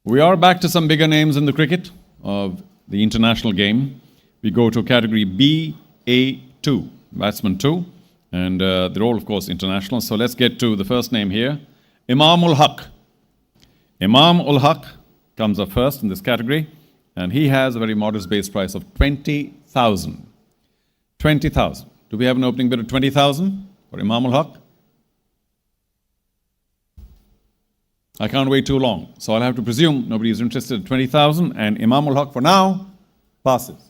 We are back to some bigger names in the cricket of the international game. We go to category BA2, batsman 2, and they're all, of course, international. So let's get to the first name here, Imam ul Haq. Imam ul Haq comes up first in this category, and he has a very modest base price of 20,000. 20,000. Do we have an opening bid of 20,000 for Imam ul Haq? I can't wait too long, so I'll have to presume nobody is interested in 20,000, and Imam ul Haq for now passes.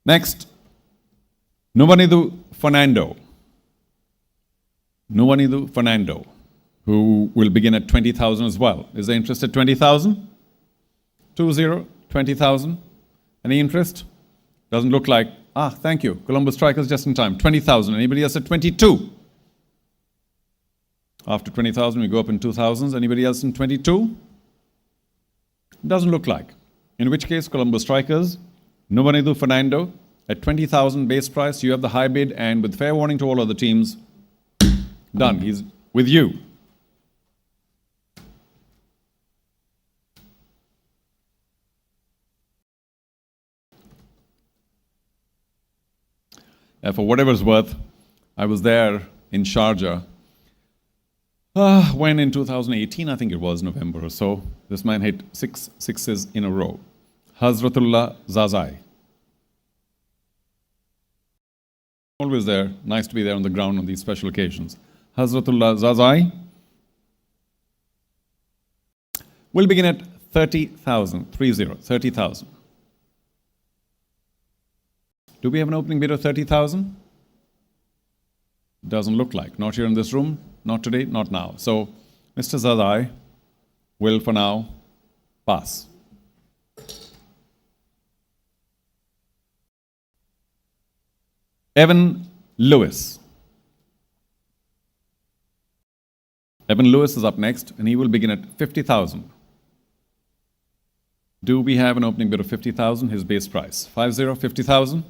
Next, Nuvanidu Fernando. Nuvanidu Fernando, who will begin at 20,000 as well. Is there interest at 20,000? 20,000. Any interest? Doesn't look like. Thank you. Colombo Strikers just in time. 20,000. Anybody else at 22? After 20,000, we go up in 2,000s. Anybody else in 22? Doesn't look like. In which case, Colombo Strikers, Nuvanidu Fernando, at 20,000 base price, you have the high bid, and with fair warning to all other teams, done. He's with you. For whatever's worth, I was there in Sharjah when in 2018, I think it was November or so, this man hit 6 sixes in a row. Hazratullah Zazai. Always there. Nice to be there on the ground on these special occasions. Hazratullah Zazai will begin at 30,000. 30,000. Do we have an opening bid of 30,000? Doesn't look like. Not here in this room, not today, not now. So, Mr. Zazai will, for now, pass. Evan Lewis. Evan Lewis is up next, and he will begin at 50,000. Do we have an opening bid of 50,000? His base price. 50,000.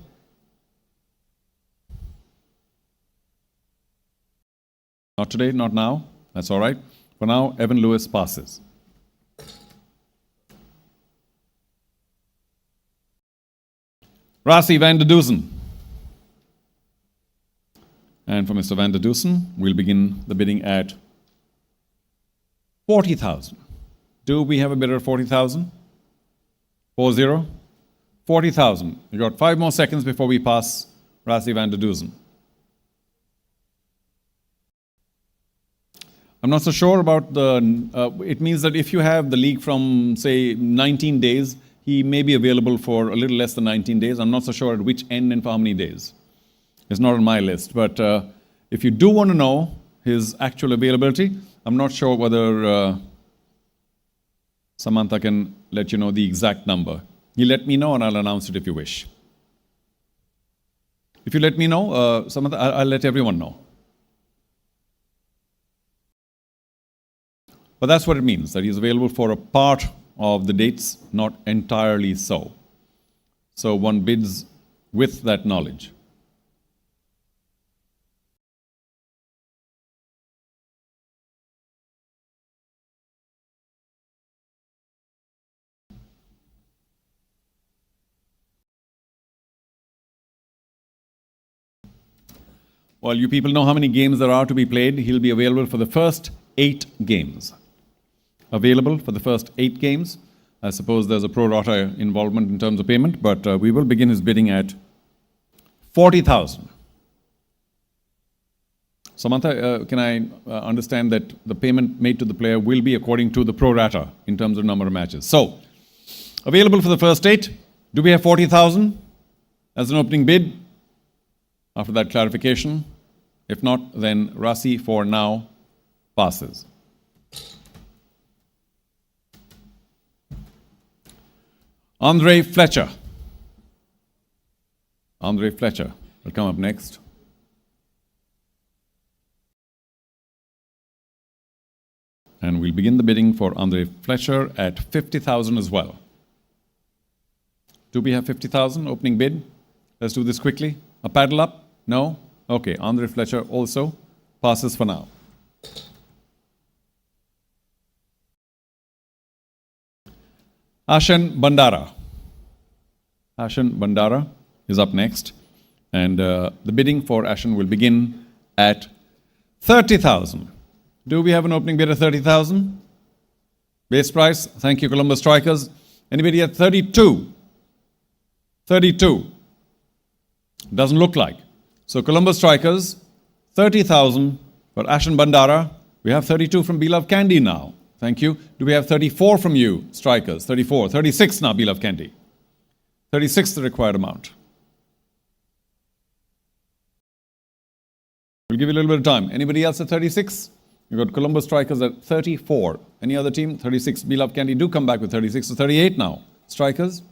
Not today, not now. That's all right. For now, Evan Lewis passes. Rassie van der Dusen. And for Mr. van der Dusen, we'll begin the bidding at 40,000. Do we have a bidder of 40,000? 40? 40,000. We've got 5 more seconds before we pass Rassie van der Dusen. I'm not so sure about it means that if you have the league from, say, 19 days, he may be available for a little less than 19 days. I'm not so sure at which end and for how many days. It's not on my list. But if you do want to know his actual availability, I'm not sure whether Samantha can let you know the exact number. You let me know and I'll announce it if you wish. If you let me know, Samantha, I'll let everyone know. But that's what it means, that he's available for a part of the dates, not entirely so. So one bids with that knowledge. Well, you people know how many games there are to be played. He'll be available for the first 8 games. Available for the first 8 games. I suppose there's a pro rata involvement in terms of payment, but we will begin his bidding at 40,000. Samantha, can I understand that the payment made to the player will be according to the pro rata in terms of number of matches? So, available for the first 8. Do we have 40,000 as an opening bid? After that clarification, if not, then Rassie for now passes. Andre Fletcher. Andre Fletcher will come up next. And we'll begin the bidding for Andre Fletcher at 50,000 as well. Do we have 50,000 opening bid? Let's do this quickly. A paddle up? No? Okay, Andre Fletcher also passes for now. Ashan Bandara. Ashan Bandara is up next. And the bidding for Ashan will begin at 30,000. Do we have an opening bid at 30,000? Base price. Thank you, Columbus Strikers. Anybody at 32? 32. Doesn't look like. So Columbus Strikers, 30,000 for Ashan Bandara. We have 32 from Beloved Candy now. Thank you. Do we have 34 from you, Strikers? 34. 36 now, Beloved Candy. 36 the required amount. We'll give you a little bit of time. Anybody else at 36? You've got Columbus Strikers at 34. Any other team? 36. Beloved Candy do come back with 36. So 38 now. Strikers?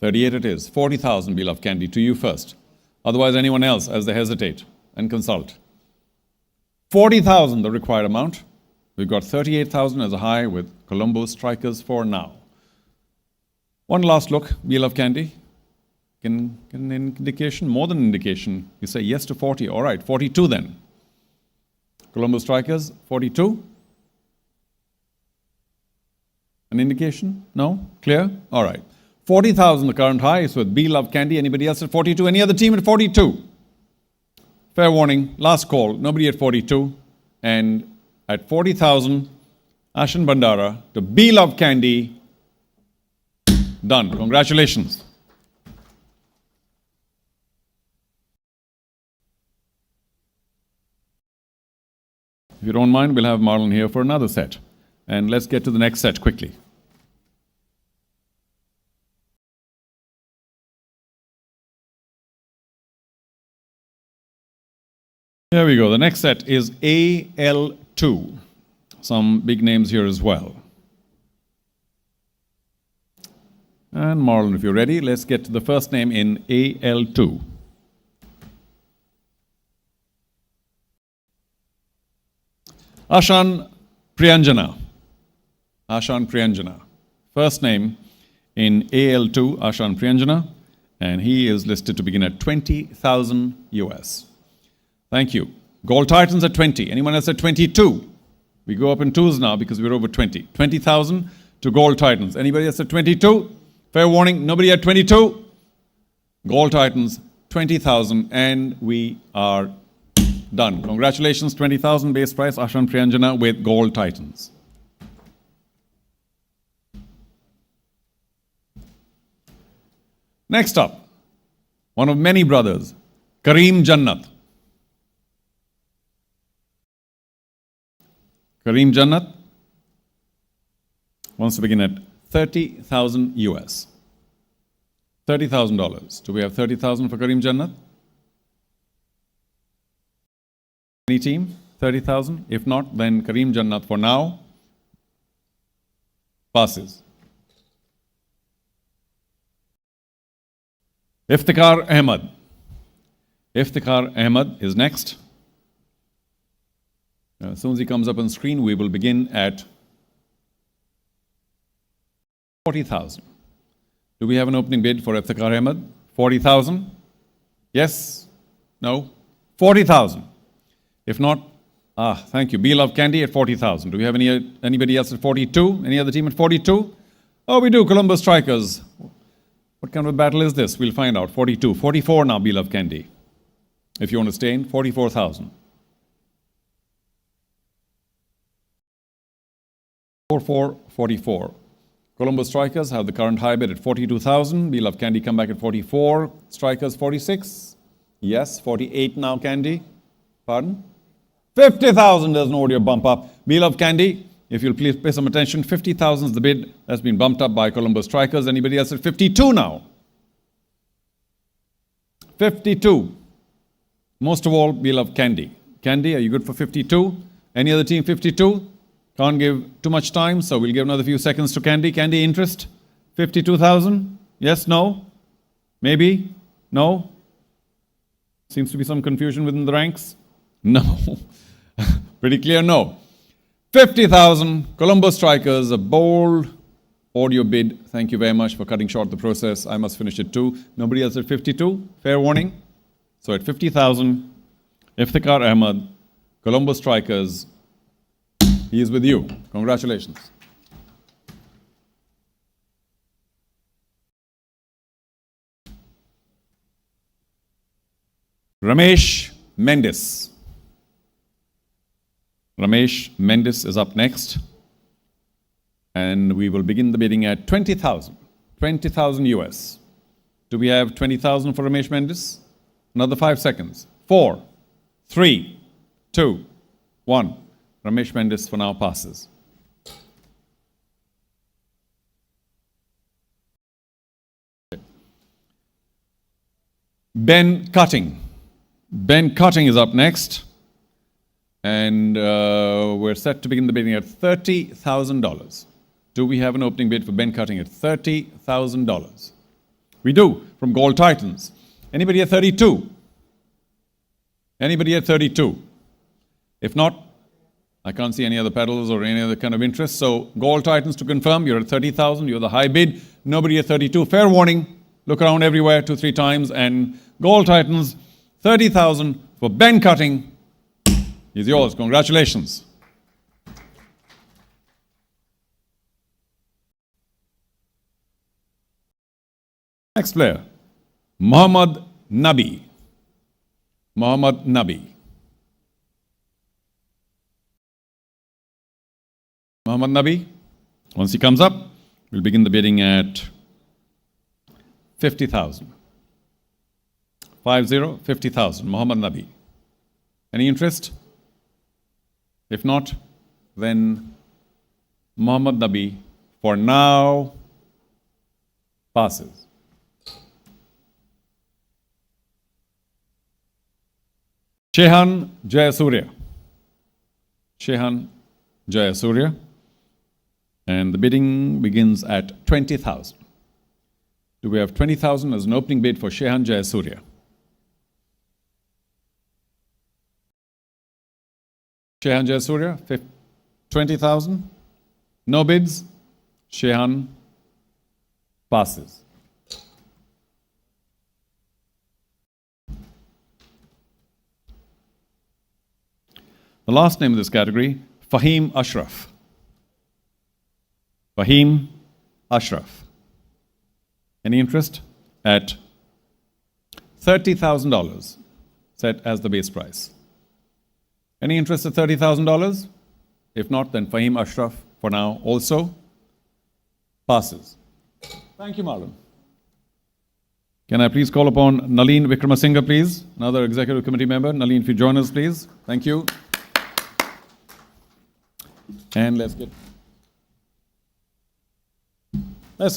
38 it is. 40,000 Beloved Candy to you first. Otherwise, anyone else as they hesitate and consult. 40,000 the required amount. We've got 38,000 as a high with Columbus Strikers for now. One last look, Beloved Candy. Can an indication, more than an indication, you say yes to 40. All right, 42 then. Columbus Strikers, 42. An indication? No? Clear? All right. 40,000 the current high is with Beloved Candy. Anybody else at 42? Any other team at 42? Fair warning, last call, nobody at 42. And at 40,000, Ashan Bandara to Beloved Candy. Done. Congratulations. If you don't mind, we'll have Marlon here for another set. And let's get to the next set quickly. There we go. The next set is AL2. Some big names here as well. And Marlon, if you're ready, let's get to the first name in AL2. Ashan Priyanjana. Ashan Priyanjana. First name in AL2, Ashan Priyanjana. And he is listed to begin at 20,000 US. Thank you. Gold Titans at 20. Anyone else at 22? We go up in twos now because we're over 20. 20,000 to Gold Titans. Anybody else at 22? Fair warning, nobody at 22? Gold Titans, 20,000, and we are done. Congratulations, 20,000 base price, Ashan Priyanjana with Gold Titans. Next up, one of many brothers, Kareem Jannat. Kareem Jannat wants to begin at 30,000 US. $30,000. Do we have 30,000 for Kareem Jannat? Any team? 30,000? If not, then Kareem Jannat for now passes. Iftikhar Ahmed. Iftikhar Ahmed is next. As soon as he comes up on screen, we will begin at 40,000. Do we have an opening bid for Iftikhar Ahmed? 40,000? Yes? No? 40,000. If not, thank you. Beloved Candy at 40,000. Do we have anybody else at 42? Any other team at 42? Oh, we do. Columbus Strikers. What kind of a battle is this? We'll find out. 42. 44 now, Beloved Candy. If you want to stay in, 44,000. 44. Columbus Strikers have the current high bid at 42,000. Beloved Candy come back at 44. Strikers 46. Yes, 48 now, Candy. Pardon? 50,000, there's no audio bump up. Beloved Candy, if you'll please pay some attention, 50,000 is the bid that's been bumped up by Columbus Strikers. Anybody else at 52 now? 52. Most of all, Beloved Candy. Candy, are you good for 52? Any other team 52? Can't give too much time, so we'll give another few seconds to Candy. Candy, interest? 52,000? Yes, no? Maybe? No? Seems to be some confusion within the ranks. No. Pretty clear, no. 50,000, Columbus Strikers, a bold audio bid. Thank you very much for cutting short the process. I must finish it too. Nobody else at 52? Fair warning. So at 50,000, Iftikhar Ahmed, Columbus Strikers, he is with you. Congratulations. Ramesh Mendis. Ramesh Mendis is up next. And we will begin the bidding at 20,000. 20,000 US. Do we have 20,000 for Ramesh Mendis? Another 5 seconds. 4, 3, 2, 1. Ramesh Mendis for now passes. Ben Cutting. Ben Cutting is up next. And we're set to begin the bidding at $30,000. Do we have an opening bid for Ben Cutting at $30,000? We do, from Gold Titans. Anybody at 32? Anybody at 32? If not, I can't see any other pedals or any other kind of interest. So Gold Titans to confirm, you're at 30,000, you're the high bid. Nobody at 32. Fair warning, look around everywhere 2-3 times. And Gold Titans, 30,000 for Ben Cutting is yours. Congratulations. Next player, Mohammad Nabi. Mohammad Nabi. Mohammad Nabi, once he comes up, we'll begin the bidding at 50,000. 50,000. Mohammad Nabi. Any interest? If not, then Mohammad Nabi for now passes. Shehan Jayasuriya. Shehan Jayasuriya. And the bidding begins at 20,000. Do we have 20,000 as an opening bid for Shehan Jayasuriya? Shehan Jayasuriya, 20,000. No bids. Shehan passes. The last name of this category, Fahim Ashraf. Fahim Ashraf. Any interest? At $30,000, set as the base price. Any interest at $30,000? If not, then Fahim Ashraf for now also passes. Thank you, Marlon. Can I please call upon Nalin Vikramasinghe, please? Another executive committee member. Nalin, if you join us, please. Thank you. And let's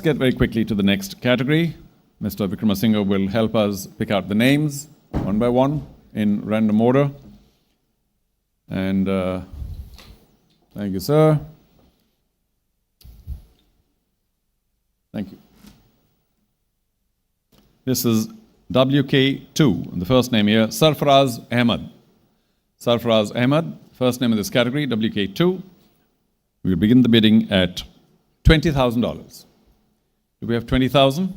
get very quickly to the next category. Mr. Vikramasinghe will help us pick out the names one by one in random order. And thank you, sir. Thank you. This is WK2, the first name here, Sarfaraz Ahmed. Sarfaraz Ahmed, first name of this category, WK2. We will begin the bidding at $20,000. Do we have 20,000?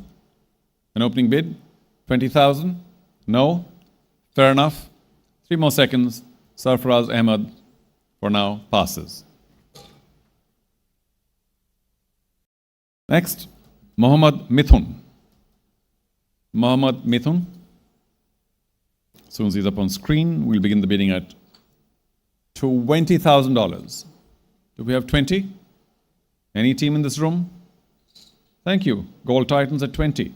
An opening bid? 20,000? No? Fair enough. 3 more seconds. Sarfaraz Ahmed for now passes. Next, Mohammad Mithun. Mohammad Mithun. As soon as he's up on screen, we'll begin the bidding at $20,000. Do we have 20? Any team in this room? Thank you. Gold Titans at 20.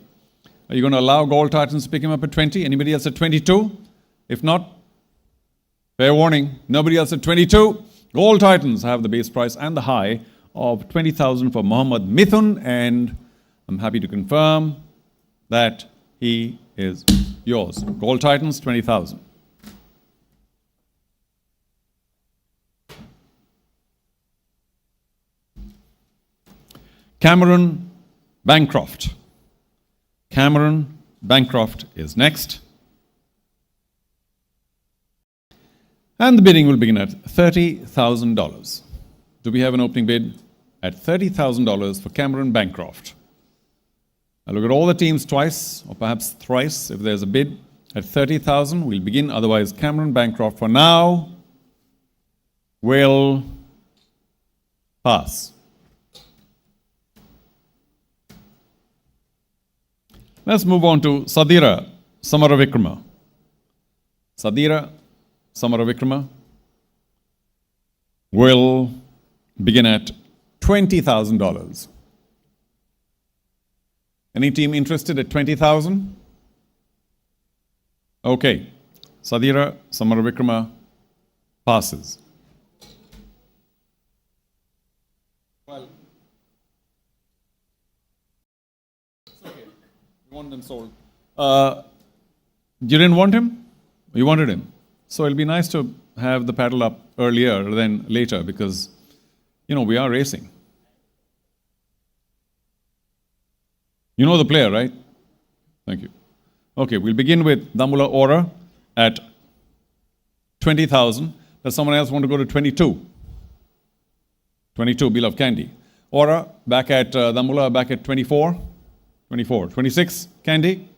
Are you going to allow Gold Titans to pick him up at 20? Anybody else at 22? If not, fair warning, nobody else at 22. Gold Titans have the base price and the high of 20,000 for Mohammad Mithun, and I'm happy to confirm that he is yours. Gold Titans, 20,000. Cameron Bancroft. Cameron Bancroft is next. And the bidding will begin at $30,000. Do we have an opening bid at $30,000 for Cameron Bancroft? I'll look at all the teams twice, or perhaps thrice, if there's a bid at $30,000. We'll begin. Otherwise, Cameron Bancroft for now will pass. Let's move on to Sadira Samaravikrama. Sadira Samaravikrama will begin at $20,000. Any team interested at 20,000? Okay. Sadira Samaravikrama passes. Well, it's okay. You want them sold. You didn't want him? You wanted him. So it'll be nice to have the paddle up earlier than later because, we are racing. You know the player, right? Thank you. Okay, we'll begin with Damula Aura at 20,000. Does someone else want to go to 22? 22, Beloved Candy. Aura, back at Damula, back at 24. 24. 26, Candy.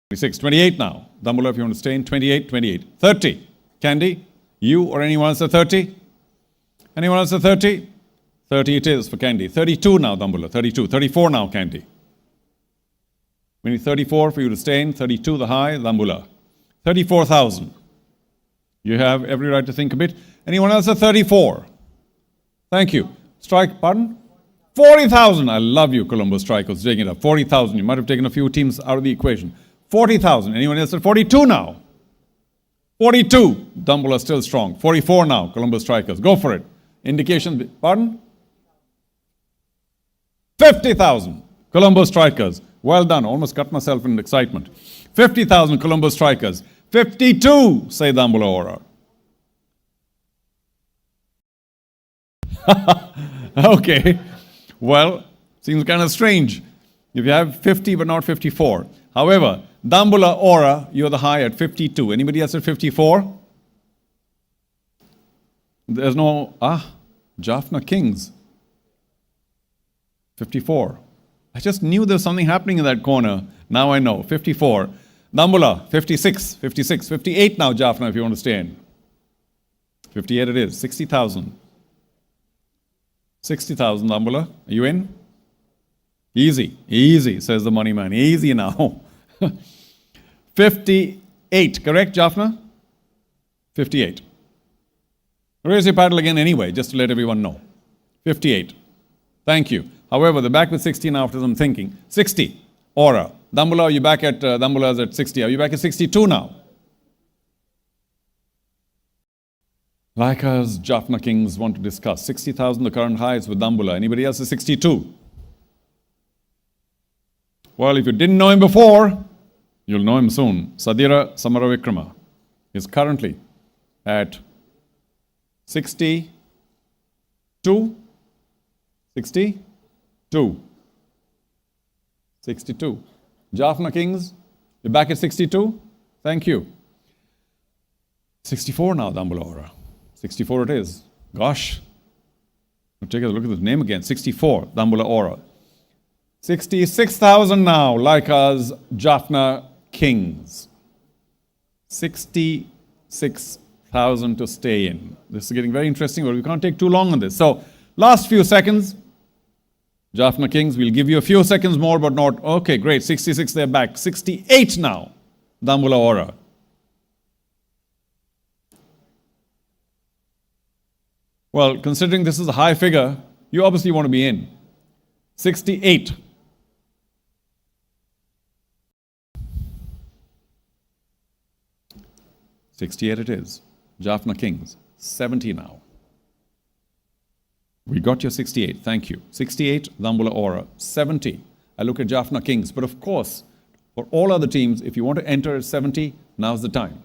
26. 28 now. Damula, if you want to stay in. 28, 28. 30, Candy. You or anyone else at 30? Anyone else at 30? 30 it is for Candy. 32 now, Damula. 32. 34 now, Candy. We need 34 for you to stay in. 32 the high, Damula. 34,000. You have every right to think a bit. Anyone else at 34? Thank you. Strike, pardon? 40,000. I love you, Colombo Strikers, taking it up. 40,000. You might have taken a few teams out of the equation. 40,000. Anyone else at 42 now? 42. Damula still strong. 44 now, Colombo Strikers. Go for it. Indication, pardon? 50,000. Colombo Strikers. Well done. Almost cut myself in excitement. 50,000 Colombo Strikers. 52, say Damula Aura. Okay. Well, seems kind of strange if you have 50 but not 54. However, Damula Aura, you're the high at 52. Anybody else at 54? There's no, Jaffna Kings. 54. I just knew there was something happening in that corner. Now I know. 54. Damula, 56. 56. 58 now, Jaffna, if you want to stay in. 58 it is. 60,000. 60,000, Damula. Are you in? Easy. Easy, says the money man. Easy now. 58. Correct, Jaffna? 58. Raise your paddle again anyway, just to let everyone know. 58. Thank you. However, they're back with 60 now after some thinking. 60. Aura. Damula, are you back at, Damula's at 60. Are you back at 62 now? Like us, Jaffna Kings want to discuss. 60,000, the current highs with Damula. Anybody else at 62? Well, if you didn't know him before, you'll know him soon. Sadira Samaravikrama is currently at 62. 62. 62. Jaffna Kings, you're back at 62? Thank you. 64 now, Damula Aura. 64 it is. Gosh. Take a look at the name again. 64, Damula Aura. 66,000 now, like us, Jaffna Kings. 66,000 to stay in. This is getting very interesting, but we can't take too long on this. So, last few seconds. Jaffna Kings, we'll give you a few seconds more, but not. Okay, great. 66, they're back. 68 now, Damula Aura. Well, considering this is a high figure, you obviously want to be in. 68. 68 it is. Jaffna Kings, 70 now. We got your 68, thank you. 68, Damula Aura. 70, I look at Jaffna Kings. But of course, for all other teams, if you want to enter at 70, now's the time.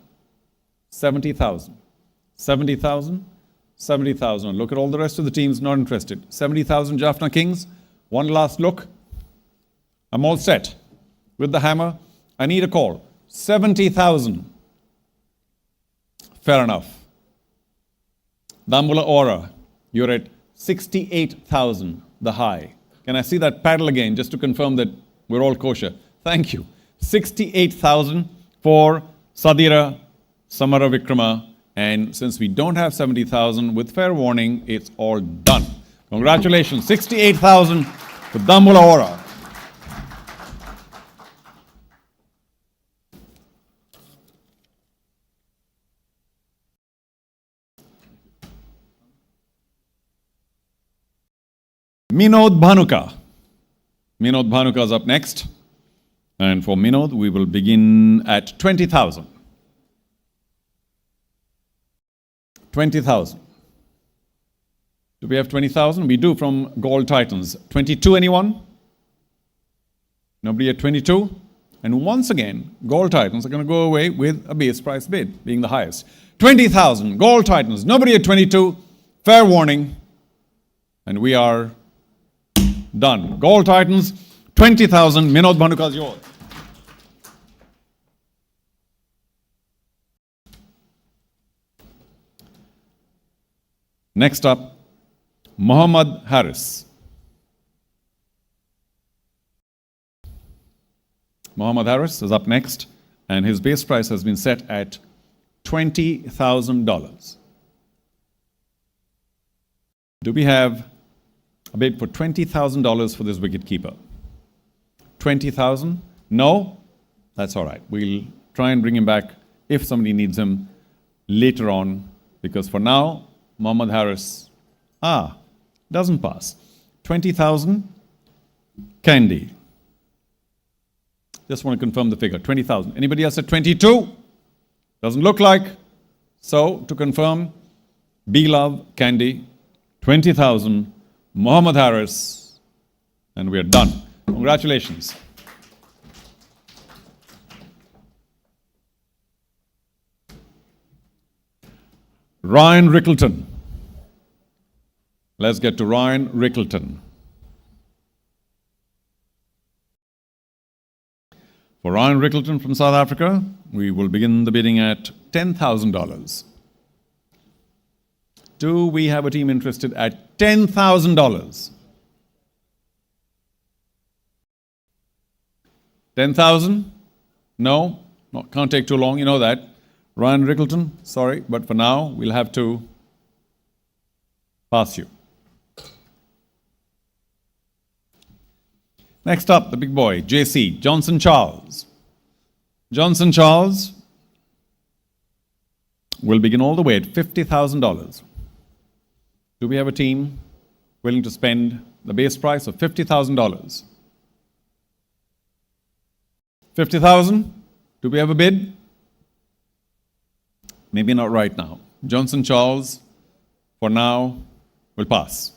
70,000. 70,000. 70,000. Look at all the rest of the teams not interested. 70,000 Jaffna Kings. One last look. I'm all set. With the hammer, I need a call. 70,000. Fair enough. Damula Aura, you're at 68,000, the high. Can I see that paddle again just to confirm that we're all kosher? Thank you. 68,000 for Sadira Samaravikrama. And since we don't have 70,000, with fair warning, it's all done. Congratulations, 68,000 for Damula Aura. Minod Bhanuka. Minod Bhanuka is up next. And for Minod, we will begin at 20,000. 20,000. Do we have 20,000? We do from Gold Titans. 22, anyone? Nobody at 22? And once again, Gold Titans are going to go away with a base price bid, being the highest. 20,000, Gold Titans. Nobody at 22. Fair warning. And we are done. Gold Titans, 20,000. Minod Bhanuka is yours. Next up, Muhammad Harris. Muhammad Harris is up next, and his base price has been set at $20,000. Do we have a bid for $20,000 for this wicketkeeper? 20,000? No? That's all right. We'll try and bring him back if somebody needs him later on, because for now, Muhammad Harris, doesn't pass. 20,000, Candy. Just want to confirm the figure, 20,000. Anybody else at 22? Doesn't look like. So, to confirm, B-Love, Candy, 20,000, Muhammad Harris, and we are done. Congratulations. Ryan Rickleton. Let's get to Ryan Rickleton. For Ryan Rickleton from South Africa, we will begin the bidding at $10,000. Do we have a team interested at $10,000? 10,000? No, can't take too long, you know that. Ryan Rickleton, sorry, but for now, we'll have to pass you. Next up, the big boy, JC, Johnson Charles. Johnson Charles will begin all the way at $50,000. Do we have a team willing to spend the base price of $50,000? 50,000? Do we have a bid? Maybe not right now. Johnson Charles, for now, will pass.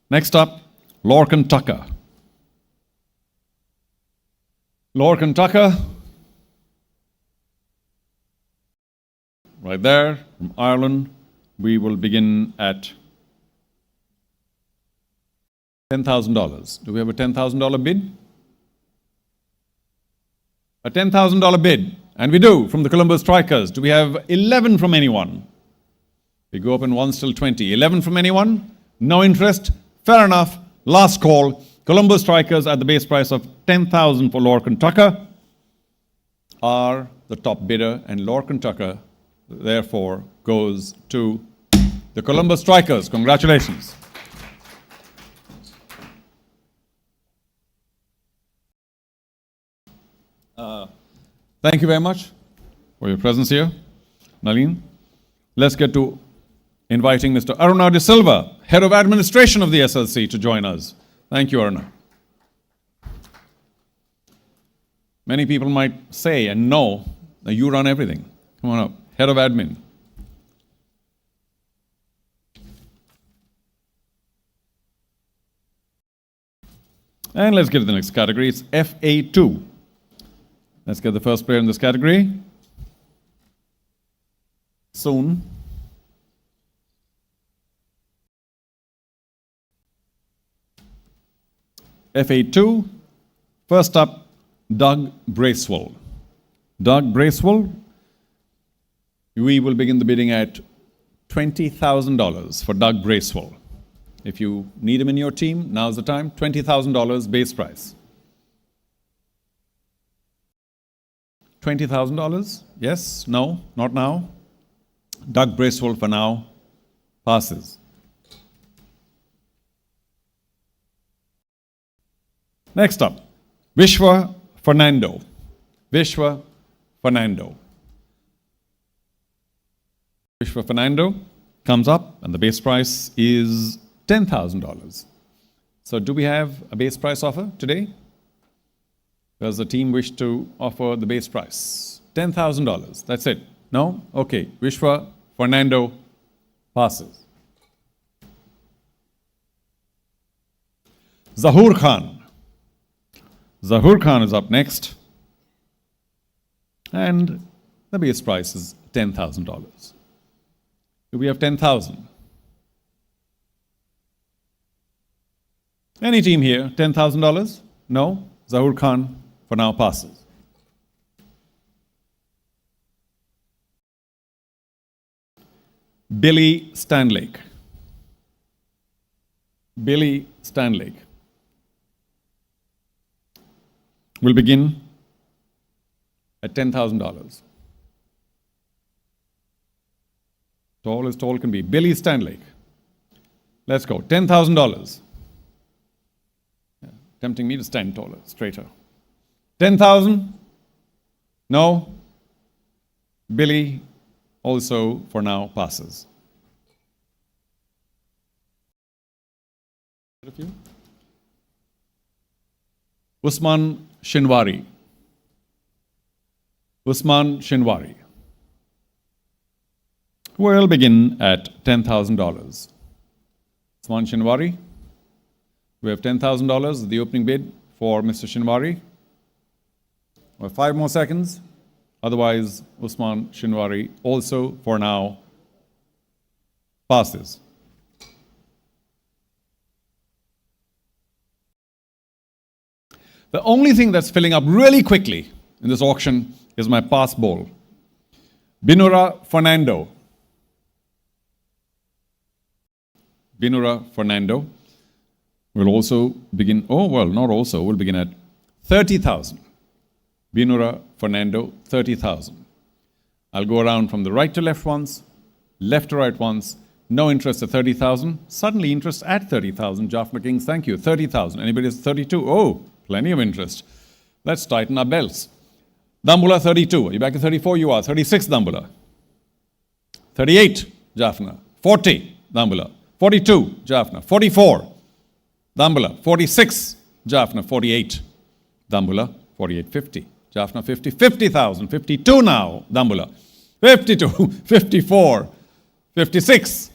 Next up, Lorcan Tucker. Lorcan Tucker, right there, from Ireland. We will begin at $10,000. Do we have a $10,000 bid? A $10,000 bid, and we do, from the Colombo Strikers. Do we have 11 from anyone? We go up in 1s till 20. 11 from anyone? No interest? Fair enough. Last call. Colombo Strikers at the base price of $10,000 for Lorcan Tucker are the top bidder, and Lorcan Tucker, therefore, goes to the Colombo Strikers. Congratulations. Thank you very much for your presence here, Nalin. Let's get to inviting Mr. Aruna De Silva, Head of Administration of the SLC, to join us. Thank you, Aruna. Many people might say and know that you run everything. Come on up, Head of Admin. And let's get to the next category. It's FA2. Let's get the first player in this category. Soon. FA2. First up, Doug Bracewell. Doug Bracewell, we will begin the bidding at $20,000 for Doug Bracewell. If you need him in your team, now's the time. $20,000 base price. $20,000? Yes? No? Not now? Doug Bracewell for now passes. Next up, Vishwa Fernando. Vishwa Fernando. Wish for Fernando comes up, and the base price is $10,000. So do we have a base price offer today? Does the team wish to offer the base price? $10,000. That's it. No? Okay. Wish for Fernando passes. Zahur Khan. Zahur Khan is up next. And the base price is $10,000. Do we have 10,000? Any team here? $10,000? No? Zahur Khan for now passes. Billy Stanlake. Billy Stanlake. Will begin at $10,000. Tall as tall can be. Billy Stanlake. Let's go. $10,000. Tempting me to stand taller, straighter. 10,000? No? Billy also for now passes. Usman Shinwari. Usman Shinwari. We'll begin at $10,000. Usman Shinwari. We have $10,000, the opening bid for Mr. Shinwari. We have 5 more seconds. Otherwise, Usman Shinwari also, for now, passes. The only thing that's filling up really quickly in this auction is my pass bowl. Binura Fernando. Binura Fernando will also begin, we'll begin at 30,000. Binura Fernando, 30,000. I'll go around from the right to left once, left to right once. No interest at 30,000. Suddenly interest at 30,000. Jaffna Kings, thank you. 30,000. Anybody has 32? Oh, plenty of interest. Let's tighten our belts. Dambula, 32. Are you back at 34? You are. 36, Dambula. 38, Jaffna. 40, Dambula. 42, Jaffna. 44, Dambula. 46, Jaffna. 48, Dambula. 48.50. Jaffna 50, 50,000, 52 now, Dambula. 52, 54, 56.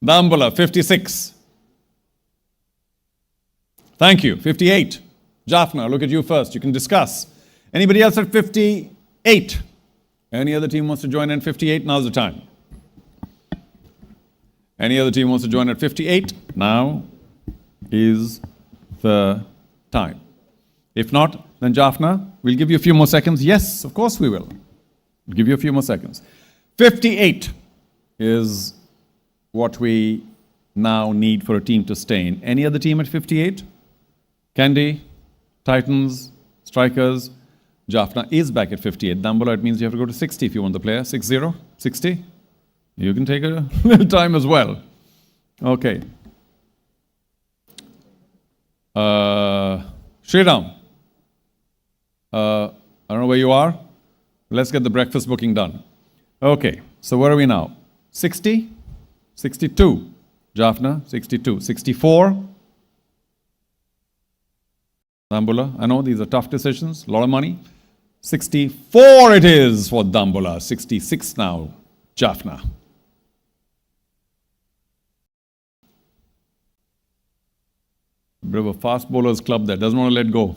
Dambula, 56. Thank you, 58. Jaffna, look at you first, you can discuss. Anybody else at 58? Any other team wants to join in 58? Now's the time. Any other team wants to join at 58? Now is the time. If not, then Jaffna, we'll give you a few more seconds. Yes, of course we will. We'll give you a few more seconds. 58 is what we now need for a team to stay in. Any other team at 58? Candy, Titans, Strikers. Jaffna is back at 58. Dambula, it means you have to go to 60 if you want the player. 60? 60? You can take a little time as well. Okay. Sriram. I don't know where you are. Let's get the breakfast booking done. Okay, so where are we now? 60? 62. Jaffna, 62. 64. Dambula, I know these are tough decisions, a lot of money. 64 it is for Dambula. 66 now, Jaffna. A bit of a fast bowlers club that doesn't want to let go.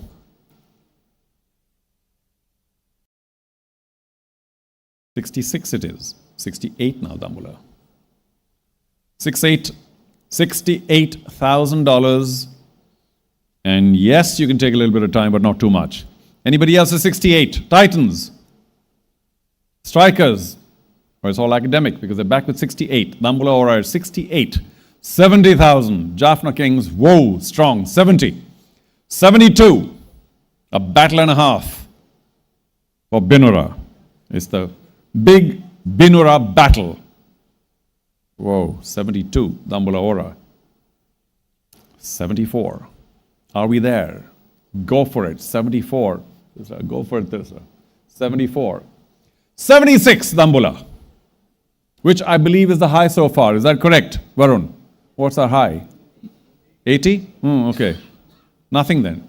66 it is. 68 now, Dambula. 68. $68,000. And yes, you can take a little bit of time, but not too much. Anybody else at 68? Titans. Strikers. Or it's all academic because they're back with 68. Dambula all right, 68. 70,000. Jaffna Kings, whoa, strong. 70. 72. A battle and a half for Binura. It's the big Binura battle. Whoa, 72. Dambula Ora. 74. Are we there? Go for it. 74. Go for it, Tirsa. 74. 76, Dambula. which I believe is the high so far. Is that correct, Varun? What's our high? 80? Okay. Nothing then.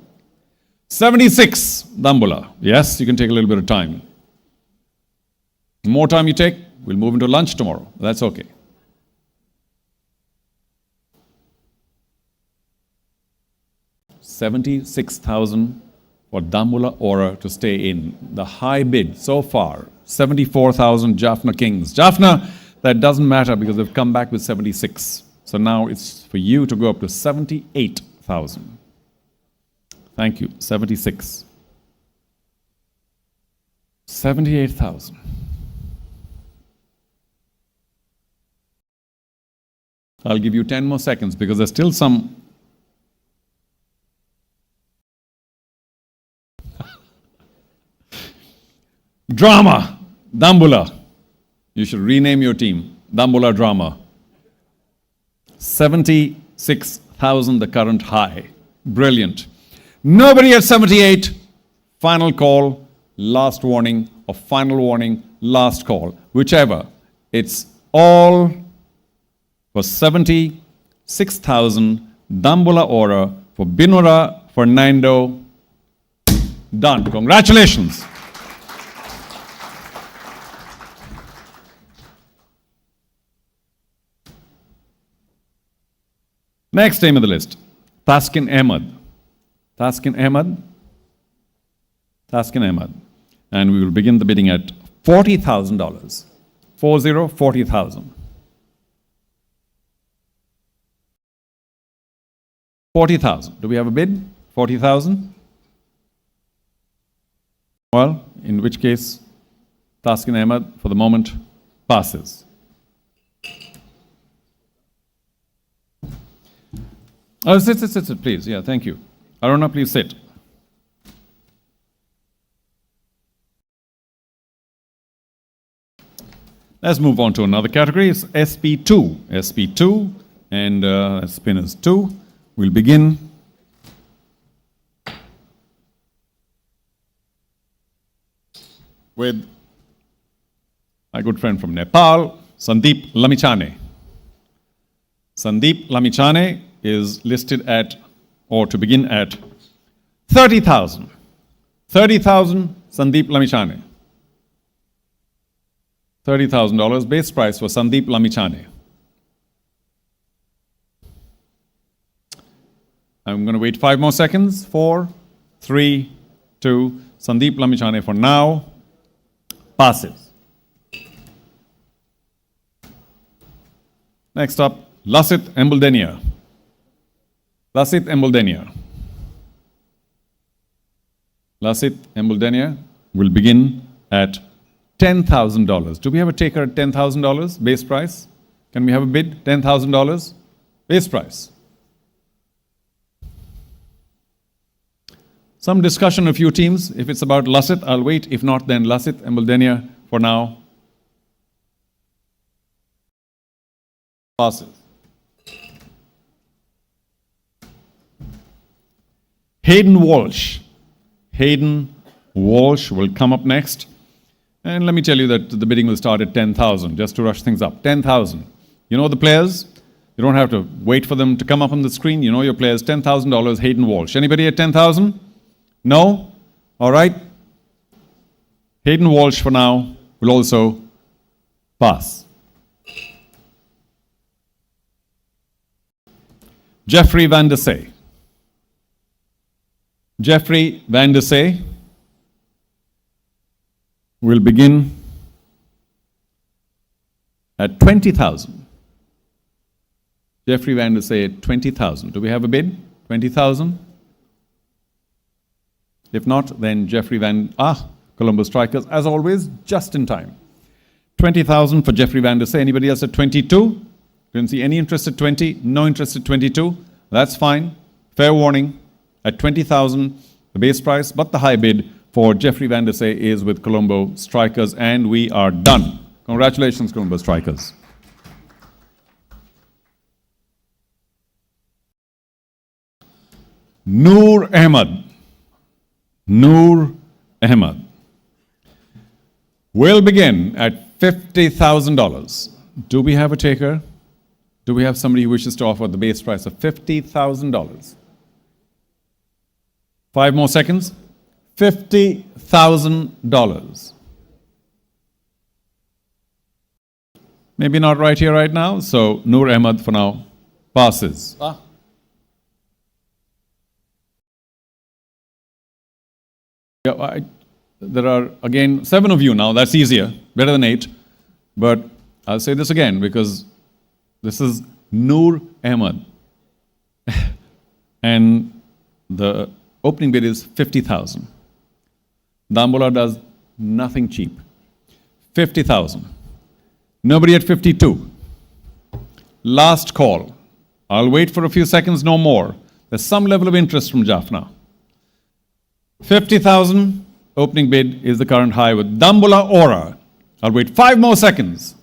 76, Dambula. Yes, you can take a little bit of time. The more time you take, we'll move into lunch tomorrow. That's okay. $76,000 for Dambula Aura to stay in. The high bid so far, 74,000 Jaffna Kings. Jaffna, that doesn't matter because they've come back with 76. So now it's for you to go up to 78,000. Thank you. 76. 78,000. I'll give you 10 more seconds because there's still some. Drama. Dambula. You should rename your team. Dambula Drama. 76,000, the current high. Brilliant. Nobody at 78. Final call, last warning, or final warning, last call. Whichever. It's all for 76,000. Dambula Aura for Binura Fernando. Done. Congratulations. Next name on the list, Taskin Ahmed. Taskin Ahmed. Taskin Ahmed. And we will begin the bidding at $40,000. 40,000. 40,000. Do we have a bid? 40,000? Well, in which case, Taskin Ahmed, for the moment, passes. Oh, sit, please. Yeah, thank you. Aruna, please sit. Let's move on to another category. It's SP2. SP2 and spinners 2. We'll begin. With my good friend from Nepal, Sandeep Lamichane. Sandeep Lamichane is listed at, or to begin at, 30,000. 30,000, Sandeep Lamichane. $30,000 base price for Sandeep Lamichane. I'm going to wait 5 more seconds. 4, 3, 2. Sandeep Lamichane for now passes. Next up, Lasit Embuldenia. Lasit Embuldenia. Lasit Embuldenia will begin at $10,000. Do we have a taker at $10,000 base price? Can we have a bid? $10,000 base price. Some discussion of a few teams. If it's about Lasit, I'll wait. If not, then Lasit Embuldenia for now passes. Hayden Walsh. Hayden Walsh will come up next. And let me tell you that the bidding will start at 10,000, just to rush things up. 10,000. You know the players? You don't have to wait for them to come up on the screen. You know your players. $10,000, Hayden Walsh. Anybody at 10,000? No? All right. Hayden Walsh for now will also pass. Jeffrey Van der Say. Jeffrey Van der Say will begin at 20,000. Jeffrey Van der Say at 20,000. Do we have a bid? 20,000? If not, then Jeffrey Colombo Strikers, as always, just in time. 20,000 for Jeffrey Van der Say. Anybody else at 22? Didn't see any interest at 20. No interest at 22. That's fine. Fair warning. At 20,000, the base price, but the high bid for Jeffrey Van der Say is with Colombo Strikers, and we are done. Congratulations, Colombo Strikers. Noor Ahmed. Noor Ahmed will begin at $50,000. Do we have a taker? Do we have somebody who wishes to offer the base price of $50,000? 5 more seconds. $50,000. Maybe not right here, right now. So Noor Ahmed for now passes. Yeah, there are again 7 of you now. That's easier, better than 8. But I'll say this again because this is Noor Ahmed, and the opening bid is 50,000. Dambola does nothing cheap. 50,000. Nobody at 52. Last call. I'll wait for a few seconds, no more. There's some level of interest from Jaffna. 50,000 opening bid is the current high with Dambola Aura. I'll wait 5 more seconds.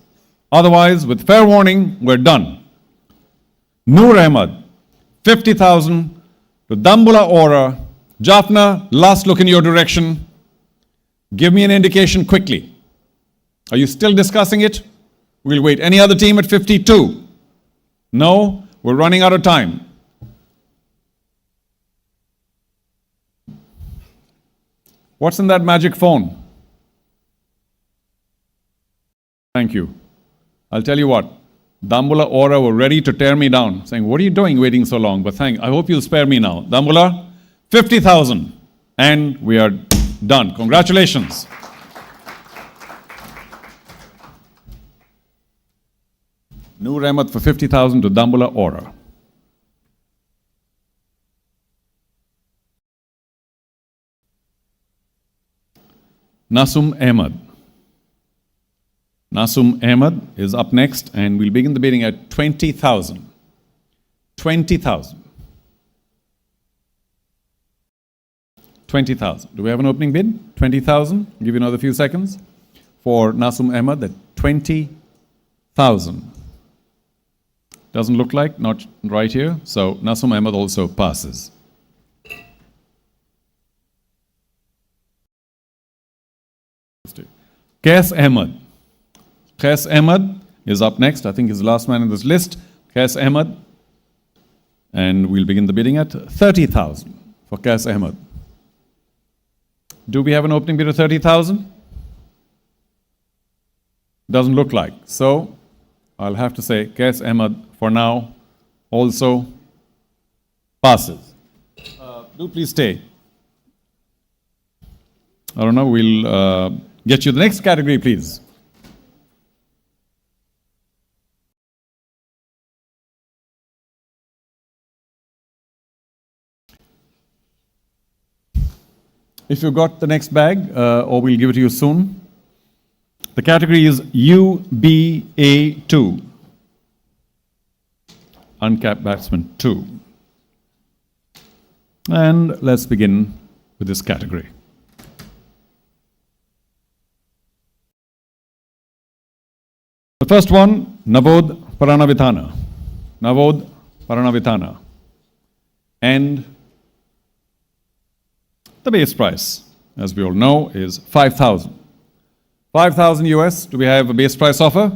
Otherwise, with fair warning, we're done. Noor Ahmed, 50,000 to Dambola Aura. Jaffna, last look in your direction. Give me an indication quickly. Are you still discussing it? We'll wait. Any other team at 52? No? We're running out of time. What's in that magic phone? Thank you. I'll tell you what. Dambola Aura were ready to tear me down, saying, what are you doing waiting so long? But I hope you'll spare me now. Dambola, 50,000. And we are done. Congratulations. Noor Ahmed for 50,000 to Dambola Aura. Nasum Ahmed. Nasum Ahmed is up next, and we'll begin the bidding at 20,000. 20,000. 20,000. Do we have an opening bid? 20,000. Give you another few seconds. For Nasum Ahmed at 20,000. Doesn't look like, not right here. So Nasum Ahmed also passes. Qais Ahmed. Qais Ahmed is up next. I think he's the last man in this list. Qais Ahmed. And we'll begin the bidding at 30,000 for Qais Ahmed. Do we have an opening bid of 30,000? Doesn't look like. So I'll have to say Qais Ahmed for now also passes. Do please stay. I don't know, we'll get you the next category, please. If you got the next bag, or we'll give it to you soon. The category is UBA2. Uncapped batsman 2. And let's begin with this category. The first one, Navod Paranavithana. Navod Paranavithana. And the base price, as we all know, is 5,000. 5,000 US. Do we have a base price offer?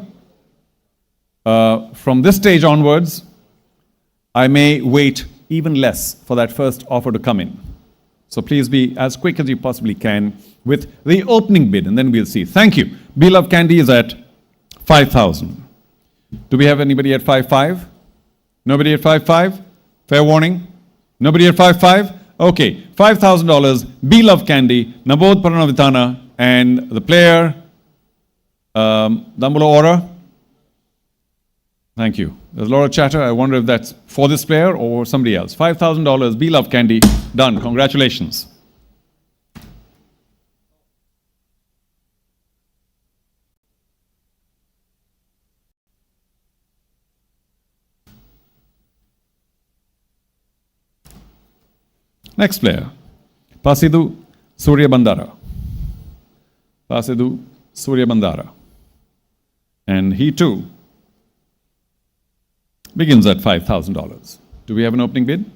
From this stage onwards, I may wait even less for that first offer to come in. So please be as quick as you possibly can with the opening bid, and then we'll see. Thank you. Beloved Candy is at 5,000. Do we have anybody at 5,500? Nobody at 5,500? Fair warning. Nobody at 5,500? Okay, $5,000, Beloved Candy, Navod Paranavithana, and the player, Dambola Aura. Thank you. There's a lot of chatter. I wonder if that's for this player or somebody else. $5,000, Beloved Candy, done. Congratulations. Next player, Pasidu Surya Bandara. Pasidu Surya Bandara. And he too begins at $5,000. Do we have an opening bid?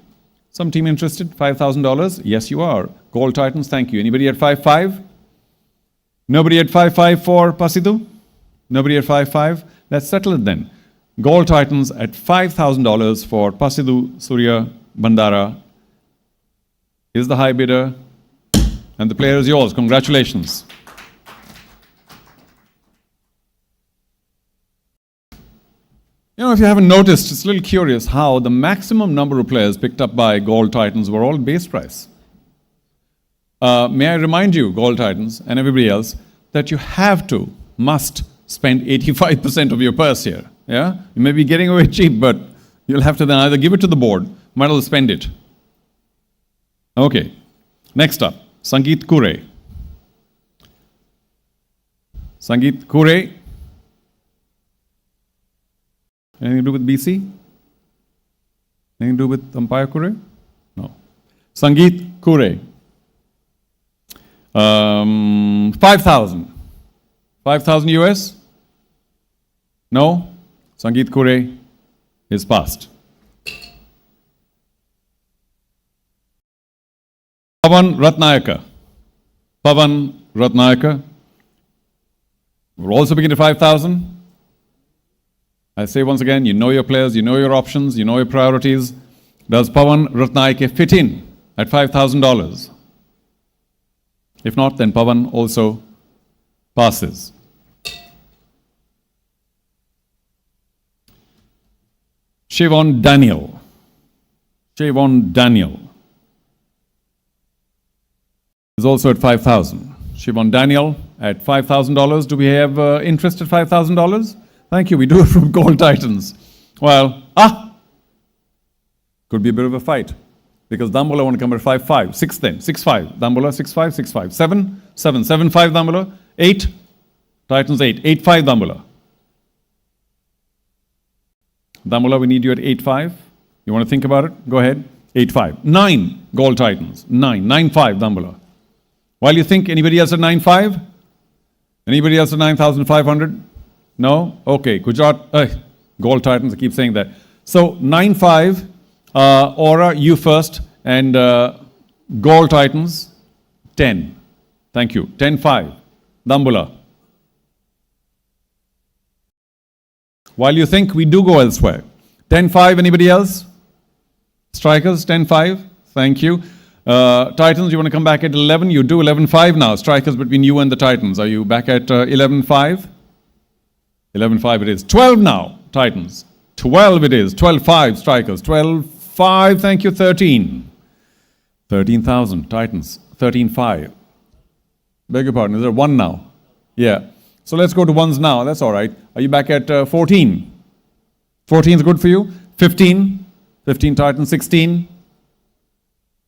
Some team interested? $5,000? Yes, you are. Gold Titans, thank you. Anybody at 5,500? Nobody at 5,500 for Pasidu? Nobody at 5,500? Let's settle it then. Gold Titans at $5,000 for Pasidu Surya Bandara is the high bidder, and the player is yours. Congratulations. If you haven't noticed, it's a little curious how the maximum number of players picked up by Gold Titans were all base price. May I remind you, Gold Titans and everybody else, that you must spend 85% of your purse here. Yeah? You may be getting away cheap, but you'll have to then either give it to the board, might as well spend it. Okay. Next up, Sangeet Kure. Sangeet Kure. Anything to do with BC? Anything to do with Umpire Kure? No. Sangeet Kure. 5,000. 5,000 US? No? Sangeet Kure is passed. Pavan Ratnayaka. Pavan Ratnayaka. We're also beginning at 5,000. I say once again, you know your players, you know your options, you know your priorities. Does Pavan Ratnayake fit in at $5,000? If not, then Pavan also passes. Shivon Daniel. Shivon Daniel is also at 5,000. Shivon Daniel at $5,000. Do we have interest at $5,000? Thank you. We do it from Gold Titans. Well, could be a bit of a fight. Because Dambola want to come at 5-5. 6 then. 6-5. Dambola 6-5, 6-5. 7, 7. 7-5 Dambola. 8. Titans 8. 8-5 Dambola. Dambola, we need you at 8-5. You want to think about it? Go ahead. 8-5. 9 Gold Titans. 9. 9-5 Dambola. While you think, anybody else at 9-5? Anybody else at 9,500? No? Okay. Gujarat, Gold Titans, I keep saying that. So 9-5, Aura, you first, and Gold Titans, 10. Thank you. 10-5. Dambola. While you think, we do go elsewhere. 10-5, anybody else? Strikers, 10-5. Thank you. Titans, you want to come back at 11? You do 11-5 now. Strikers between you and the Titans. Are you back at 11-5? 11-5 it is. 12 now, Titans. 12 it is. 12-5, Strikers. 12-5, thank you. 13. 13,000, Titans. 13-5. Beg your pardon, is there 1 now? Yeah. So let's go to ones now. That's all right. Are you back at 14? 14 is good for you? 15? 15 Titans. 16?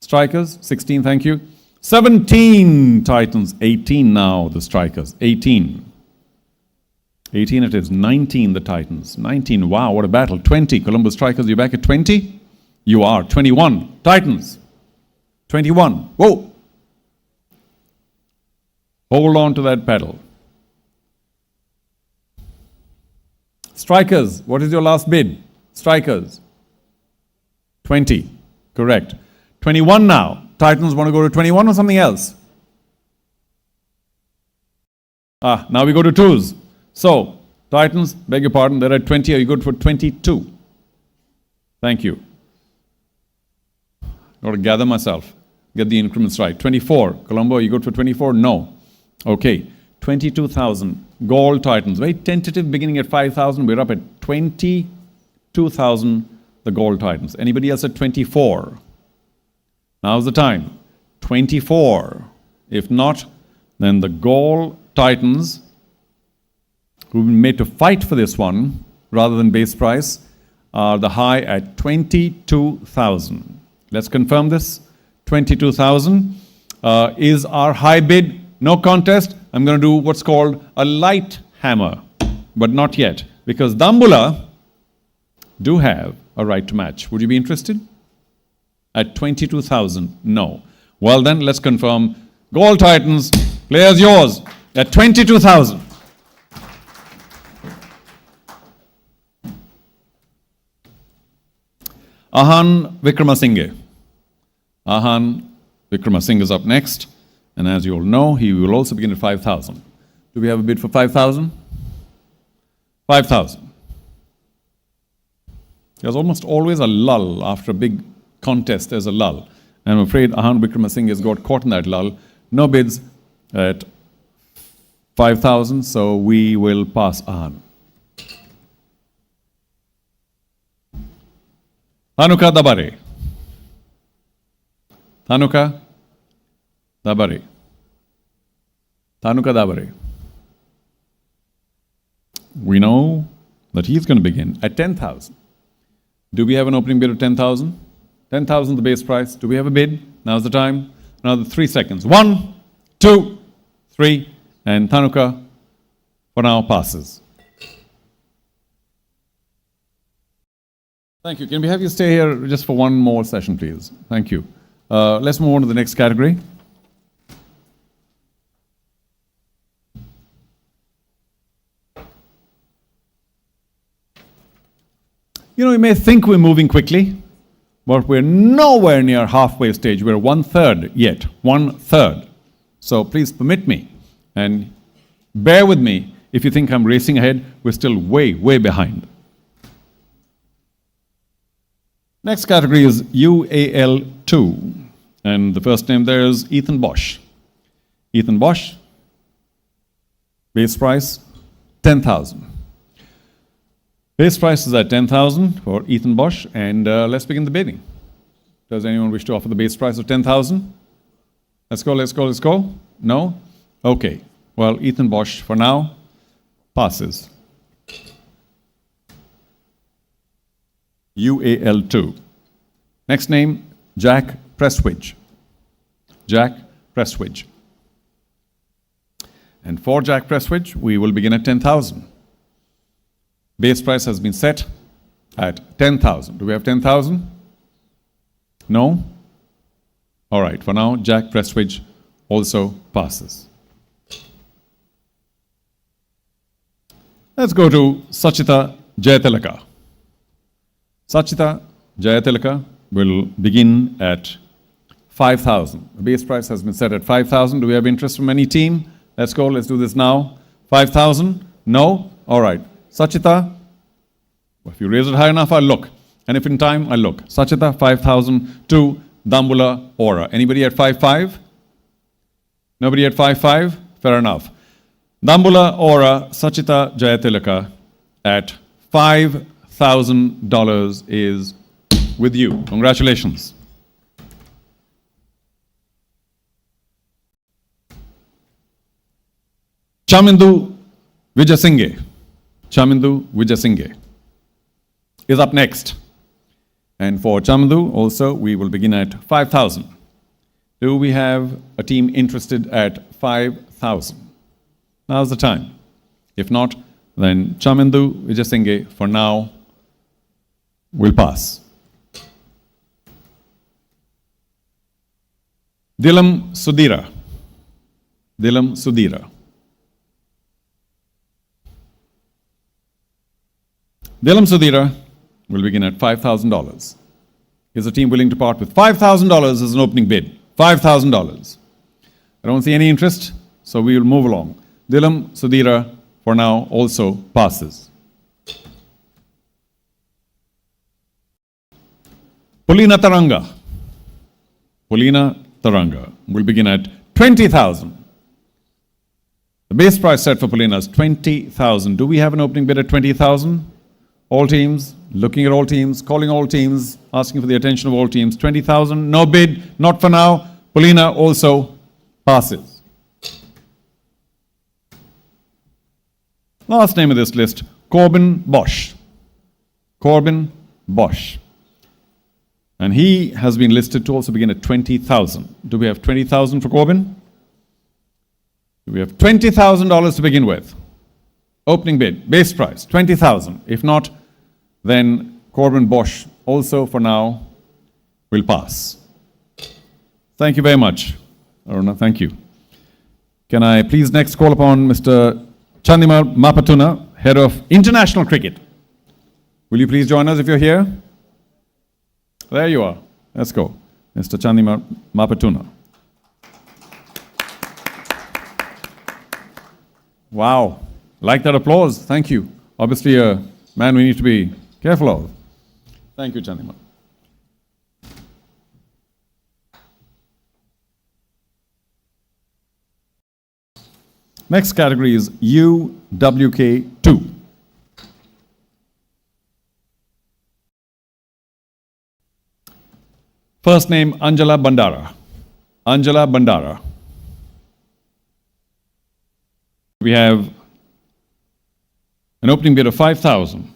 Strikers. 16, thank you. 17 Titans. 18 now, the Strikers. 18. 18 it is. 19 the Titans. 19, wow, what a battle. 20 Columbus Strikers. You back at 20? You are. 21 Titans. 21. Whoa. Hold on to that pedal. Strikers, what is your last bid? Strikers. 20. Correct. 21 now. Titans want to go to 21 or something else? Now we go to twos. So, Titans, beg your pardon, they're at 20. Are you good for 22? Thank you. Got to gather myself. Get the increments right. 24. Colombo, are you good for 24? No. Okay. 22,000. Gold Titans. Very tentative, beginning at 5,000. We're up at 22,000, the Gold Titans. Anybody else at 24? Now's the time. 24. If not, then the Gold Titans, who've been made to fight for this one rather than base price, are the high at 22,000. Let's confirm this. 22,000 is our high bid. No contest. I'm going to do what's called a light hammer, but not yet, because Dambola do have a right to match. Would you be interested? At 22,000, no. Well then, let's confirm. Gold Titans, players yours at 22,000. Ahan Vikramasinghe. Ahan Vikramasinghe is up next. And as you all know, he will also begin at 5,000. Do we have a bid for 5,000? 5,000. There's almost always a lull after a big contest. There's a lull. And I'm afraid Ahan Wickramasinghe has got caught in that lull. No bids at 5,000, so we will pass Ahan. Thanuka Dabare. Thanuka Dabare. Thanuka Dabare. We know that he's going to begin at 10,000. Do we have an opening bid of 10,000? 10,000 the base price. Do we have a bid? Now's the time. Another 3 seconds. 1, 2, 3, and Thanuka for now passes. Thank you. Can we have you stay here just for one more session, please? Thank you. Let's move on to the next category. You know, you may think we're moving quickly, but we're nowhere near halfway stage. We're 1/3 yet, 1/3. So please permit me and bear with me if you think I'm racing ahead. We're still way, way behind. Next category is UAL2, and the first name there is Ethan Bosch. Ethan Bosch, base price 10,000. Base price is at 10,000 for Ethan Bosch, and let's begin the bidding. Does anyone wish to offer the base price of 10,000? Let's go, let's go, let's go. No? Okay. Well, Ethan Bosch, for now, passes. UAL2. Next name, Jack Prestwich. Jack Prestwich. And for Jack Prestwich, we will begin at 10,000. Base price has been set at 10,000. Do we have 10,000? No? All right, for now, Jack Prestwich also passes. Let's go to Sachita Jayatilaka. Sachita Jayatilaka will begin at 5,000. The base price has been set at 5,000. Do we have interest from any team? Let's go, let's do this now. 5,000? No? All right. Sachita, if you raise it high enough, I'll look. And if in time, I'll look. Sachita, 5,000 to Dambula Aura. Anybody at 5,500? Nobody at 5,500? Fair enough. Dambula Aura, Sachita Jayatilaka at $5,000 is with you. Congratulations. Chamindu Vijasinghe. Chamindu Vijasinghe is up next. And for Chamindu also, we will begin at 5,000. Do we have a team interested at 5,000? Now's the time. If not, then Chamindu Vijasinghe for now will pass. Dilam Sudhira. Dilam Sudhira. Dilam Sudhira will begin at $5,000. Is the team willing to part with $5,000 as an opening bid? $5,000. I don't see any interest, so we will move along. Dilam Sudhira, for now, also passes. Pulina Taranga. Pulina Taranga will begin at 20,000. The base price set for Pulina is 20,000. Do we have an opening bid at 20,000? All teams, looking at all teams, calling all teams, asking for the attention of all teams. 20,000, no bid, not for now. Pulina also passes. Last name of this list, Corbin Bosch. Corbin Bosch. And he has been listed to also begin at 20,000. Do we have 20,000 for Corbin? Do we have $20,000 to begin with? Opening bid, base price, 20,000. If not, then Corbin Bosch also for now will pass. Thank you very much, Aruna. Thank you. Can I please next call upon Mr. Chandima Mapatuna, Head of International Cricket. Will you please join us if you're here? There you are. Let's go. Mr. Chandima Mapatuna. Wow. Like that applause. Thank you. Obviously, a man we need to be careful of. Thank you, Chandima. Next category is UWK2. First name Anjala Bandara. Anjala Bandara. We have an opening bid of 5,000.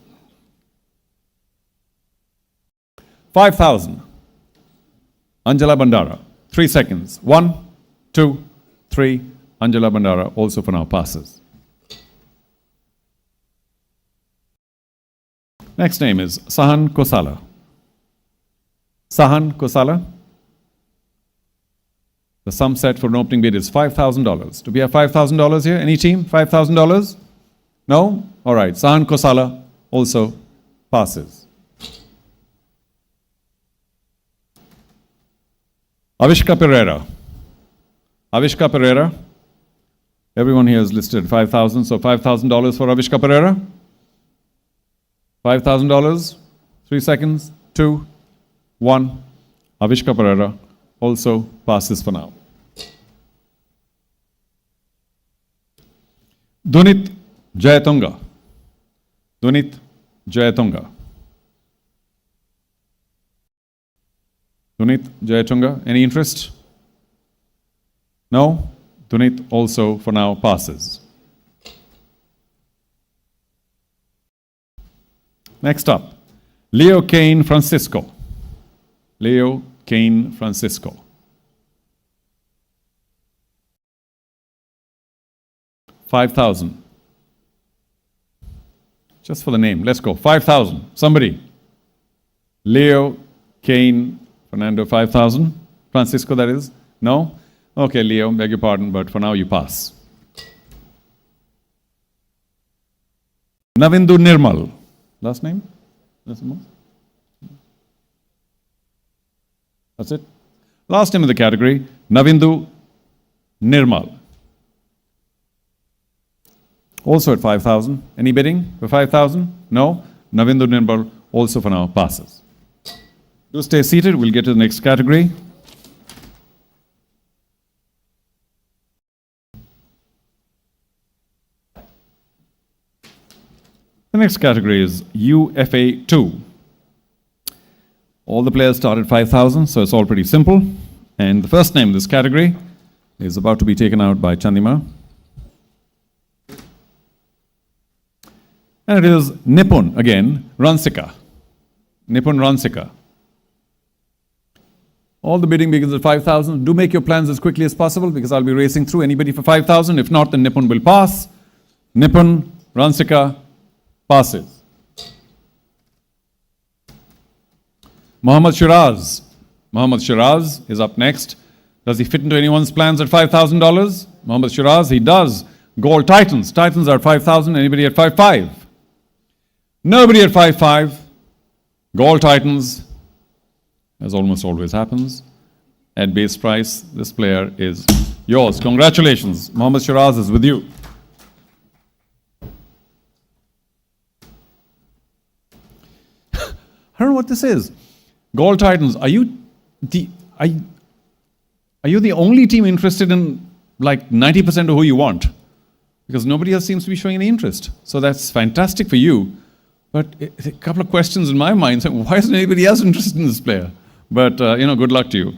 5,000. Anjala Bandara. 3 seconds. 1, 2, 3. Anjala Bandara also for now passes. Next name is Sahan Kosala. Sahan Kosala. The sum set for an opening bid is $5,000. Do we have $5,000 here? Any team? $5,000? No? All right. Sahan Kosala also passes. Avishka Pereira. Avishka Pereira. Everyone here is listed 5,000. So $5,000 for Avishka Pereira. $5,000. 3 seconds. 2, 1. Avishka Pereira also passes for now. Dunit Jayatunga. Dunit Jayatunga. Dunit Jayatunga, any interest? No? Dunit also for now passes. Next up, Leo Kane Francisco. Leo Kane Francisco. $5,000. Just for the name, let's go. 5,000. Somebody. Leo Kane Fernando, 5,000. Francisco, that is? No? Okay, Leo, beg your pardon, but for now you pass. Navindu Nirmal. Last name? That's it. Last name of the category, Navindu Nirmal. Also at 5,000. Any bidding for 5,000? No? Navindu Nirmal also for now passes. Do stay seated. We'll get to the next category. The next category is UFA2. All the players start at 5,000, so it's all pretty simple. And the first name in this category is about to be taken out by Chandima. And it is Nipun, again, Ransika. Nipun Ransika. All the bidding begins at 5,000. Do make your plans as quickly as possible because I'll be racing through. Anybody for 5,000? If not, then Nipun will pass. Nipun Ransika passes. Mohammad Shiraz. Mohammad Shiraz is up next. Does he fit into anyone's plans at $5,000? Mohammad Shiraz, he does. Gold Titans. Titans are at 5,000. Anybody at 5,500? Nobody at 5,500. Gold Titans, as almost always happens, at base price. This player is yours. Congratulations. Mohammad Shiraz is with you. I don't know what this is. Gold Titans, are you the only team interested in like 90% of who you want? Because nobody else seems to be showing any interest. So that's fantastic for you. But a couple of questions in my mind saying, why isn't anybody else interested in this player? But, good luck to you.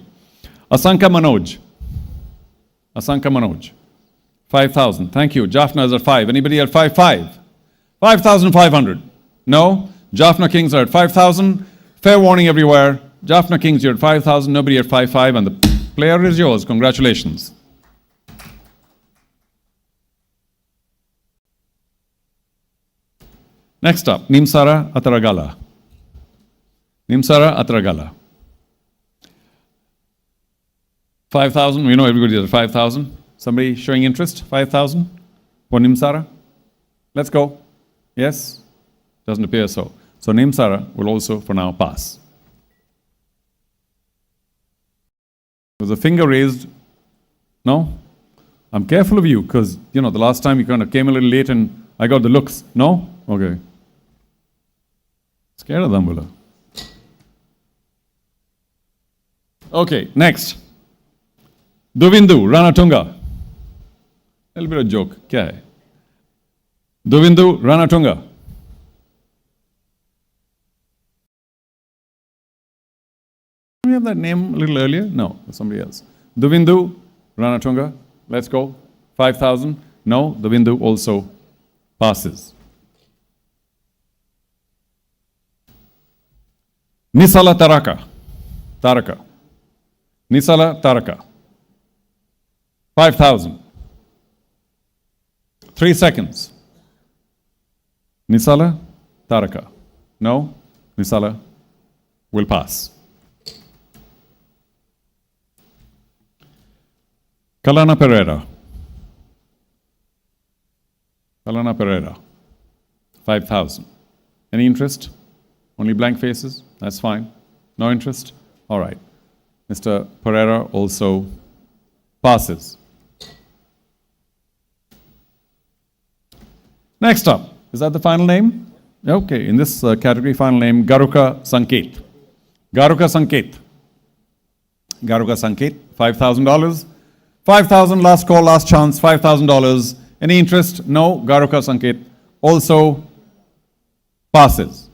Asanka Manoj. Asanka Manoj. 5,000. Thank you. Jaffna is at 5. Anybody at 5,500? 5,500. No? Jaffna Kings are at 5,000. Fair warning everywhere. Jaffna Kings, you're at 5,000. Nobody at 5,500. And the player is yours. Congratulations. Next up, Nimsara Ataragala. Nimsara Ataragala. 5,000. We know everybody is at 5,000. Somebody showing interest? 5,000 for Nimsara? Let's go. Yes? Doesn't appear so. So Nimsara will also for now pass. Was a finger raised? No? I'm careful of you because, the last time you kind of came a little late and I got the looks. No? Okay. Scared of Dambula. Okay, next. Duvindu, Ranatunga. A little bit of joke. क्या है? Duvindu, Ranatunga. Do we have that name a little earlier? No, somebody else. Duvindu, Ranatunga. Let's go. 5,000. No, Duvindu also passes. Nisala Taraka. Taraka. Nisala Taraka. 5,000. 3 seconds. Nisala Taraka. No, Nisala will pass. Kalana Pereira. Kalana Pereira. 5,000. Any interest? Only blank faces? That's fine. No interest? All right. Mr. Pereira also passes. Next up, is that the final name? Okay, in this category, final name, Garuka Sanket. Garuka Sanket. Garuka Sanket, $5,000. 5,000, last call, last chance, $5,000. Any interest? No, Garuka Sanket also passes.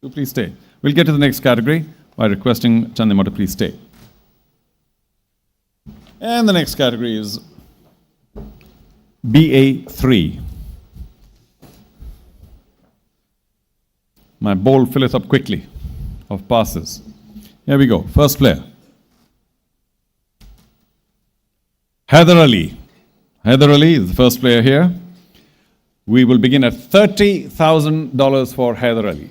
So please stay. We'll get to the next category by requesting Chandima to please stay. And the next category is BA3. My bowl filleth up quickly of passes. Here we go. First player. Haider Ali. Haider Ali is the first player here. We will begin at $30,000 for Haider Ali.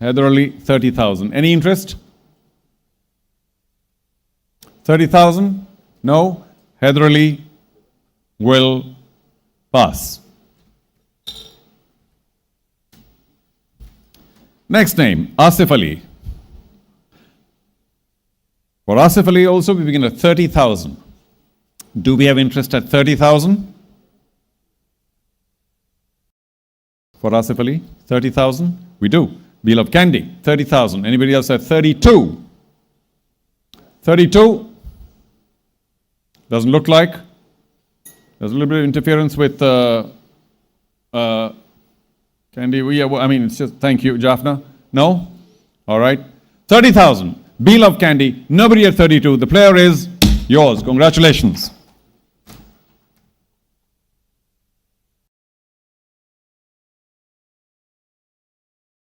Haider Ali, 30,000. Any interest? 30,000? No. Haider Ali will pass. Next name, Asif Ali. For Asif Ali also, we begin at 30,000. Do we have interest at 30,000? For Asif Ali, 30,000? We do. We love candy, 30,000. Anybody else at 32? 32? Doesn't look like. There's a little bit of interference with candy. I mean, it's just, thank you, Jaffna. No? All right. 30,000. We love candy. Nobody at 32. The player is yours. Congratulations.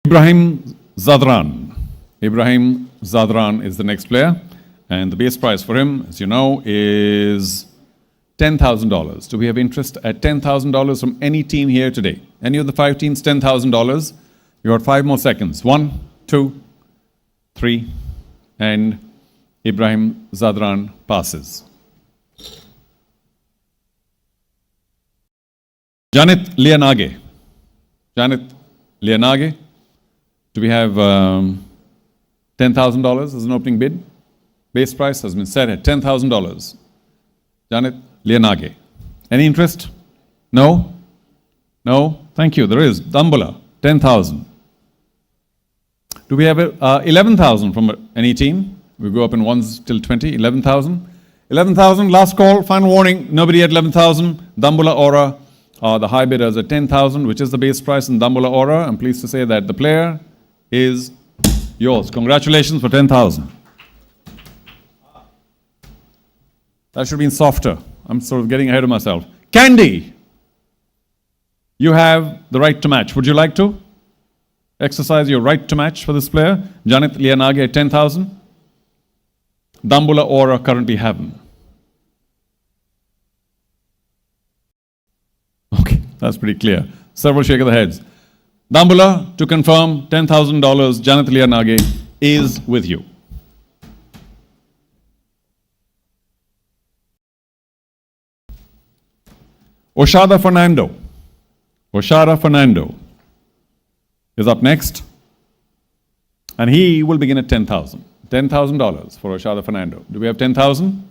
Ibrahim Zadran. Ibrahim Zadran is the next player. And the base price for him, as you know, is $10,000. Do we have interest at $10,000 from any team here today? Any of the 5 teams, $10,000. You got 5 more seconds. 1, 2, 3, and Ibrahim Zadran passes. Janit Lianage. Janit Lianage. Do we have $10,000 as an opening bid? Base price has been set at $10,000. Janit Lianage. Any interest? No? No? Thank you. There is. Dambula, 10,000. Do we have 11,000 from any team? We go up in ones till 20. 11,000. 11,000. Last call. Final warning. Nobody at 11,000. Dambula Aura. The high bidders at 10,000, which is the base price in Dambula Aura. I'm pleased to say that the player is yours. Congratulations for 10,000. That should have been softer. I'm sort of getting ahead of myself. Candy! You have the right to match. Would you like to exercise your right to match for this player? Janit Lianage at 10,000. Dambula Aura currently haven't. Okay, that's pretty clear. Several shake of the heads. Dambula, to confirm, $10,000, Janit Lianage is with you. Oshada Fernando. Oshada Fernando is up next. And he will begin at 10,000. $10,000 for Oshada Fernando. Do we have 10,000?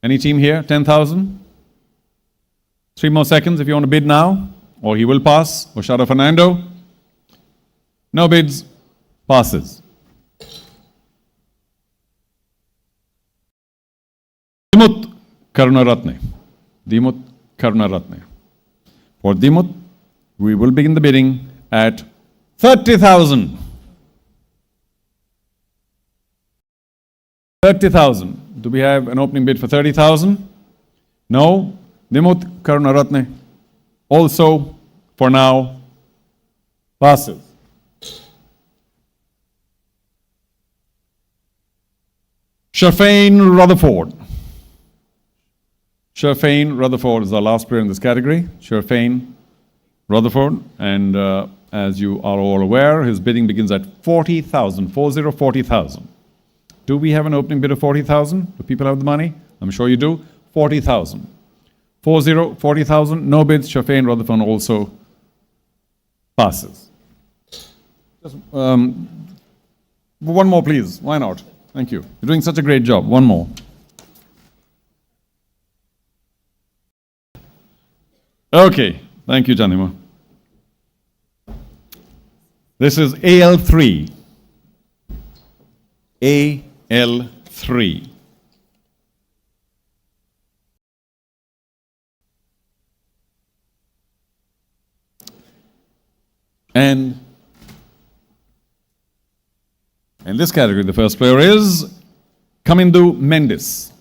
Any team here? 10,000? 3 more seconds if you want to bid now. or he will pass. Oshara Fernando. No bids. Passes. Dimut Karunaratne. Dimut Karunaratne. For Dimut, we will begin the bidding at 30,000. 30,000. Do we have an opening bid for 30,000? No. Dimut Karunaratne also, for now, passes. Sherfain Rutherford. Sherfain Rutherford is our last player in this category. Sherfain Rutherford. And as you are all aware, his bidding begins at 40,000. 40,000. Do we have an opening bid of 40,000? Do people have the money? I'm sure you do. 40,000. 40,000. No bids. Sherfain Rutherford also passes. Just, one more, please. Why not? Thank you. You're doing such a great job. One more. Okay. Thank you, Janima. This is AL3. AL3. And in this category, the first player is Kamindu Mendes.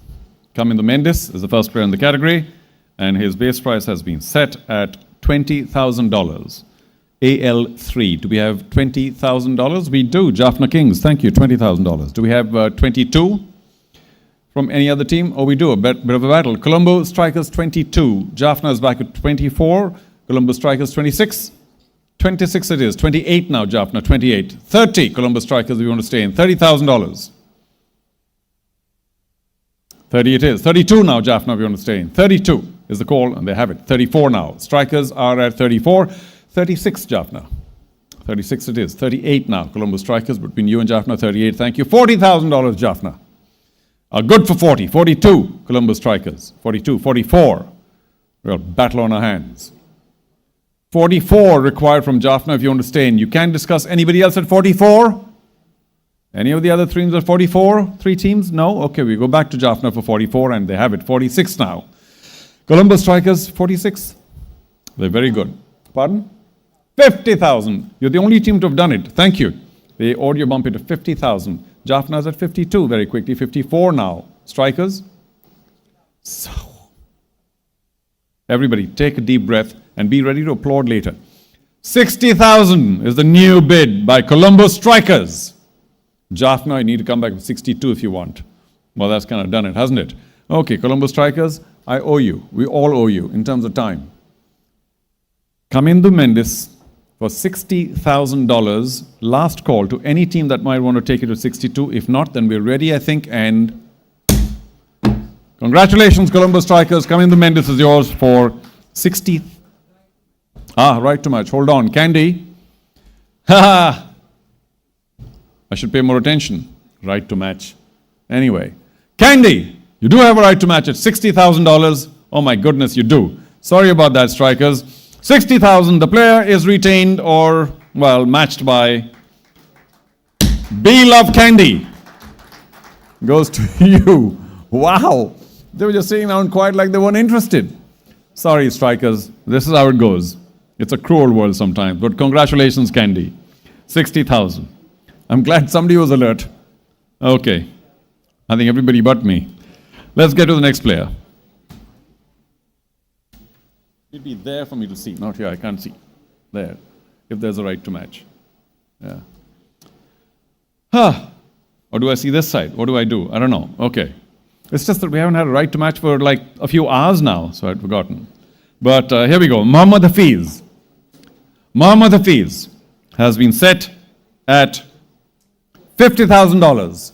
Kamindu Mendes is the first player in the category, and his base price has been set at $20,000. AL3. Do we have $20,000? We do. Jaffna Kings, thank you, $20,000. Do we have 22 from any other team? Oh, we do. A bit of a battle. Colombo Strikers 22. Jaffna is back at 24. Colombo Strikers 26. 26 it is. 28 now, Jaffna. 28. 30 Colombo Strikers we want to stay in. $30,000. 30 it is. 32 now, Jaffna we want to stay in. 32 is the call, and they have it. 34 now. Strikers are at 34. 36, Jaffna. 36 it is. 38 now. Colombo Strikers between you and Jaffna. 38. Thank you. $40,000, Jaffna. Good for 40. 42, Colombo Strikers. 42. 44. We'll battle on our hands. 44 required from Jaffna if you want to stay in. You can't discuss anybody else at 44? Any of the other teams at 44? 3 teams? No? Okay, we go back to Jaffna for 44, and they have it. 46 now. Colombo Strikers, 46. They're very good. Pardon? 50,000. You're the only team to have done it. Thank you. They audio bump it to 50,000. Jaffna's at 52 very quickly. 54 now. Strikers. So, everybody take a deep breath and be ready to applaud later. 60,000 is the new bid by Colombo Strikers. Jaffna, you need to come back with 62 if you want. Well, that's kind of done it, hasn't it? Okay, Colombo Strikers, I owe you. We all owe you in terms of time. Kamindu Mendes for $60,000. Last call to any team that might want to take it to 62. If not, then we're ready, I think. And congratulations, Colombo Strikers. Kamindu Mendes is yours for 60. Right to match. Hold on. Candy. I should pay more attention. Right to match. Anyway. Candy, you do have a right to match at $60,000. Oh my goodness, you do. Sorry about that, Strikers. 60,000. The player is retained or, well, matched by B Love Candy. Goes to you. Wow. They were just sitting down quiet like they weren't interested. Sorry, Strikers. This is how it goes. It's a cruel world sometimes. But congratulations, Candy. 60,000. I'm glad somebody was alert. Okay. I think everybody but me. Let's get to the next player. It'd be there for me to see. Not here, I can't see. There. If there's a right to match. Yeah. Or do I see this side? What do I do? I don't know. Okay. It's just that we haven't had a right to match for like a few hours now, so I'd forgotten. But here we go. Mohammad Hafiz. Mohammad Hafiz has been set at $50,000.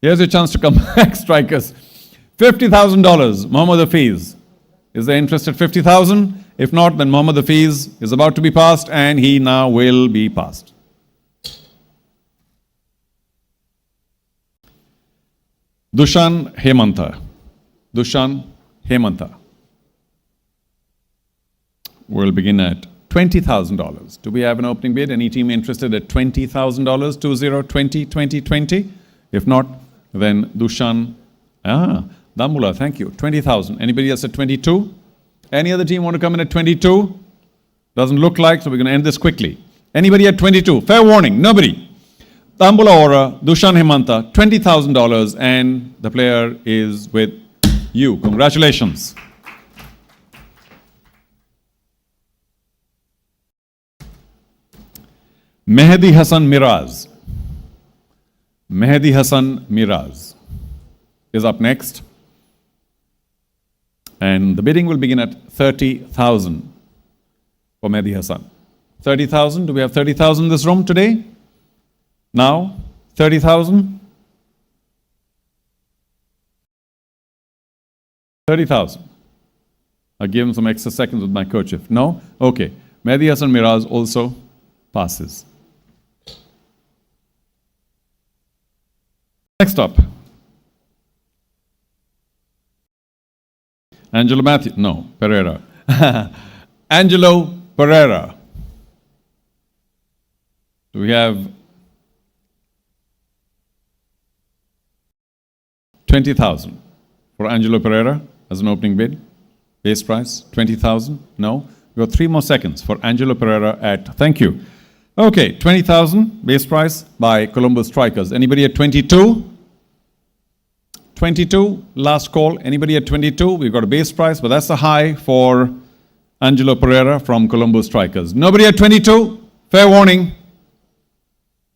Here's your chance to come back, Strikers. $50,000, Mohammad Hafiz. Is there interest at 50,000? If not, then Mohammad Hafiz is about to be passed, and he now will be passed. Dushan Hemanta. Dushan Hemanta. will begin at $20,000. Do we have an opening bid? Any team interested at $20,000? 20, 20, 20, 20? If not, then Dushan. Damula, thank you. 20,000. Anybody else at 22? Any other team want to come in at 22? Doesn't look like, so we're going to end this quickly. Anybody at 22? Fair warning, nobody. Tambula Aura, Dushan Hemanta, $20,000, and the player is with you. Congratulations. Mehdi Hassan Miraz. Mehdi Hassan Miraz is up next. And the bidding will begin at 30,000 for Mehdi Hassan. 30,000. Do we have 30,000 in this room today? Now? 30,000? 30,000. I'll give him some extra seconds with my kerchief. No? Okay. Mehdi Hassan Miraz also passes. Next up. Angelo Matthew. No, Pereira. Angelo Pereira. Do we have 20,000 for Angelo Pereira as an opening bid? Base price, 20,000? No. We've got 3 more seconds for Angelo Pereira at, thank you. Okay, 20,000 base price by Colombo Strikers. Anybody at 22? 22, last call. Anybody at 22? We've got a base price, but that's a high for Angelo Pereira from Colombo Strikers. Nobody at 22? Fair warning.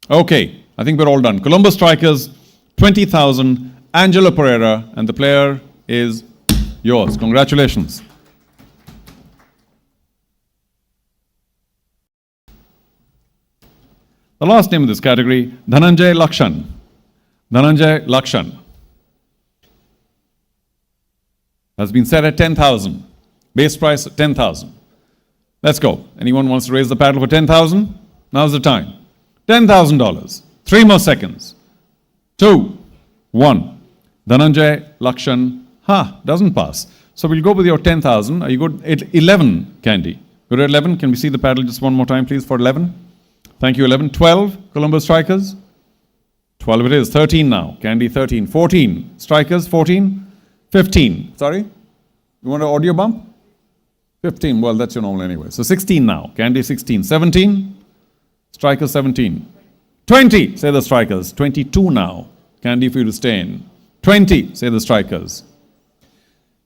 Okay, I think we're all done. Colombo Strikers, 20,000. Angelo Pereira, and the player is yours. Congratulations. The last name of this category, Dhananjay Lakshan. Dhananjay Lakshan has been set at 10,000. Base price 10,000. Let's go. Anyone wants to raise the paddle for 10,000? Now's the time. $10,000. 3 more seconds. 2, 1. Dhananjay Lakshan, doesn't pass. So we'll go with your 10,000. Are you good at 11, Candy? Good at 11? Can we see the paddle just one more time, please, for 11? Thank you, 11. 12, Colombo Strikers. 12 it is. 13 now. Candy, 13. 14, Strikers, 14. 15, sorry? You want an audio bump? 15, well, that's your normal anyway. So 16 now. Candy, 16. 17, Strikers, 17. 20, say the Strikers. 22 now. Candy for you to stay in. 20, say the Strikers.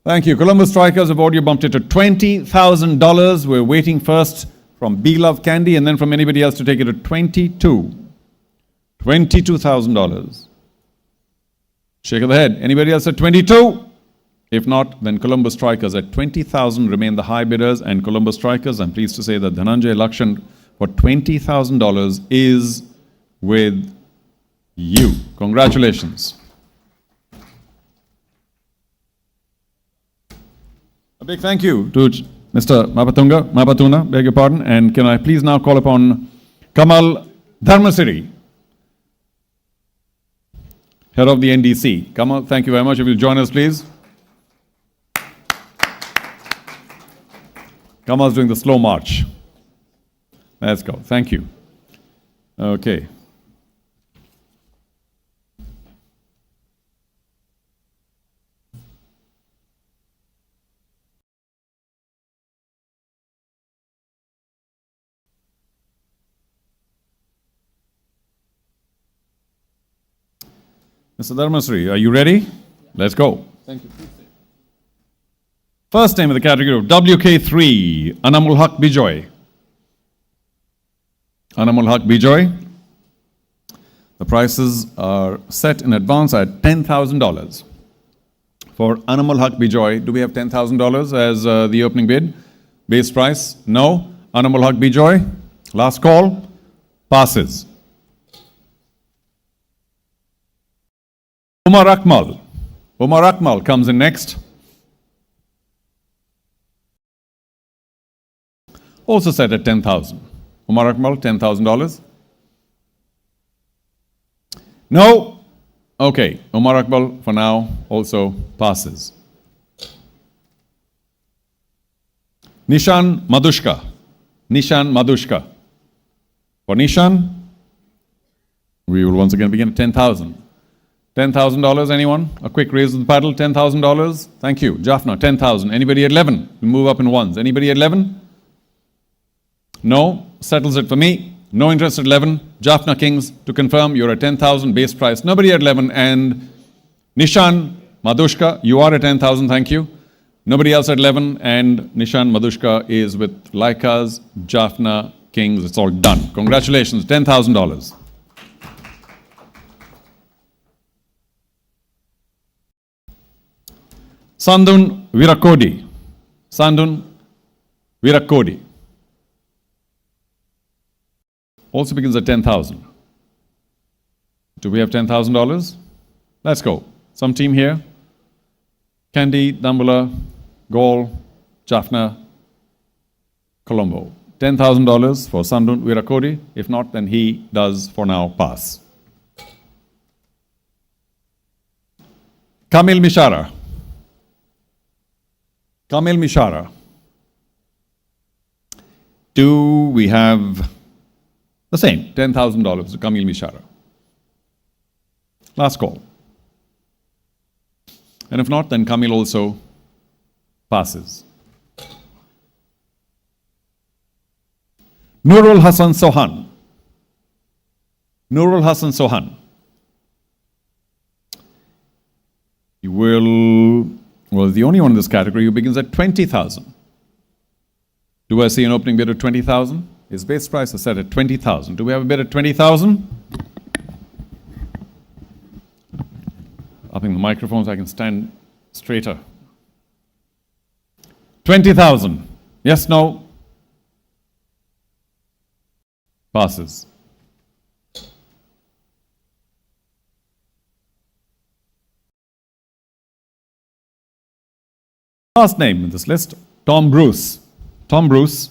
Thank you. Colombo Strikers have audio bumped it to $20,000. We're waiting first from B-Love Candy and then from anybody else to take it to 22. $22,000. Shake of the head. Anybody else at 22? If not, then Colombo Strikers at 20,000 remain the high bidders, and Colombo Strikers, I'm pleased to say that Dhananjay Lakshan for $20,000 is with you. Congratulations. A big thank you to Mr. Mapatuna, beg your pardon, and can I please now call upon Kamal Dharmasiri, head of the NDC. Kamal, thank you very much. If you'll join us, please. Kamal's doing the slow march. Let's go. Thank you. Okay. Mr. Dharmasri, are you ready? Let's go. Thank you. First name of the category of WK3, Anamul Haq Bijoy. Anamul Haq Bijoy. The prices are set in advance at $10,000. For Anamul Haq Bijoy, do we have $10,000 as the opening bid? Base price? No. Anamul Haq Bijoy, last call, passes. Umar Akmal. Umar Akmal comes in next. Also set at 10,000. Umar Akmal, $10,000. No. Okay. Umar Akmal for now also passes. Nishan Madushka. Nishan Madushka. For Nishan, we will once again begin at 10,000. $10,000, anyone? A quick raise of the paddle, $10,000. Thank you. Jaffna, 10,000. Anybody at 11? We'll move up in ones. Anybody at 11? No? Settles it for me. No interest at 11. Jaffna Kings, to confirm, you're at 10,000 base price. Nobody at 11. And Nishan Madushka, you are at 10,000. Thank you. Nobody else at 11. And Nishan Madushka is with Laika's Jaffna Kings. It's all done. Congratulations. $10,000. Sandun Virakodi. Sandun Virakodi. Also begins at 10,000. Do we have $10,000? Let's go. Some team here. Kandy, Dambula, Gaul, Jaffna, Colombo. $10,000 for Sandun Virakodi. If not, then he does for now pass. Kamil Mishara. Kamil Mishara. Do we have the same, $10,000 to Kamil Mishara? Last call. And if not, then Kamil also passes. Nurul Hassan Sohan. Nurul Hassan Sohan. You will, well, the only one in this category who begins at 20,000. Do I see an opening bid of 20,000? His base price is set at 20,000. Do we have a bid at 20,000? Upping the microphones, I can stand straighter. 20,000. Yes, no? Passes. Last name in this list, Tom Bruce. Tom Bruce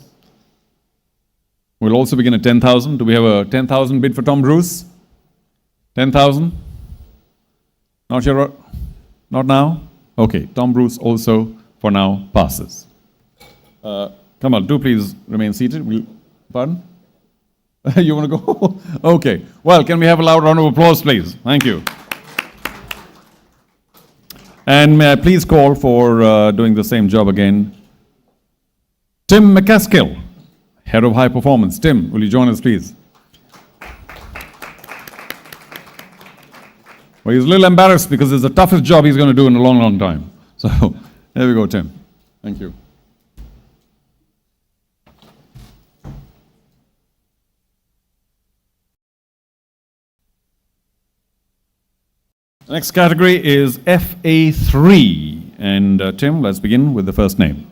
will also begin at 10,000. Do we have a 10,000 bid for Tom Bruce? 10,000? Not sure? Not now? Okay, Tom Bruce also for now passes. Kamal, do please remain seated. Pardon? You want to go? Okay. Well, can we have a loud round of applause, please? Thank you. And may I please call for doing the same job again, Tim McCaskill, Head of High Performance. Tim, will you join us, please? Well, he's a little embarrassed because it's the toughest job he's going to do in a long, long time. So, there we go, Tim. Thank you. The next category is FA3. And Tim, let's begin with the first name.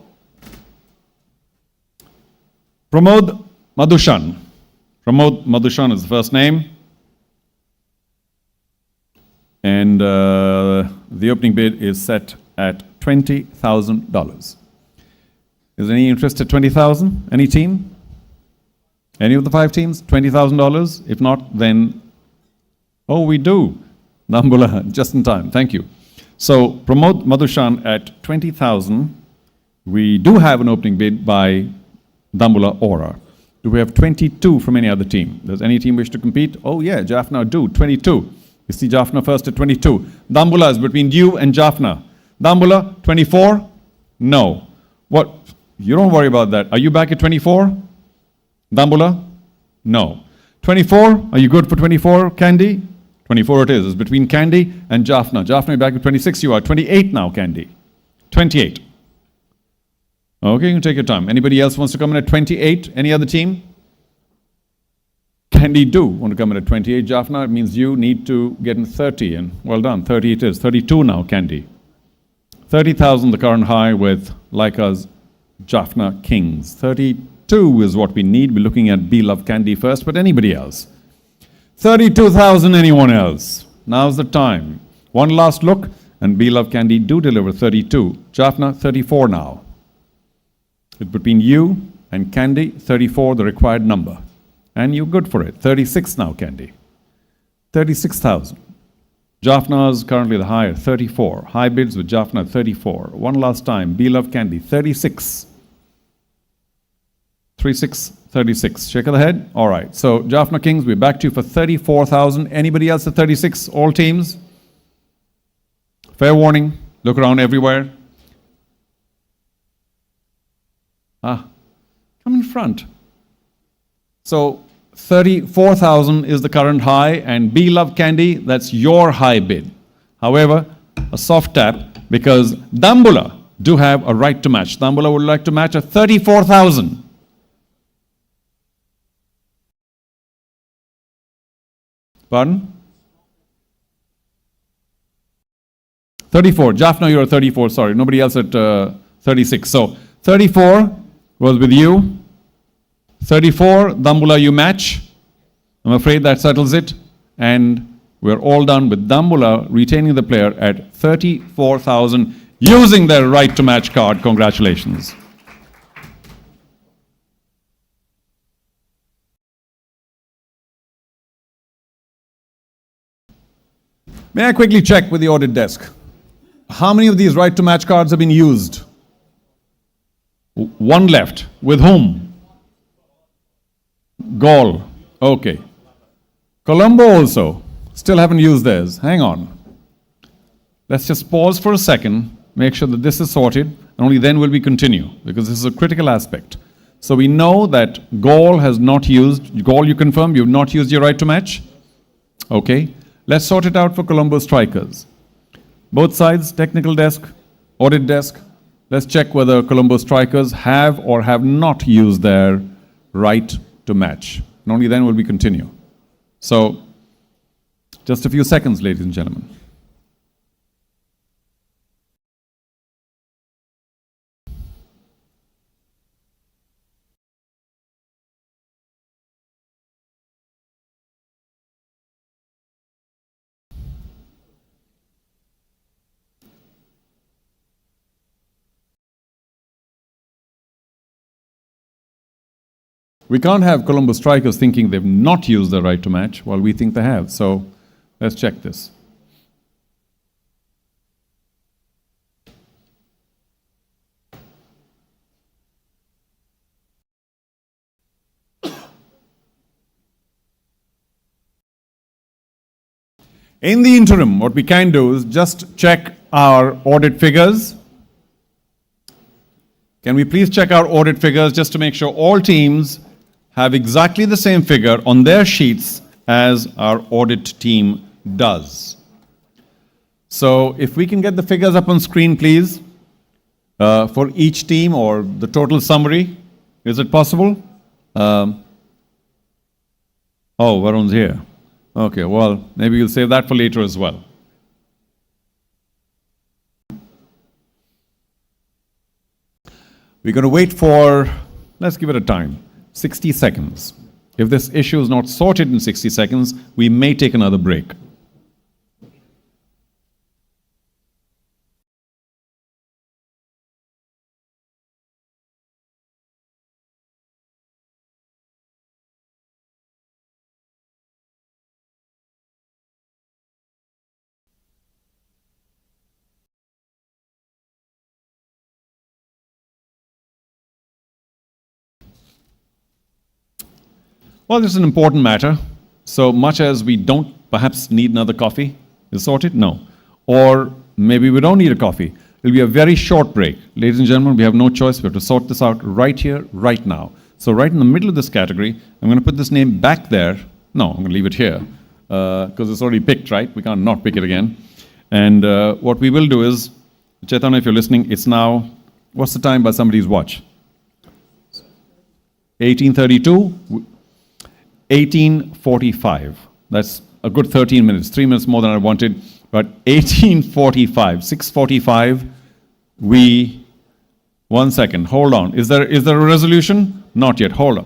Pramod Madhushan. Pramod Madhushan is the first name. And the opening bid is set at $20,000. Is there any interest at 20,000? Any team? Any of the 5 teams? $20,000? If not, then, oh, we do. Nambula, just in time. Thank you. So, Pramod Madhushan at 20,000. We do have an opening bid by Dambula Aura. Do we have 22 from any other team? Does any team wish to compete? Oh yeah, Jaffna do, 22. You see Jaffna first at 22. Dambula is between you and Jaffna. Dambula, 24? No. What? You don't worry about that. Are you back at 24? Dambula? No. 24? Are you good for 24, Kandy? 24 it is. It's between Kandy and Jaffna. Jaffna, you're back at 26. You are 28 now, Kandy. 28. Okay, you can take your time. Anybody else wants to come in at 28? Any other team? Kandy do want to come in at 28. Jaffna, it means you need to get in 30. And well done, 30 it is. 32 now, Kandy. 30,000, the current high with Laika's Jaffna Kings. 32 is what we need. We're looking at Be Love Kandy first, but anybody else? 32,000, anyone else? Now's the time. One last look, and Be Love Kandy do deliver 32. Jaffna, 34 now. It's between you and Kandy, 34, the required number. And you're good for it. 36 now, Kandy. 36,000. Jaffna is currently the higher, 34. High bids with Jaffna, 34. One last time, Be Love Kandy, 36. 3636. Shake of the head. All right. So, Jaffna Kings, we're back to you for 34,000. Anybody else at 36? All teams? Fair warning. Look around everywhere. Come in front. So, 34,000 is the current high, and B Love Candy, that's your high bid. However, a soft tap because Dambula do have a right to match. Dambula would like to match at 34,000. Pardon? 34. Jaffna, you're at 34. Sorry, nobody else at 36. So 34 was with you. 34, Dambula, you match. I'm afraid that settles it. And we're all done with Dambula retaining the player at 34,000 using their right to match card. Congratulations. May I quickly check with the audit desk? How many of these right to match cards have been used? One left. With whom? Gaul. Okay. Colombo also. Still haven't used theirs. Hang on. Let's just pause for a second, make sure that this is sorted, and only then will we continue, because this is a critical aspect. So we know that Gaul has not used, Gaul, you confirm you've not used your right to match? Okay. Let's sort it out for Colombo strikers. Both sides, technical desk, audit desk, let's check whether Colombo strikers have or have not used their right to match. And only then will we continue. So, just a few seconds, ladies and gentlemen. We can't have Colombo strikers thinking they've not used their right to match while we think they have. So let's check this. In the interim, what we can do is just check our audit figures. Can we please check our audit figures just to make sure all teams have exactly the same figure on their sheets as our audit team does. So if we can get the figures up on screen, please, for each team or the total summary. Is it possible? Oh, Varun's here. Okay, well, maybe we'll save that for later as well. We're going to wait for, let's give it a time. 60 seconds. If this issue is not sorted in 60 seconds, we may take another break. Well, this is an important matter. So much as we don't perhaps need another coffee, is sorted? No. Or maybe we don't need a coffee. It'll be a very short break. Ladies and gentlemen, we have no choice. We have to sort this out right here, right now. So right in the middle of this category, I'm going to put this name back there. No, I'm going to leave it here because it's already picked, right? We can't not pick it again. And what we will do is, Chaitanya, if you're listening, it's now, what's the time by somebody's watch? 1832. 1845. That's a good 13 minutes, 3 minutes more than I wanted. But 1845, 6:45, one second, hold on. Is there a resolution? Not yet, hold on.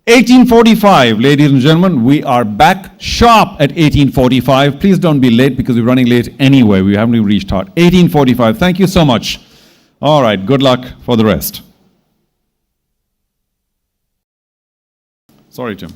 1845, ladies and gentlemen, we are back sharp at 1845. Please don't be late because we're running late anyway. We haven't even reached hard. 1845, thank you so much. All right, good luck for the rest. Sorry, Tim.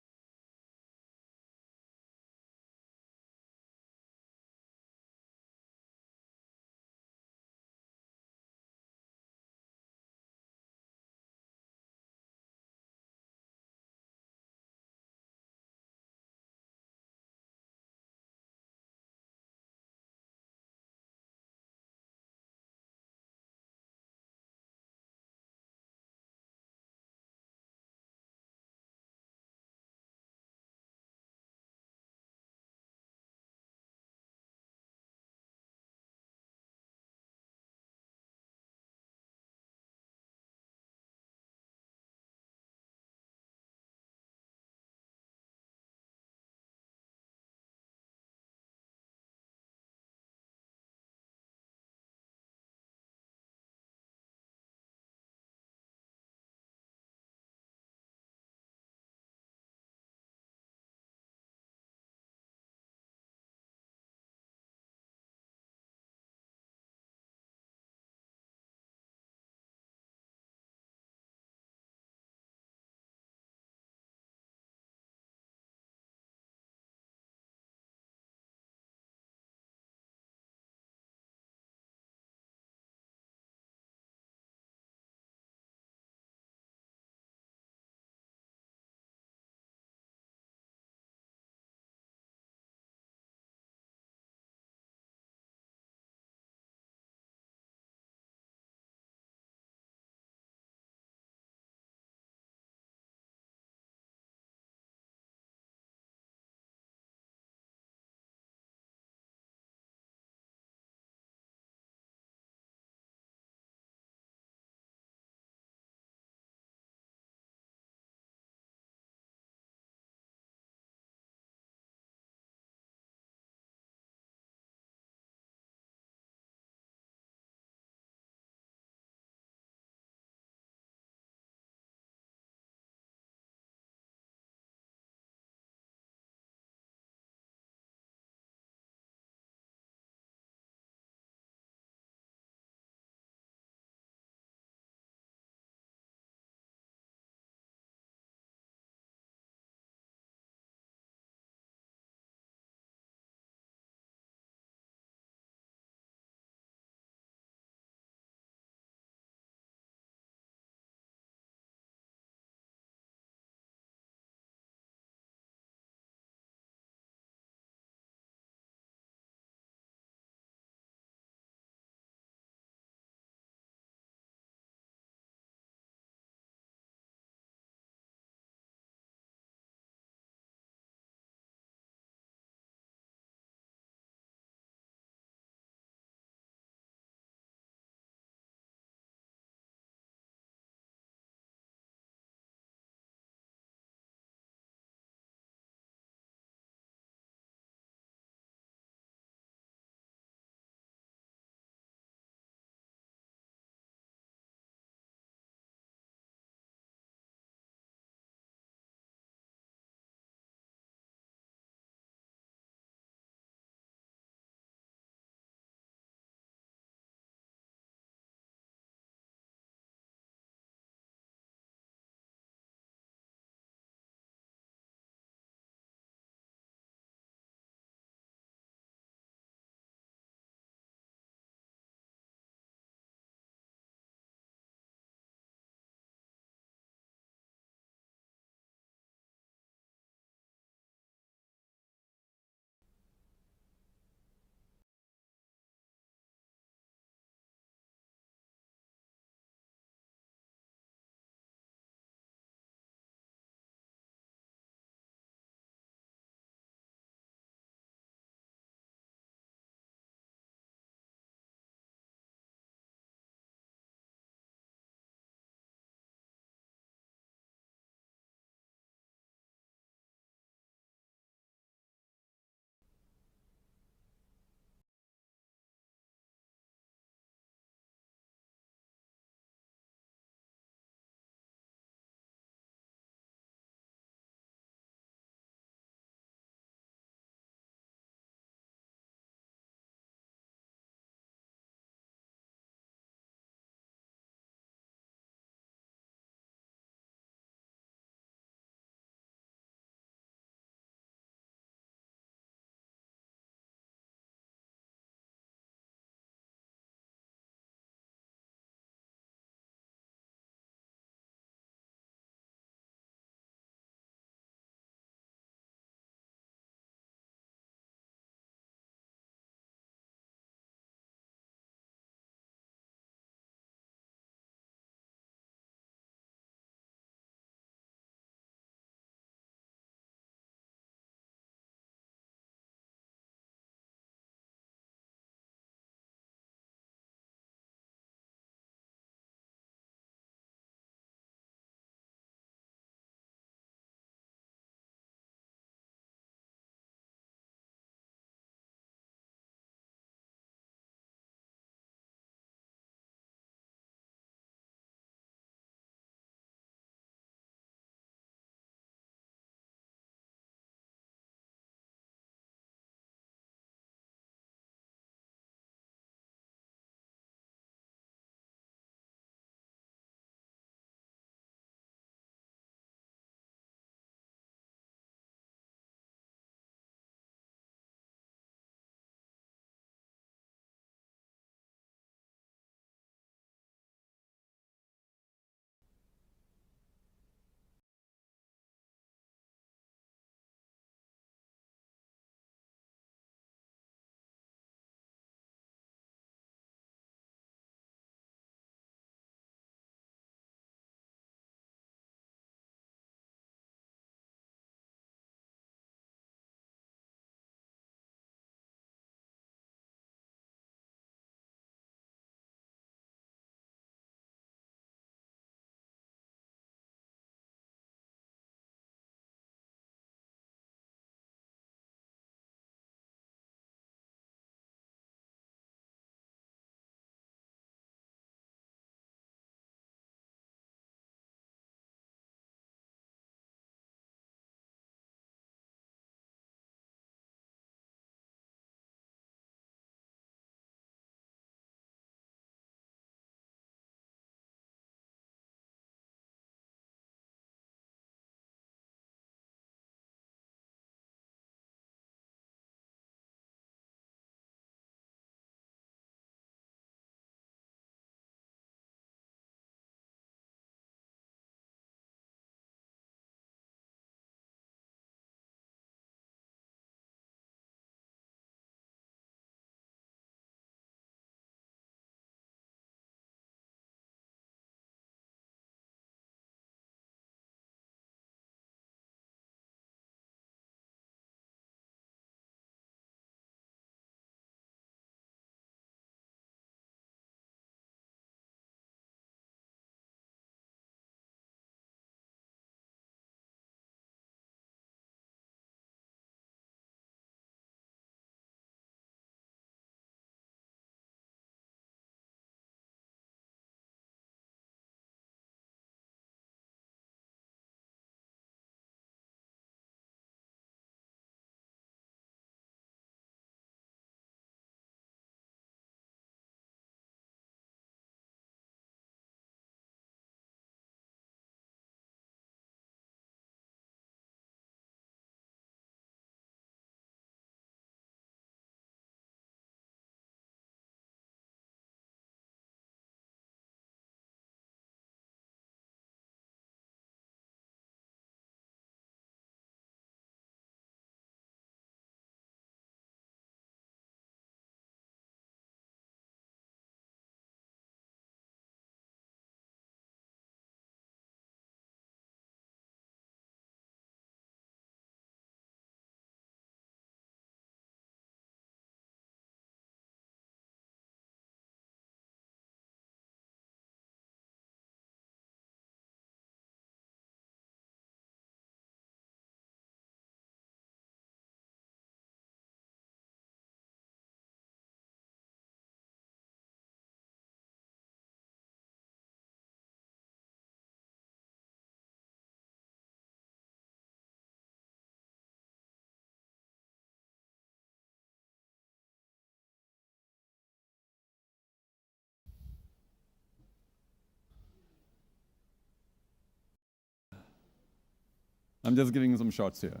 I'm just giving some shots here.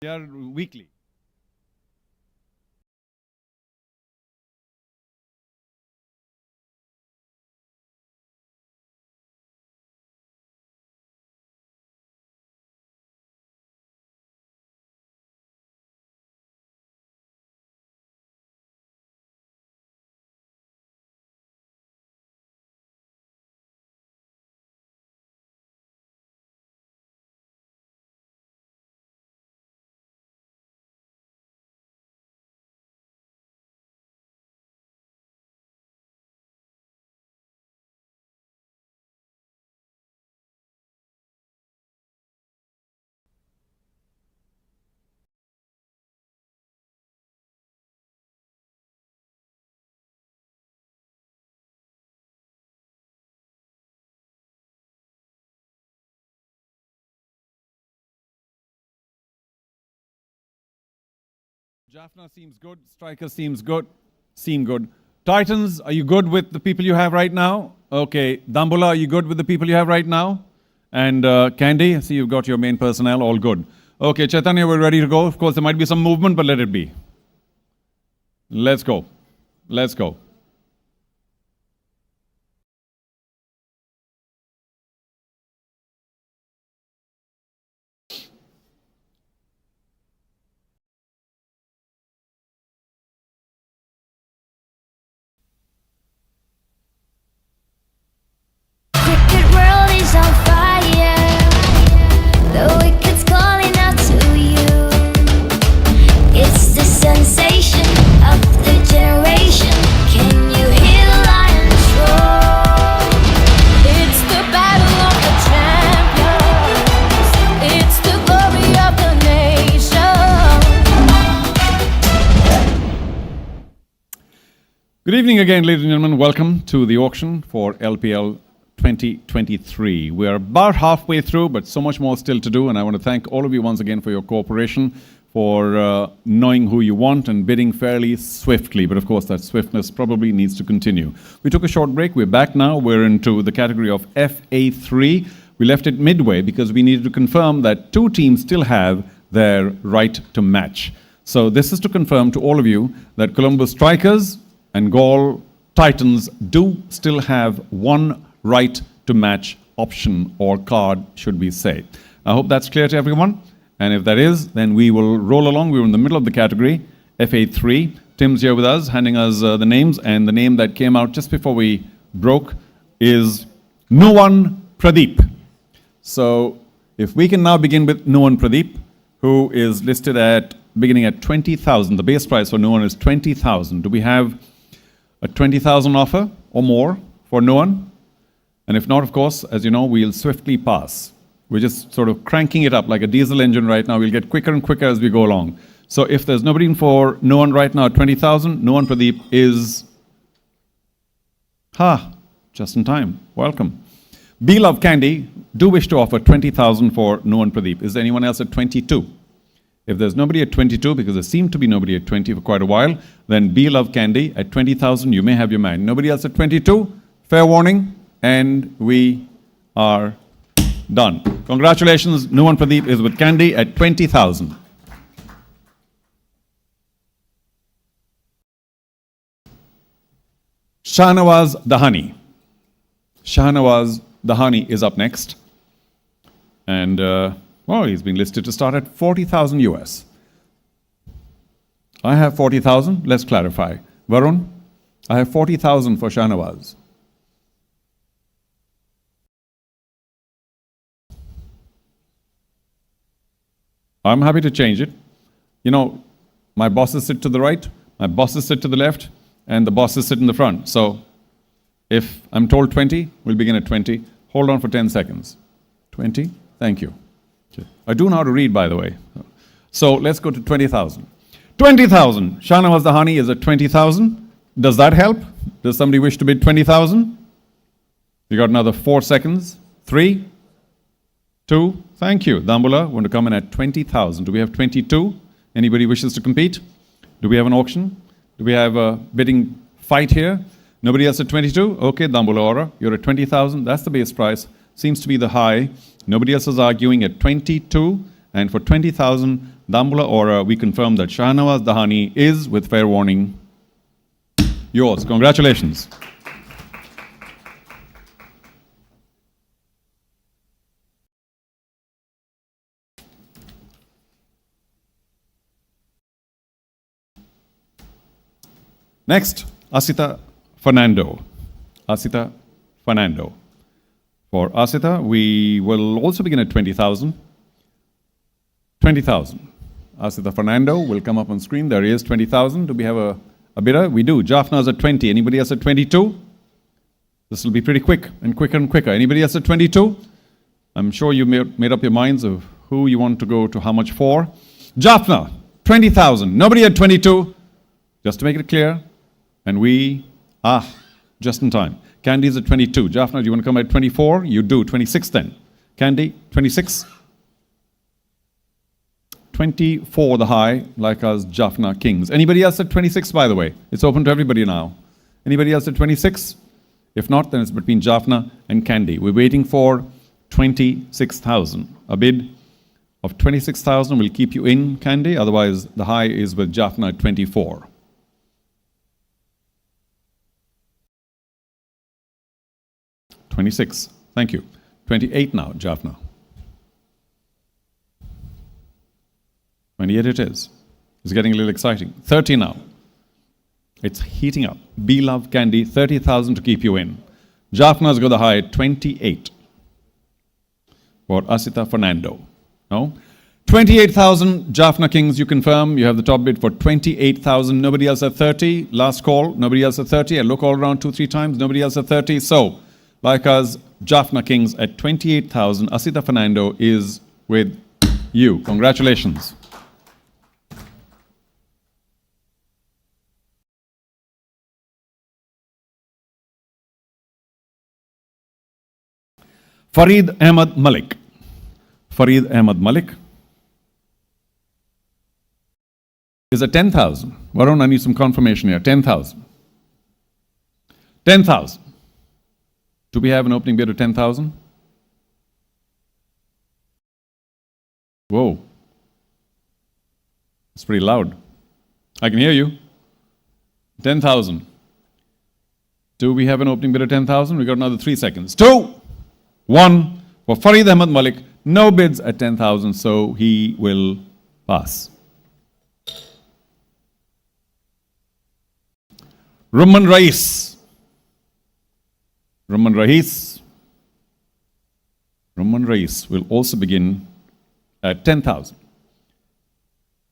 They are weekly. Jaffna seems good. Striker seems good. Seem good. Titans, are you good with the people you have right now? Okay. Dambula, are you good with the people you have right now? And Candy, I see you've got your main personnel. All good. Okay, Chaitanya, we're ready to go. Of course, there might be some movement, but let it be. Let's go. Let's go. Cricket world is on fire. The wicket's calling out to you. It's the sensation of the generation. Can you hear the lions roar? It's the battle of the champions. It's the glory of the nation. Good evening again, ladies and gentlemen. Welcome to the auction for LPL 2023. We are about halfway through, but so much more still to do. And I want to thank all of you once again for your cooperation, for knowing who you want and bidding fairly swiftly. But of course, that swiftness probably needs to continue. We took a short break. We're back now. We're into the category of FA3. We left it midway because we needed to confirm that two teams still have their right to match. So this is to confirm to all of you that Colombo Strikers and Gaul Titans do still have one right to match option or card, should we say. I hope that's clear to everyone. And if that is, then we will roll along. We're in the middle of the category, FA3. Tim's here with us, handing us the names. And the name that came out just before we broke is Nuwan Pradeep. So if we can now begin with Nuwan Pradeep, who is listed at beginning at 20,000. The base price for Nuwan is 20,000. Do we have a 20,000 offer or more for Nuwan? And if not, of course, as you know, we'll swiftly pass. We're just sort of cranking it up like a diesel engine right now. We'll get quicker and quicker as we go along. So if there's nobody in for Nuwan right now at 20,000, Nuwan Pradeep is... just in time. Welcome. B Love Candy do wish to offer 20,000 for Nuwan Pradeep. Is there anyone else at 22? If there's nobody at 22, because there seemed to be nobody at 20 for quite a while, then B Love Candy at 20,000, you may have your man. Nobody else at 22? Fair warning. And we are done. Congratulations, Nuwan Pradeep is with Candy at 20,000. Shahnawaz Dahani. Shahnawaz Dahani is up next. And, he's been listed to start at 40,000 US. I have 40,000. Let's clarify. Varun, I have 40,000 for Shahnawaz. I'm happy to change it. You know, my bosses sit to the right, my bosses sit to the left, and the bosses sit in the front. So if I'm told 20, we'll begin at 20. Hold on for 10 seconds. 20, thank you. Okay. I do know how to read, by the way. So let's go to 20,000. 20,000. Shahnawaz Dahani is at 20,000. Does that help? Does somebody wish to bid 20,000? You got another 4 seconds. 3, 2, thank you. Dambula, want to come in at 20,000. Do we have 22? Anybody wishes to compete? Do we have an auction? Do we have a bidding fight here? Nobody else at 22? Okay, Dambulla Aura, you're at 20,000. That's the base price. Seems to be the high. Nobody else is arguing at 22. And for 20,000, Dambulla Aura, we confirm that Shahnawaz Dahani is, with fair warning, yours. Congratulations. Next, Asita Fernando. Asita Fernando. For Asita, we will also begin at 20,000. 20,000. Asita Fernando will come up on screen. There he is, 20,000. Do we have a bidder? We do. Jaffna's at 20. Anybody else at 22? This will be pretty quick and quicker and quicker. Anybody else at 22? I'm sure you made up your minds of who you want to go to how much for. Jaffna, 20,000. Nobody at 22. Just to make it clear. And we, just in time. Candy's at 22. Jaffna, do you want to come at 24? You do. 26 then. Candy, 26. 24 the high, like us Jaffna Kings. Anybody else at 26, by the way? It's open to everybody now. Anybody else at 26? If not, then it's between Jaffna and Candy. We're waiting for 26,000. A bid of 26,000 will keep you in, Candy. Otherwise, the high is with Jaffna at 24. $26. Thank you. 28 now, Jaffna. 28 it is. It's getting a little exciting. 30 now. It's heating up. Be Love Candy, 30,000 to keep you in. Jaffna's got the high at 28. For Asita Fernando. No? 28,000, Jaffna Kings, you confirm. You have the top bid for 28,000. Nobody else at 30. Last call. Nobody else at 30. I look all around 2-3 times. Nobody else at 30. So, like us, Jaffna Kings at 28,000. Asita Fernando is with you. Congratulations. Farid Ahmad Malik. Farid Ahmad Malik is at 10,000. Varun, I need some confirmation here. 10,000. 10,000. Do we have an opening bid of 10,000? Whoa. It's pretty loud. I can hear you. 10,000. Do we have an opening bid of 10,000? We got another 3 seconds. 2, 1 for Farid Ahmad Malik. No bids at 10,000, so he will pass. Rumman Rais. Rumman Rais will also begin at 10,000.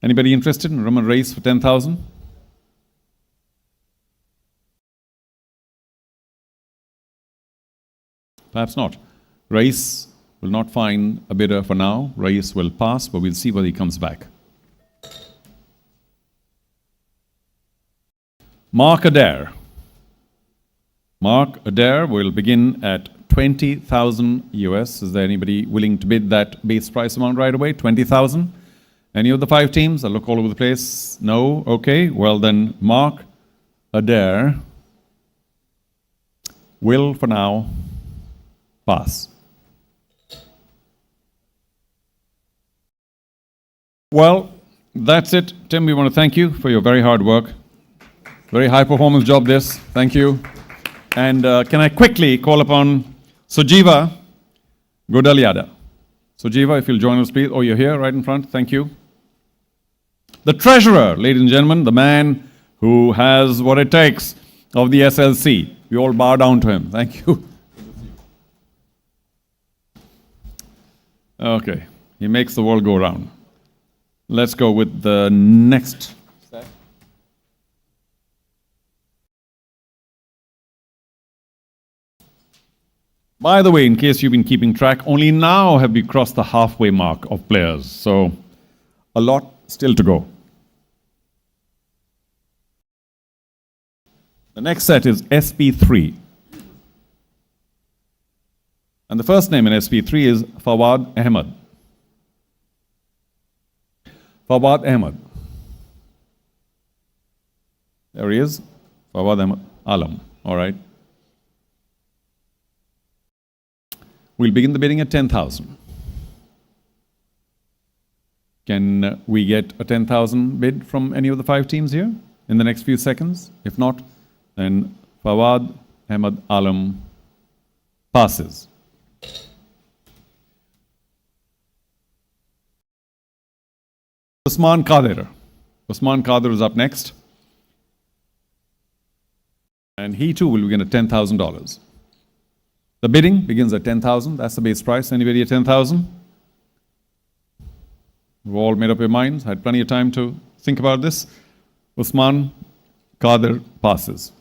Anybody interested in Rumman Rais for 10,000? Perhaps not. Rais will not find a bidder for now. Rais will pass, but we'll see whether he comes back. Mark Adair. Mark Adair will begin at 20,000 US. Is there anybody willing to bid that base price amount right away? 20,000? Any of the 5 teams? I look all over the place. No? Okay. Well then, Mark Adair will, for now, pass. Well, that's it. Tim, we want to thank you for your very hard work. Very high performance job this. Thank you. And can I quickly call upon Sujiva Godaliada. Sujiva, if you'll join us, please. Oh, you're here, right in front. Thank you. The treasurer, ladies and gentlemen, the man who has what it takes of the SLC. We all bow down to him. Thank you. Okay. He makes the world go round. Let's go with the next. By the way, in case you've been keeping track, only now have we crossed the halfway mark of players. So, a lot still to go. The next set is SP3. And the first name in SP3 is Fawad Ahmed. Fawad Ahmed. There he is. Fawad Ahmed Alam. All right. We'll begin the bidding at 10,000. Can we get a 10,000 bid from any of the 5 teams here in the next few seconds? If not, then Fawad Ahmed Alam passes. Usman Qadir. Usman Qadir is up next. And he too will begin at $10,000. The bidding begins at 10,000. That's the base price. Anybody at 10,000? You've all made up your minds, had plenty of time to think about this. Usman Qadir passes.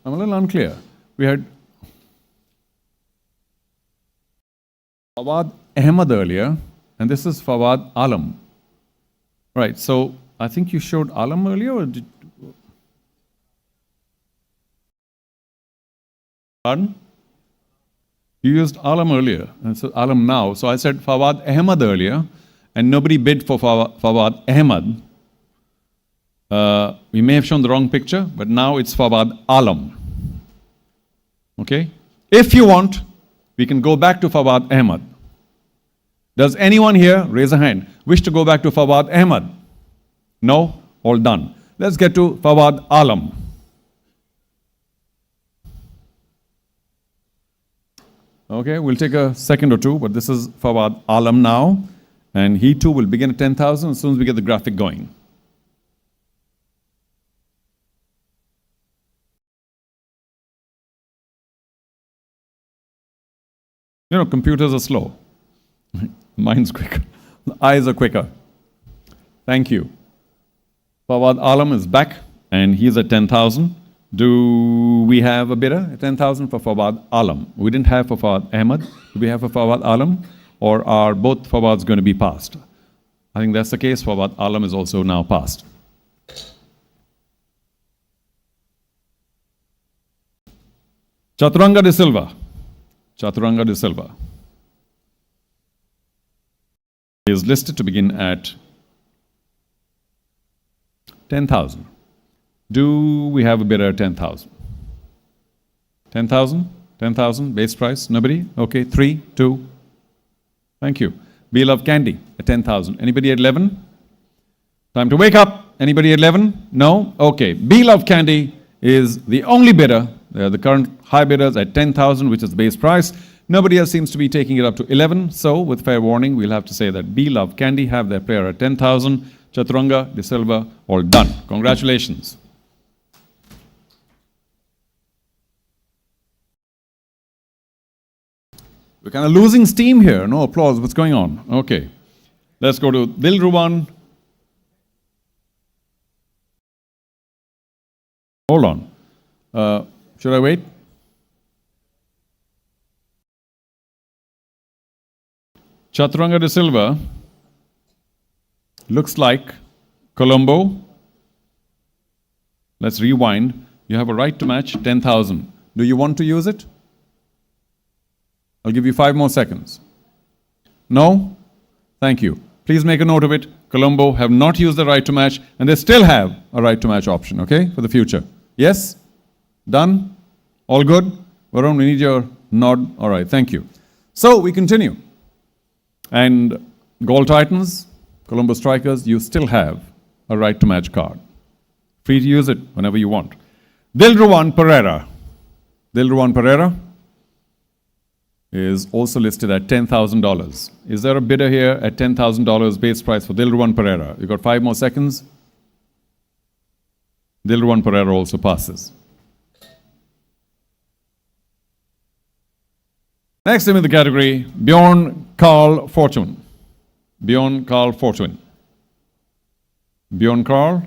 I'm a little unclear. We had Fawad Ahmed earlier, and this is Fawad Alam. Right, so I think you showed Alam earlier, or did... Pardon? You used Alam earlier, and so Alam now. So I said Fawad Ahmed earlier, and nobody bid for Fawad Ahmed. We may have shown the wrong picture, but now it's Fawad Alam. Okay? If you want, we can go back to Fawad Ahmed. Does anyone here, raise a hand, wish to go back to Fawad Ahmed? No? All done. Let's get to Fawad Alam. Okay, we'll take a second or two, but this is Fawad Alam now, and he too will begin at 10,000 as soon as we get the graphic going. You know, computers are slow. Mine's quicker. The eyes are quicker. Thank you. Fawad Alam is back, and he's at 10,000. Do we have a bidder at 10,000 for Fawad Alam? We didn't have for Fawad Ahmed. Do we have for Fawad Alam? Or are both Fawads going to be passed? I think that's the case. Fawad Alam is also now passed. Chaturanga de Silva. Chaturanga de Silva is listed to begin at 10,000. Do we have a bidder at 10,000? 10,000? 10,000 base price? Nobody? Okay, 3, 2. Thank you. Be Love Candy at 10,000. Anybody at 11? Time to wake up. Anybody at 11? No? Okay. Be Love Candy is the only bidder. They are the current high bidders at 10,000, which is the base price. Nobody else seems to be taking it up to 11. So, with fair warning, we'll have to say that Be Love Candy have their player at 10,000. Chaturanga de Silva, all done. Congratulations. We're kind of losing steam here. No applause. What's going on? Okay. Let's go to Dilruwan. Hold on. Should I wait? Chaturanga de Silva looks like Colombo. Let's rewind. You have a right to match 10,000. Do you want to use it? I'll give you 5 more seconds. No? Thank you. Please make a note of it. Colombo have not used the right to match, and they still have a right to match option, okay, for the future. Yes? Done? All good? Varun, we need your nod. All right, thank you. So we continue. And Goal Titans, Colombo Strikers, you still have a right to match card. Free to use it whenever you want. Dilruwan Pereira. Dilruwan Pereira is also listed at $10,000. Is there a bidder here at $10,000 base price for Dilruwan Pereira? You've got 5 more seconds. Dilruwan Pereira also passes. Next in the category, Bjorn Carl Fortune. Bjorn Carl Fortune. Bjorn Carl.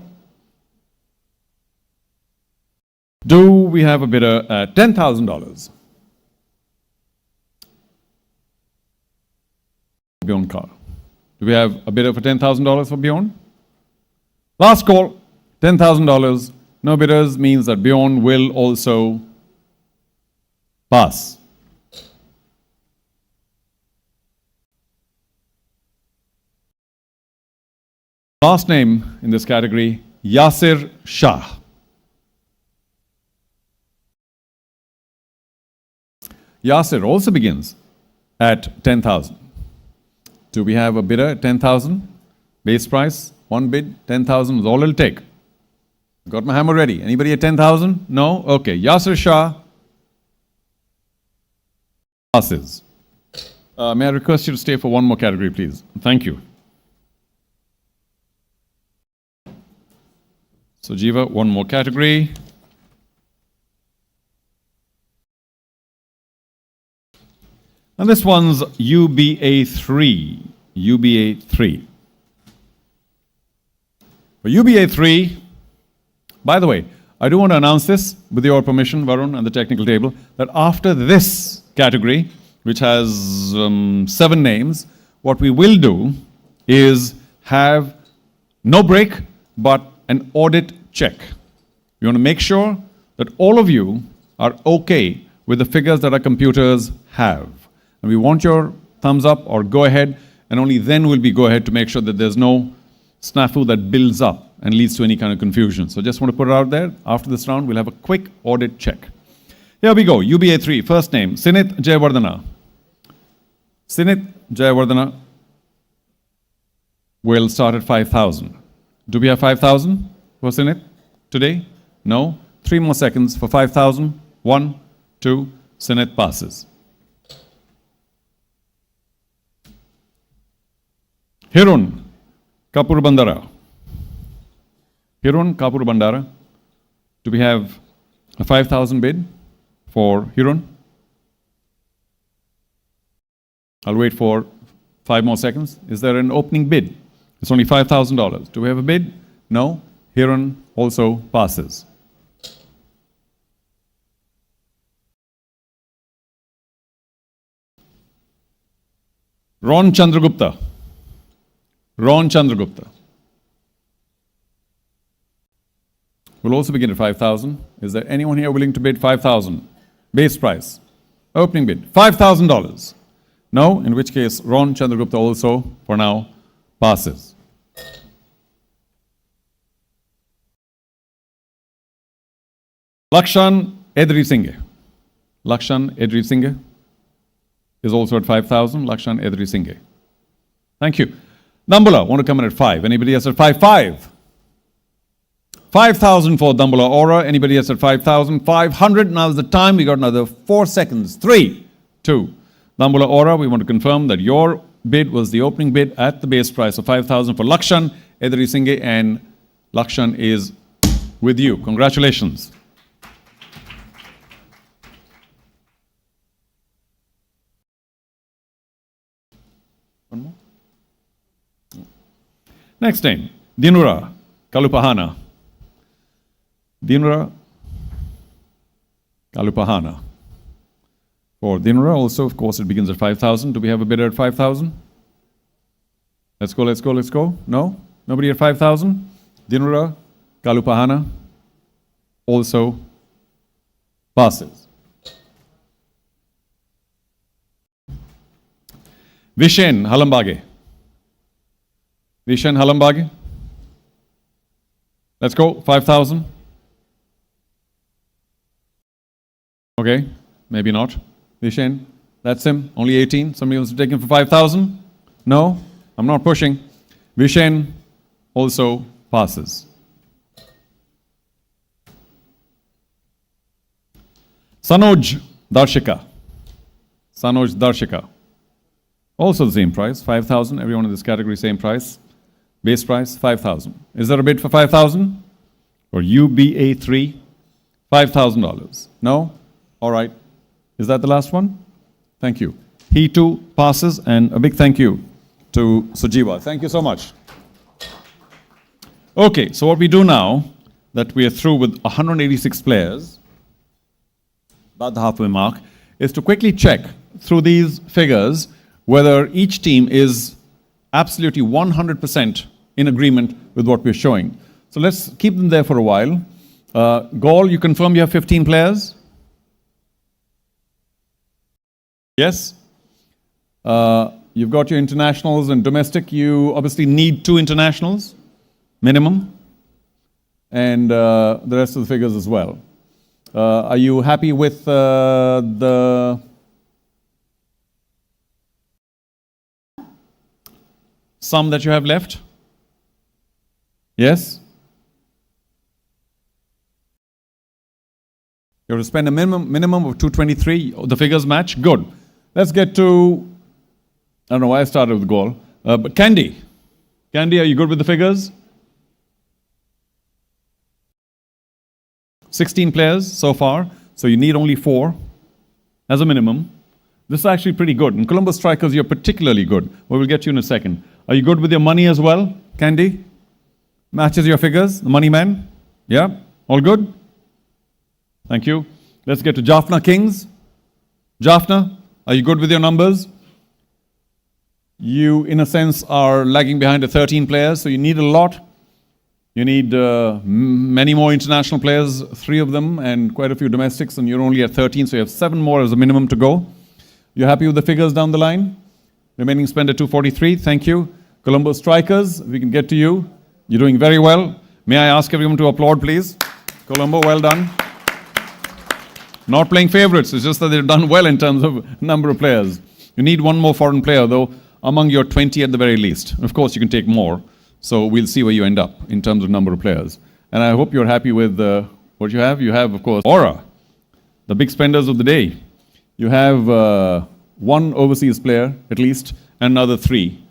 Do we have a bidder at $10,000? Bjorn Carl. Do we have a bidder for $10,000 for Bjorn? Last call, $10,000. No bidders means that Bjorn will also Pass. Last name in this category, Yasir Shah. Yasir also begins at 10,000. Do we have a bidder at 10,000? Base price, one bid, 10,000 is all it'll take. Got my hammer ready. Anybody at 10,000? No? Okay. Yasir Shah passes. May I request you to stay for one more category, please? Thank you. So, Jiva, one more category. And this one's UBA3. UBA3. For UBA3, by the way, I do want to announce this, with your permission, Varun, and the technical table, that after this category, which has 7 names, what we will do is have no break, but an audit check. We want to make sure that all of you are okay with the figures that our computers have. And we want your thumbs up or go ahead, and only then will we go ahead to make sure that there's no snafu that builds up and leads to any kind of confusion. So just want to put it out there. After this round, we'll have a quick audit check. Here we go. UBA3, first name, Sinit Jayawardena. Sinit Jayawardena will start at 5,000. Do we have 5,000 for Sinit today? No. 3 more seconds for 5,000. 1, 2, Sinit passes. Hirun Kapur Bandara. Hirun Kapur Bandara. Do we have a 5,000 bid for Hirun? I'll wait for 5 more seconds. Is there an opening bid? It's only $5,000. Do we have a bid? No. Hirun also passes. Ron Chandragupta. Ron Chandragupta will also begin at 5,000. Is there anyone here willing to bid 5,000? Base price. Opening bid, $5,000. No, in which case Ron Chandragupta also, for now, passes. Lakshan Edri Singh. Lakshan Edri Singh is also at 5,000. Lakshan Edri Singh. Thank you. Dambula, want to come in at 5. Anybody else at 5? 5,000 for Dambula Aura. Anybody else at 5,000? 500. Now is the time. We got another 4 seconds. 3, 2. Dambula Aura, we want to confirm that your bid was the opening bid at the base price of 5,000 for Lakshan Edri Singh, and Lakshan is with you. Congratulations. One more. Next name, Dinura Kalupahana. Dinura Kalupahana. For Dinura also, of course, it begins at 5,000. Do we have a bidder at 5,000? Let's go, let's go, let's go. No? Nobody at 5,000? Dinura Kalupahana also passes. Vishen Halambage. Vishen Halambage. Let's go, 5,000. Okay, maybe not. Vishen, that's him, only 18. Somebody wants to take him for 5,000? No, I'm not pushing. Vishen also passes. Sanoj Darshika. Sanoj Darshika. Also the same price, 5,000. Everyone in this category, same price. Base price, 5,000. Is there a bid for 5,000? For UBA3, $5,000. No? All right. Is that the last one? Thank you. He too passes, and a big thank you to Sujiva. Thank you so much. Okay, so what we do now, that we are through with 186 players, about the halfway mark, is to quickly check through these figures whether each team is absolutely 100% in agreement with what we're showing. So let's keep them there for a while. Gaul, you confirm you have 15 players? Yes? You've got your internationals and domestic. You obviously need 2 internationals, minimum, and the rest of the figures as well. Are you happy with the sum that you have left? Yes? You have to spend a minimum of 223. The figures match? Good. Let's get to, I don't know why I started with goal, but Candy. Candy, are you good with the figures? 16 players so far, so you need only 4 as a minimum. This is actually pretty good. In Colombo Strikers, you're particularly good. Well, we'll get you in a second. Are you good with your money as well, Candy? Matches your figures, the money man? Yeah? All good? Thank you. Let's get to Jaffna Kings. Jaffna, are you good with your numbers? You, in a sense, are lagging behind the 13 players, so you need a lot. You need many more international players, 3 of them, and quite a few domestics, and you're only at 13, so you have 7 more as a minimum to go. You're happy with the figures down the line? Remaining spend at 243, thank you. Colombo Strikers, we can get to you. You're doing very well. May I ask everyone to applaud, please? Colombo, well done. Not playing favorites, it's just that they've done well in terms of number of players. You need 1 more foreign player, though, among your 20 at the very least. Of course, you can take more, so we'll see where you end up in terms of number of players. And I hope you're happy with what you have. You have, of course, Aura, the big spenders of the day. You have 1 overseas player, at least, and another 3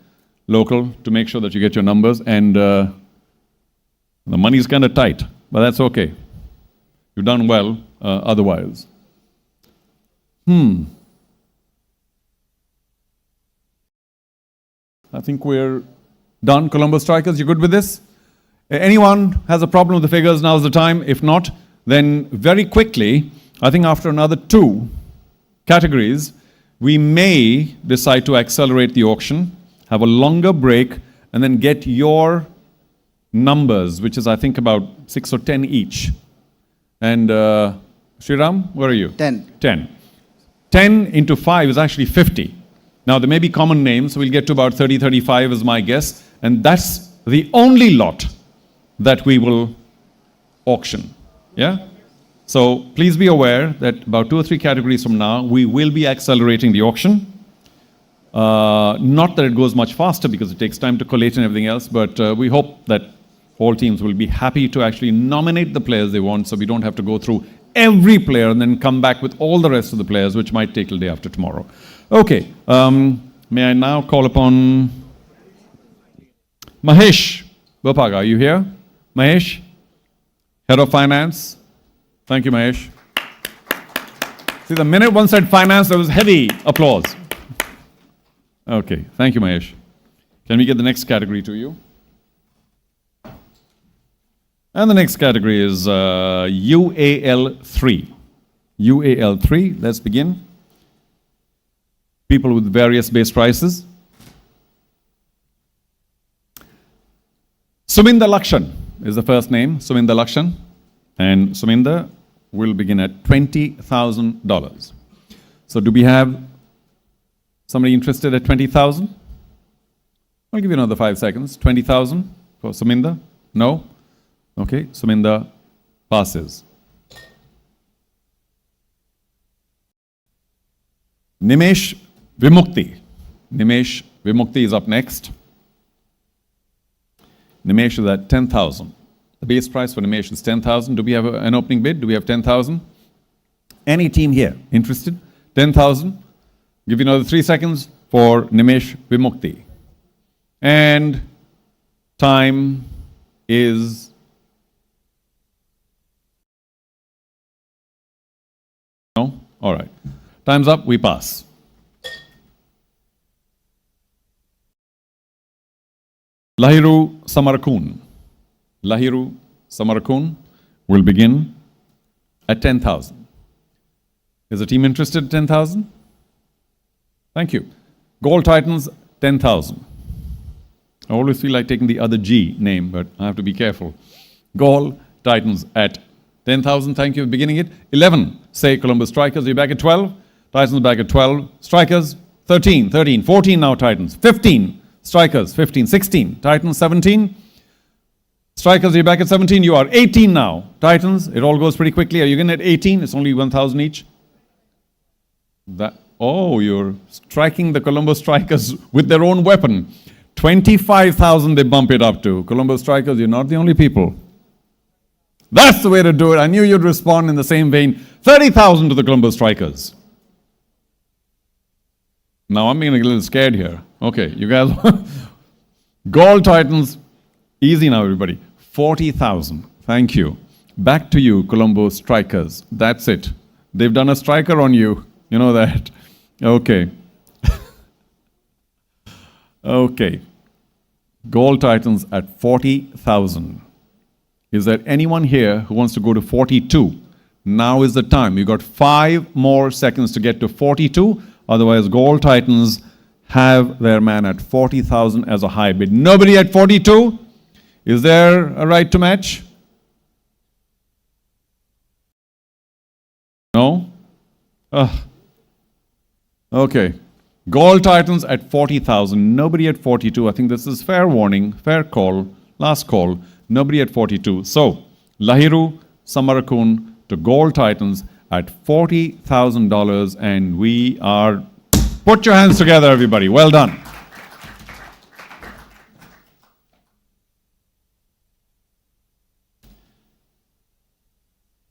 local to make sure that you get your numbers. And the money's kind of tight, but that's okay. You've done well otherwise. I think we're done. Colombo Strikers, you good with this? Anyone has a problem with the figures, now's the time. If not, then very quickly, I think after another 2 categories, we may decide to accelerate the auction, have a longer break, and then get your numbers, which is, I think, about 6 or 10 each. And Sriram, where are you? 10. 10. 10 into 5 is actually 50. Now, there may be common names, so we'll get to about 30, 35 is my guess. And that's the only lot that we will auction. Yeah? So please be aware that about 2 or 3 categories from now, we will be accelerating the auction. Not that it goes much faster because it takes time to collate and everything else, but we hope that all teams will be happy to actually nominate the players they want so we don't have to go through every player and then come back with all the rest of the players, which might take till day after tomorrow. Okay, may I now call upon Mahesh Bopaga. Are you here? Mahesh, Head of Finance. Thank you, Mahesh. See, the minute one said finance, there was heavy applause. Okay, thank you, Mahesh. Can we get the next category to you? And the next category is UAL3. UAL3, let's begin. People with various base prices. Suminda Lakshan is the first name, Suminda Lakshan. And Suminda will begin at $20,000. So do we have somebody interested at 20,000? I'll give you another 5 seconds. 20,000 for Suminda? No? Okay, Suminda passes. Nimesh Vimukti. Nimesh Vimukti is up next. Nimesh is at 10,000. The base price for Nimesh is 10,000. Do we have an opening bid? Do we have 10,000? Any team here interested? 10,000. Give you another 3 seconds for Nimesh Vimukti. And time is no? All right. Time's up. We pass. Lahiru Samarakun. Lahiru Samarakun will begin at 10,000. Is the team interested at 10,000? Thank you. Gold Titans, 10,000. I always feel like taking the other G name, but I have to be careful. Gold Titans at 10,000. Thank you for beginning it. 11, say Colombo Strikers. Are you back at 12? Titans back at 12. Strikers, 13, 13, 14 now Titans. 15. Strikers, 15, 16. Titans, 17. Strikers, you're back at 17. You are 18 now. Titans, it all goes pretty quickly. Are you going at 18? It's only 1,000 each. You're striking the Colombo Strikers with their own weapon. 25,000 they bump it up to. Colombo Strikers, you're not the only people. That's the way to do it. I knew you'd respond in the same vein. 30,000 to the Colombo Strikers. Now I'm getting a little scared here. Okay, you guys. Gold Titans, easy now, everybody. 40,000. Thank you. Back to you, Colombo Strikers. That's it. They've done a striker on you. You know that. Okay. Okay. Gold Titans at 40,000. Is there anyone here who wants to go to 42? Now is the time. You got 5 more seconds to get to 42. Otherwise, Gold Titans have their man at 40,000 as a high bid. Nobody at 42? Is there a right to match? No? Okay. Gold Titans at 40,000. Nobody at 42. I think this is fair warning, fair call, last call. Nobody at 42. So, Lahiru Samarakun to Gold Titans at $40,000. And we are... Put your hands together, everybody. Well done.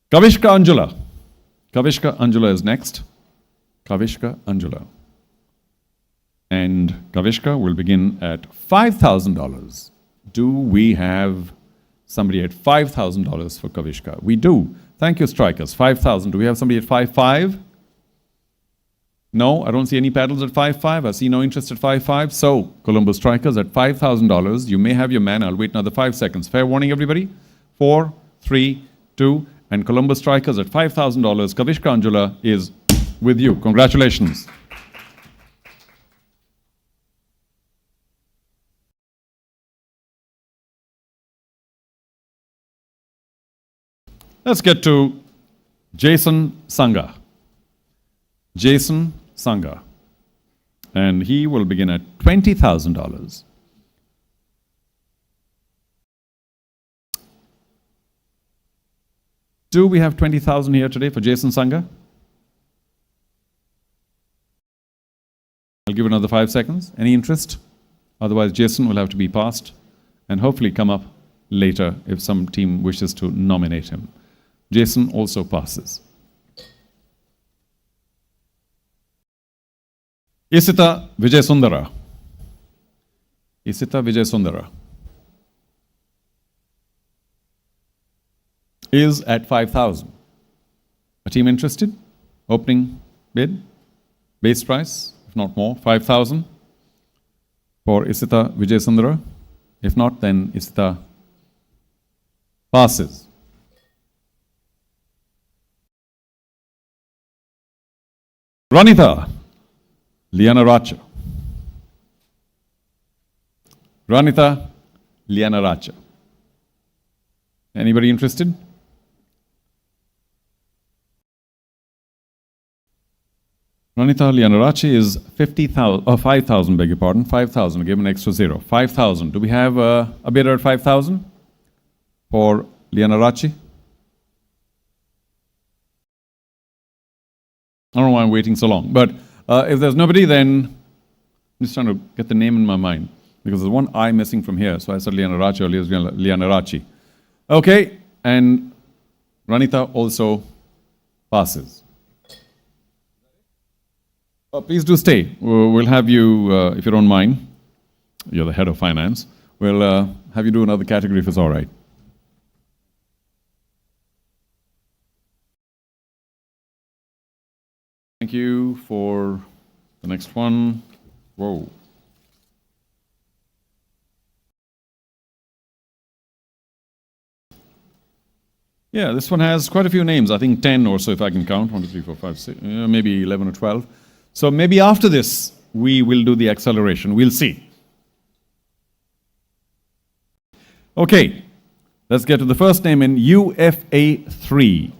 Kavishka Anjula. Kavishka Anjula is next. Kavishka Anjula. And Kavishka will begin at $5,000. Do we have somebody at $5,000 for Kavishka? We do. Thank you, Strikers. 5,000. Do we have somebody at 5,500? No, I don't see any paddles at 5,500. I see no interest at 5,500. So, Colombo Strikers at $5,000. You may have your man. I'll wait another 5 seconds. Fair warning, everybody. 4, 3, 2, and Colombo Strikers at $5,000. Kavishka Anjula is with you. Congratulations. Let's get to Jason Sangha. Jason Sangha. And he will begin at $20,000. Do we have 20,000 here today for Jason Sangha? I'll give another 5 seconds. Any interest? Otherwise, Jason will have to be passed and hopefully come up later if some team wishes to nominate him. Jason also passes. Isita Vijayasundara. Isita Vijayasundara is at 5,000. A team interested? Opening bid? Base price, if not more, 5,000 for Isita Vijayasundara. If not, then Isita passes. Ranita Lianaracha. Ranita Lianaracha. Anybody interested? Ranita Lianarachi is 5,000, beg your pardon, 5,000, give him an extra 0. 5,000. Do we have a bidder at 5,000 for Lianarachi? I don't know why I'm waiting so long, but if there's nobody, then I'm just trying to get the name in my mind because there's one I missing from here, so I said Lianarachi earlier, it's Lianarachi. Okay, and Ranita also passes. Please do stay. We'll have you, if you don't mind, you're the head of finance, we'll have you do another category if it's all right. Thank you for the next one. Whoa. Yeah, this one has quite a few names. I think 10 or so if I can count. 1, 2, 3, 4, 5, 6, maybe 11 or 12. So maybe after this, we will do the acceleration. We'll see. Okay, let's get to the first name in UFA 3.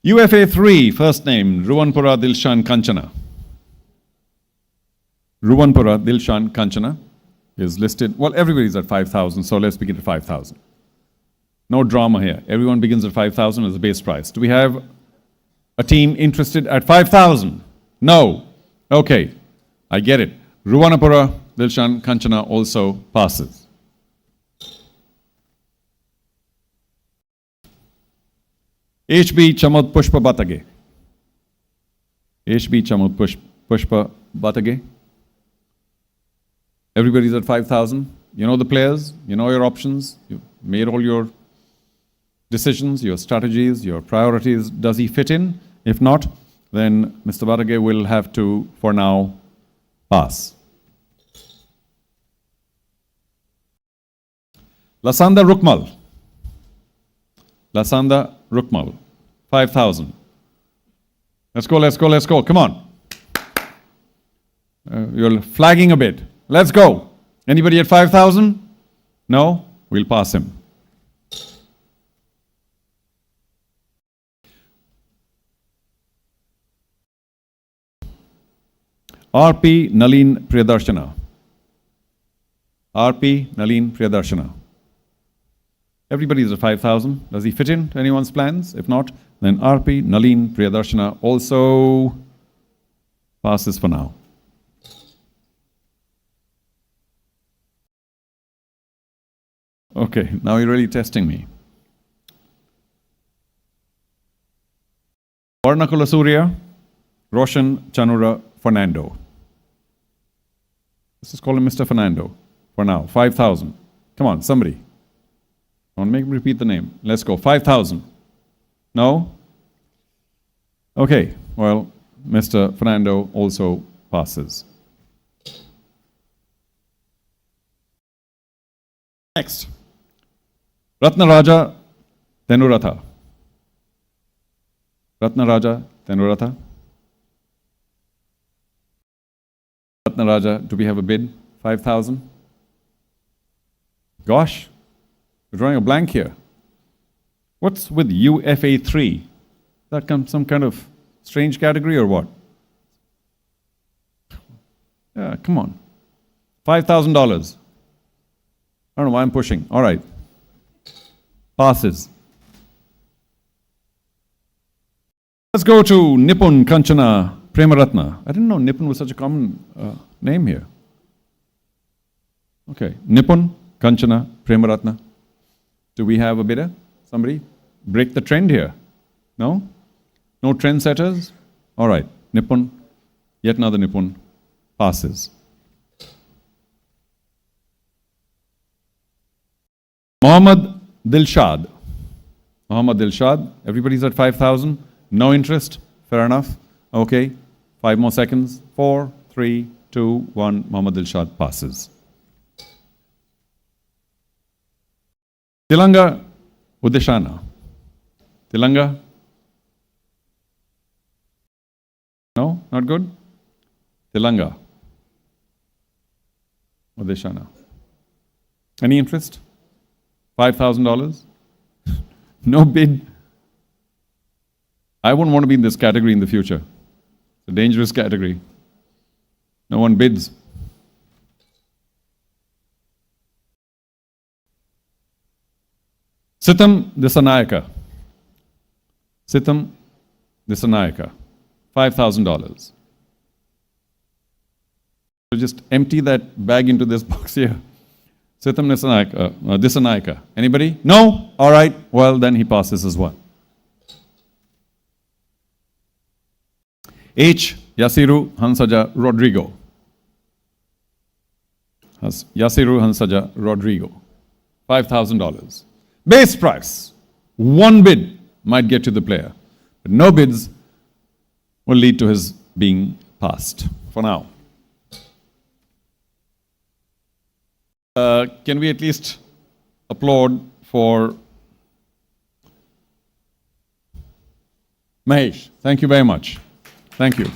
UFA 3, first name, Ruwanpura Dilshan Kanchana. Ruwanpura Dilshan Kanchana is listed, well, everybody's at 5,000, so let's begin at 5,000. No drama here. Everyone begins at 5,000 as a base price. Do we have a team interested at 5,000? No. Okay, I get it. Ruwanpura Dilshan Kanchana also passes. HB Chamud Pushpa Batage. HB Chamud Pushpa Batage. Everybody's at 5,000. You know the players, you know your options, you've made all your decisions, your strategies, your priorities. Does he fit in? If not, then Mr. Batage will have to, for now, pass. Lasanda Rukmal. Lasanda Rukmal. 5,000. Let's go, let's go, let's go. Come on. You're flagging a bit. Let's go. Anybody at 5,000? No? We'll pass him. RP Nalin Priyadarshana. RP Nalin Priyadarshana. Everybody's at 5,000. Does he fit in to anyone's plans? If not, then RP Nalin Priyadarshana also passes for now. Okay, now you're really testing me. Varnakula Surya, Roshan Chanura Fernando. Let's just call him Mr. Fernando for now. 5,000. Come on, somebody. I want to make him repeat the name. Let's go. 5,000. No? Okay, well, Mr. Fernando also passes. Next. Ratnaraja Tenuratha. Ratnaraja Tenuratha. Ratnaraja, do we have a bid? 5,000? Gosh, we're drawing a blank here. What's with UFA 3? That comes some kind of strange category or what? Yeah, come on. $5,000. I don't know why I'm pushing. All right. Passes. Let's go to Nipun Kanchana Premaratna. I didn't know Nipun was such a common name here. Okay, Nipun Kanchana Premaratna. Do we have a bidder? Somebody? Break the trend here. No? No trendsetters? All right, Nipun, yet another Nipun, passes. Mohammad Dilshad. Mohammad Dilshad. Everybody's at 5,000. No interest. Fair enough. Okay. 5 more seconds. 4, 3, 2, 1. Mohammad Dilshad passes. Tilanga Udeshana. Tilanga? No? Not good? Tilanga Udeshana. Any interest? $5,000? No bid. I wouldn't want to be in this category in the future. It's a dangerous category. No one bids. Sitam Disanayaka. Sitam Disanayaka. $5,000. So just empty that bag into this box here. Sitam Disanayaka. Anybody? No? All right. Well, then he passes as well. H. Yasiru Hansaja Rodrigo. Yasiru Hansaja Rodrigo. $5,000. Base price. One bid might get to the player, but no bids will lead to his being passed for now. Can we at least applaud for Mahesh? Thank you very much. Thank you.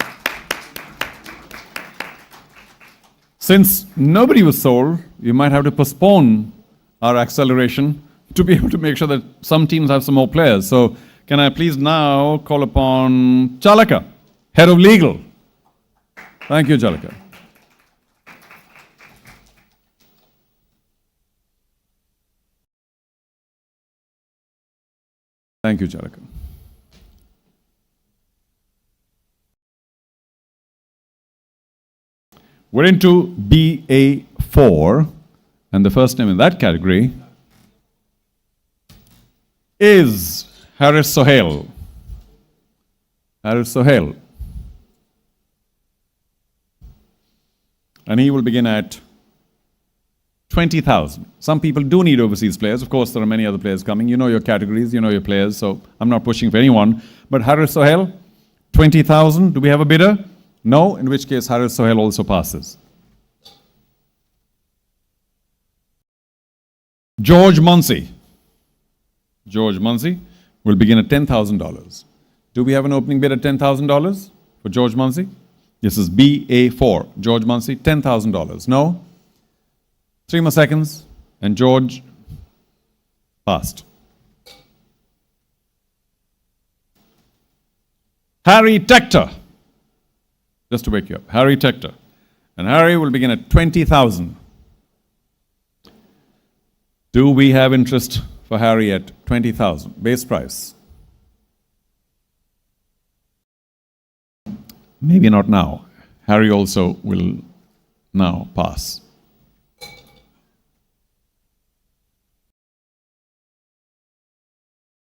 Since nobody was sold, you might have to postpone our acceleration to be able to make sure that some teams have some more players. So Can I please now call upon Chalaka, Head of Legal? Thank you, Chalaka. Thank you, Chalaka. We're into BA4, and the first name in that category is Haris Sohail. Haris Sohail. And he will begin at 20,000. Some people do need overseas players. Of course, there are many other players coming. You know your categories, you know your players, so I'm not pushing for anyone. But Haris Sohail, 20,000. Do we have a bidder? No, in which case Haris Sohail also passes. George Munsey. George Munsey will begin at $10,000. Do we have an opening bid at $10,000 for George Munsey? This is BA4. George Munsey, $10,000. No? 3 more seconds, and George passed. Harry Tector. Just to wake you up. Harry Tector. And Harry will begin at 20,000. Do we have interest for Harry at 20,000? Base price. Maybe not now. Harry also will now pass.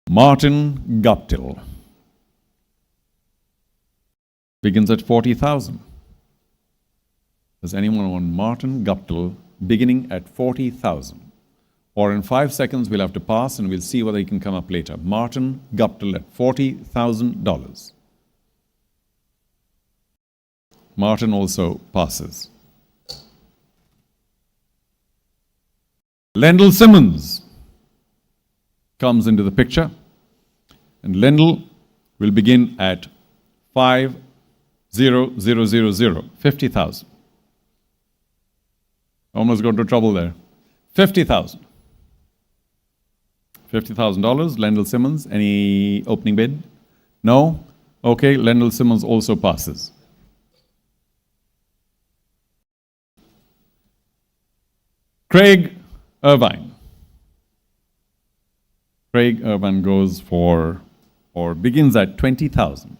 Martin Guptill begins at 40,000. Does anyone want Martin Guptill beginning at 40,000? Or in 5 seconds, we'll have to pass and we'll see whether he can come up later. Martin Guptill at $40,000. Martin also passes. Lendl Simmons comes into the picture, and Lendl will begin at 50,000. Almost got into trouble there. 50,000. $50,000, Lendl Simmons. Any opening bid? No? Okay, Lendl Simmons also passes. Craig Irvine. Craig Irvine goes for, or begins at 20,000.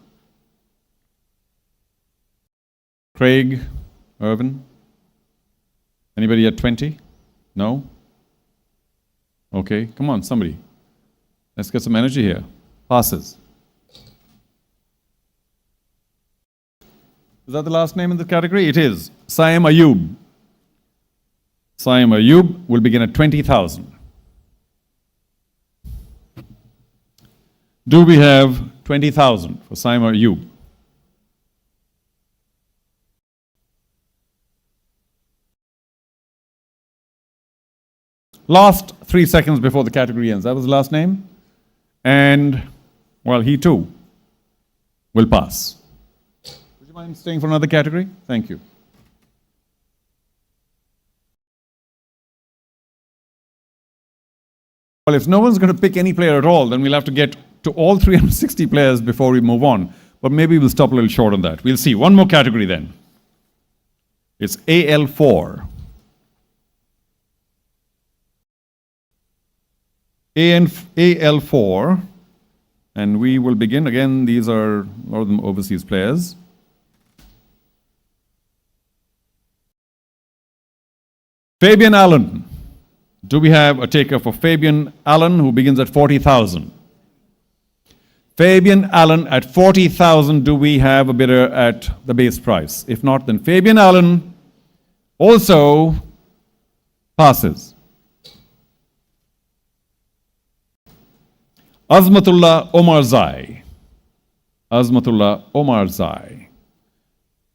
Craig Irvine. Anybody at 20? No? Okay, come on, somebody. Let's get some energy here. Passes. Is that the last name in the category? It is. Saim Ayub. Saim Ayub will begin at 20,000. Do we have 20,000 for Saim Ayub? Last 3 seconds before the category ends. That was the last name. And, well, he too will pass. Would you mind staying for another category? Thank you. Well, if no one's going to pick any player at all, then we'll have to get to all 360 players before we move on. But maybe we'll stop a little short on that. We'll see. One more category then. It's AL4. AL4, and we will begin. Again, these are a lot of them overseas players. Fabian Allen. Do we have a taker for Fabian Allen, who begins at 40,000? Fabian Allen at 40,000. Do we have a bidder at the base price? If not, then Fabian Allen also passes. Azmatullah Omarzai. Azmatullah Omarzai.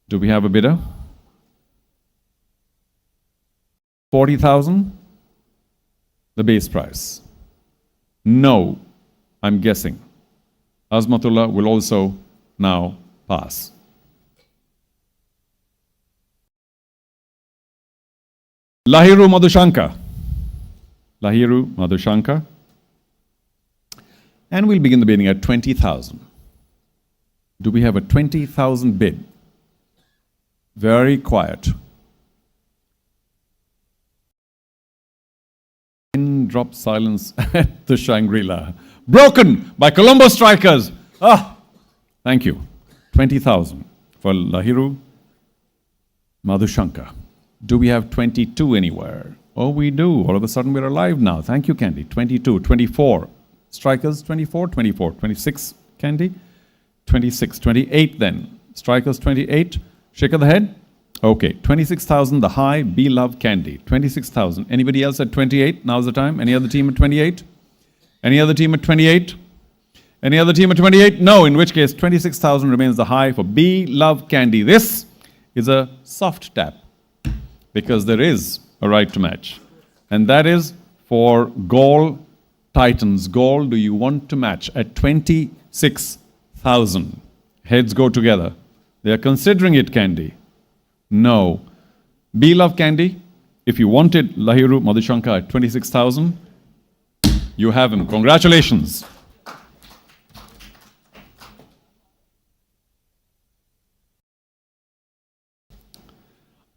Do we have a bidder? 40,000? The base price. No, I'm guessing. Azmatullah will also now pass. Lahiru Madhushankar. Lahiru Madhushankar. And we'll begin the bidding at 20,000. Do we have a 20,000 bid? Very quiet. Pin drop silence at the Shangri-La. Broken by Colombo strikers. Thank you. 20,000 for Lahiru Madhushankar. Do we have 22 anywhere? Oh, we do. All of a sudden we're alive now. Thank you, Candy. 22, 24. Strikers, 24, 24. 26, Candy. 26, 28 then. Strikers, 28. Shake of the head. Okay, 26,000, the high. Be love, Candy. 26,000. Anybody else at 28? Now's the time. Any other team at 28? Any other team at 28? Any other team at 28? No, in which case 26,000 remains the high for Be Love Candy. This is a soft tap because there is a right to match. And that is for Gaul Titans. Gaul, do you want to match at 26,000? Heads go together. They are considering it, Candy. No. Be Love Candy, if you wanted Lahiru Madhushankar at 26,000, you have him. Congratulations.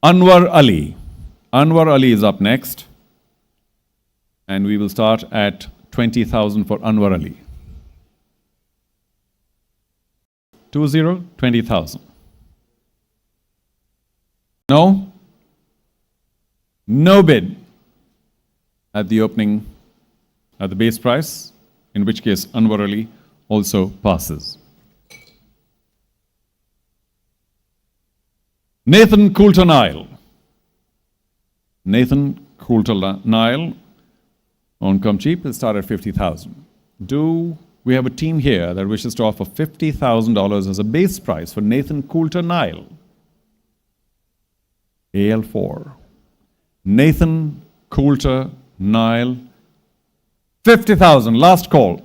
Anwar Ali. Anwar Ali is up next. And we will start at 20,000 for Anwar Ali. 20, 20,000. No? No bid at the opening, at the base price, in which case Anwar Ali also passes. Nathan Coulter Nile. Nathan Coulter Nile on Come Cheap will start at 50,000. Do we have a team here that wishes to offer $50,000 as a base price for Nathan Coulter Nile? AL4. Nathan Coulter Nile. 50,000. Last call.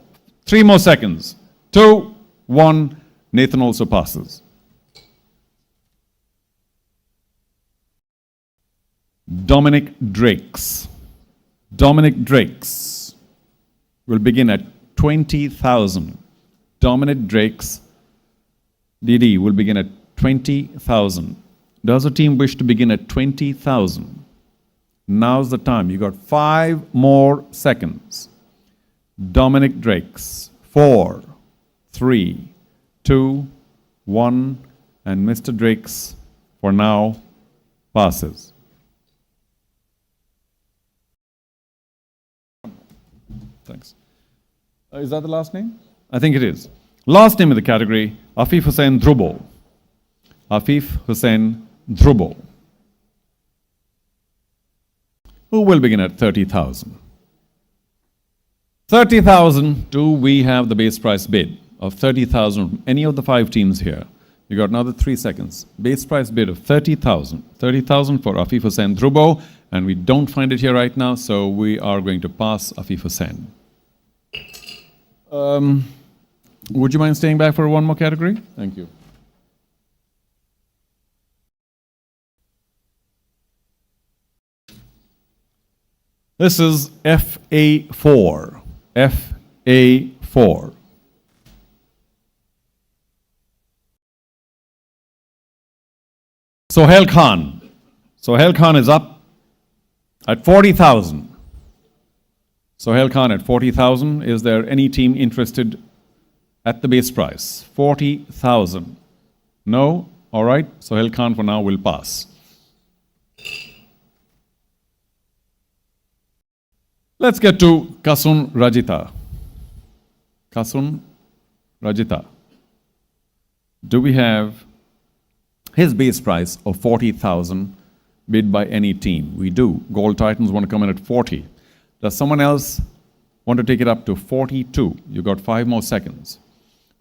3 more seconds. 2, 1. Nathan also passes. Dominic Drakes. Dominic Drakes will begin at 20,000. Dominic Drakes, DD, will begin at 20,000. Does a team wish to begin at 20,000? Now's the time. You got 5 more seconds. Dominic Drakes. 4, 3, 2, 1. And Mr. Drakes, for now, passes. Thanks. Is that the last name? I think it is. Last name in the category, Afif Hussain Dhrubo. Afif Hussain Dhrubo, who will begin at 30,000. 30,000, do we have the base price bid of 30,000? Any of the 5 teams here? You got another 3 seconds. Base price bid of 30,000. 30,000 for Afif Hussain Dhrubo, and we don't find it here right now, so we are going to pass Afif Hussain. Would you mind staying back for one more category? Thank you. This is FA4. FA4. Sohail Khan. Sohail Khan is up at 40,000. Sohail Khan at 40,000. Is there any team interested at the base price? 40,000. No? All right. Sohail Khan for now will pass. Let's get to Kasun Rajita. Kasun Rajita. Do we have his base price of 40,000 bid by any team? We do. Gold Titans want to come in at 40. Does someone else want to take it up to 42? You got 5 more seconds.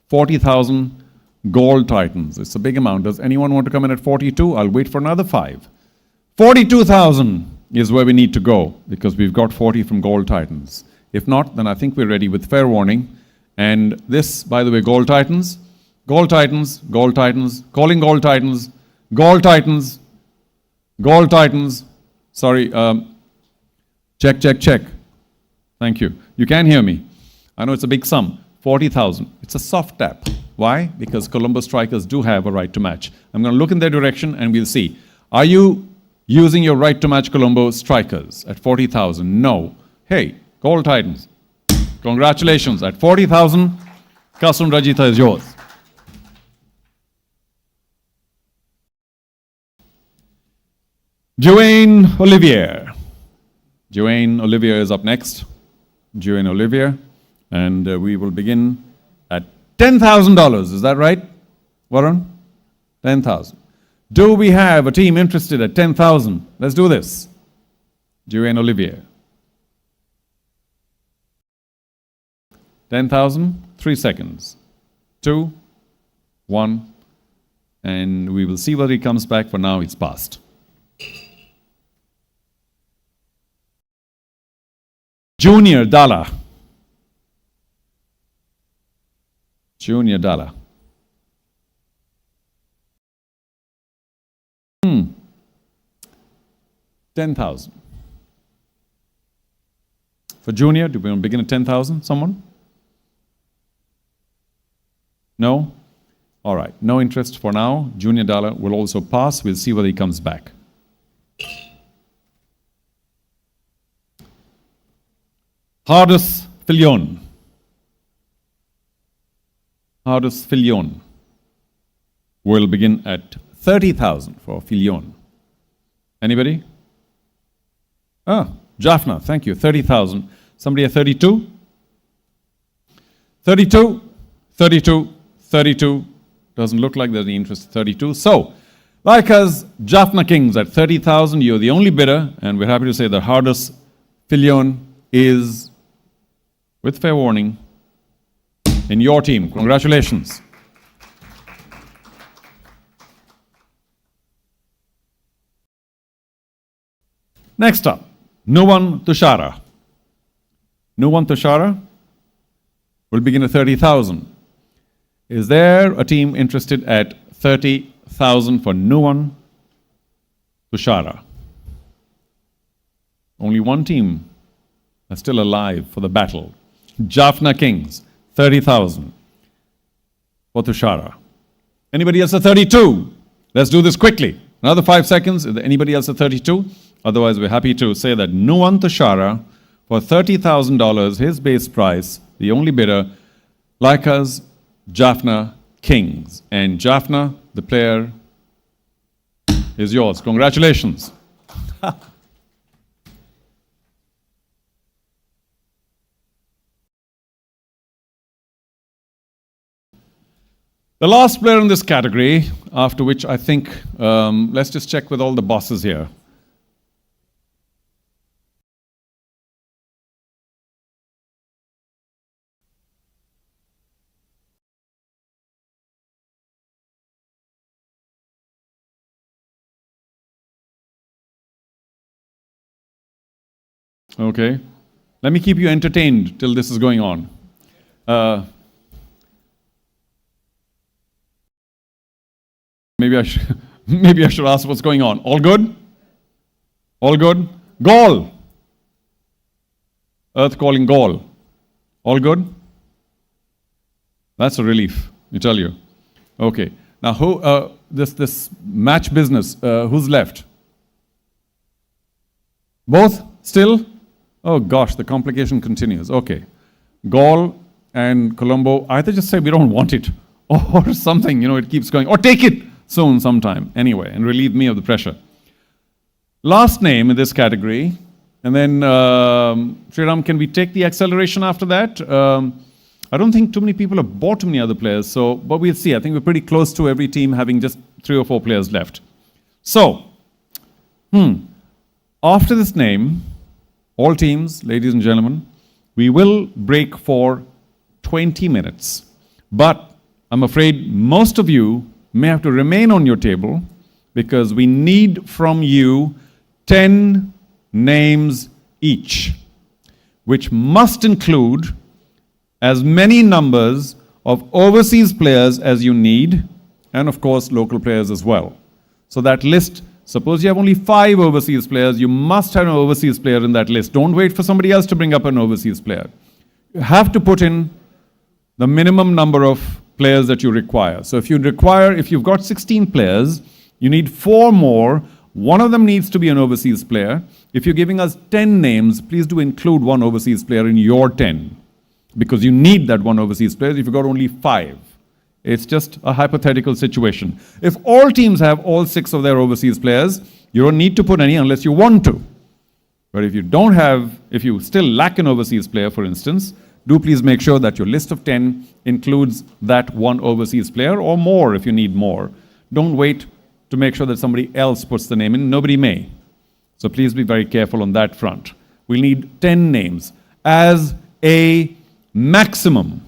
40,000 Gold Titans. It's a big amount. Does anyone want to come in at 42? I'll wait for another 5. 42,000 is where we need to go because we've got 40 from Gold Titans. If not, then I think we're ready with fair warning. And this, by the way, Gold Titans, Gold Titans, Gold Titans, calling Gold Titans, Gold Titans, Gold Titans. Sorry, check, check, check. Thank you. You can hear me. I know it's a big sum. 40,000. It's a soft tap. Why? Because Colombo strikers do have a right to match. I'm going to look in their direction and we'll see. Are you using your right to match Colombo strikers at 40,000? No. Hey, Gold Titans, congratulations. At 40,000, Kasum Rajita is yours. Joanne Olivier. Joanne Olivier is up next. Joanne Olivier. And we will begin at $10,000. Is that right, Varun? 10,000. Do we have a team interested at 10,000? Let's do this. Joanne Olivier. 10,000, 3 seconds. 2, 1, and we will see whether he comes back. For now, it's passed. Junior Dalla. Junior Dalla. 10,000. For Junior, do we want to begin at 10,000? Someone? No? All right. No interest for now. Junior Dalla will also pass. We'll see whether he comes back. Hardus Filion. Hardus Filion will begin at 30,000 for Filion. Anybody? Ah, Jaffna, thank you. 30,000. Somebody at 32? 32, 32, 32. Doesn't look like there's any interest at 32. So, like us, Jaffna Kings at 30,000. You're the only bidder, and we're happy to say that Hardus Filion is, with fair warning, in your team. Congratulations. Next up, Nuwan Tushara. Nuwan Tushara will begin at 30,000. Is there a team interested at 30,000 for Nuwan Tushara? Only one team is still alive for the battle. Jaffna Kings, 30,000 for Tushara. Anybody else at 32? Let's do this quickly. Another 5 seconds. Is there anybody else at 32? Otherwise, we're happy to say that Nuwan Tushara, for $30,000, his base price, the only bidder, like us, Jaffna Kings. And Jaffna, the player, is yours. Congratulations. The last player in this category, after which I think, let's just check with all the bosses here. Okay. Let me keep you entertained till this is going on. Maybe I should ask what's going on. All good? All good? Gaul. Earth calling Gaul. All good? That's a relief, I tell you. Okay. Now, who? This match business. Who's left? Both still? Oh gosh, the complication continues. Okay. Gaul and Colombo, either just say we don't want it, or something, it keeps going, or take it soon sometime, anyway, and relieve me of the pressure. Last name in this category, and then, Sriram, can we take the acceleration after that? I don't think too many people have bought too many other players, but we'll see. I think we're pretty close to every team having just 3 or 4 players left. So, after this name, all teams, ladies and gentlemen, we will break for 20 minutes. But I'm afraid most of you may have to remain on your table because we need from you 10 names each, which must include as many numbers of overseas players as you need, and of course local players as well. So that list, suppose you have only 5 overseas players, you must have an overseas player in that list. Don't wait for somebody else to bring up an overseas player. You have to put in the minimum number of players that you require. So if you've got 16 players, you need 4 more. One of them needs to be an overseas player. If you're giving us 10 names, please do include one overseas player in your 10, because you need that one overseas player if you've got only 5. It's just a hypothetical situation. If all teams have all 6 of their overseas players, you don't need to put any unless you want to. But if you still lack an overseas player, for instance, do please make sure that your list of 10 includes that one overseas player, or more if you need more. Don't wait to make sure that somebody else puts the name in. Nobody may. So please be very careful on that front. We'll need 10 names as a maximum.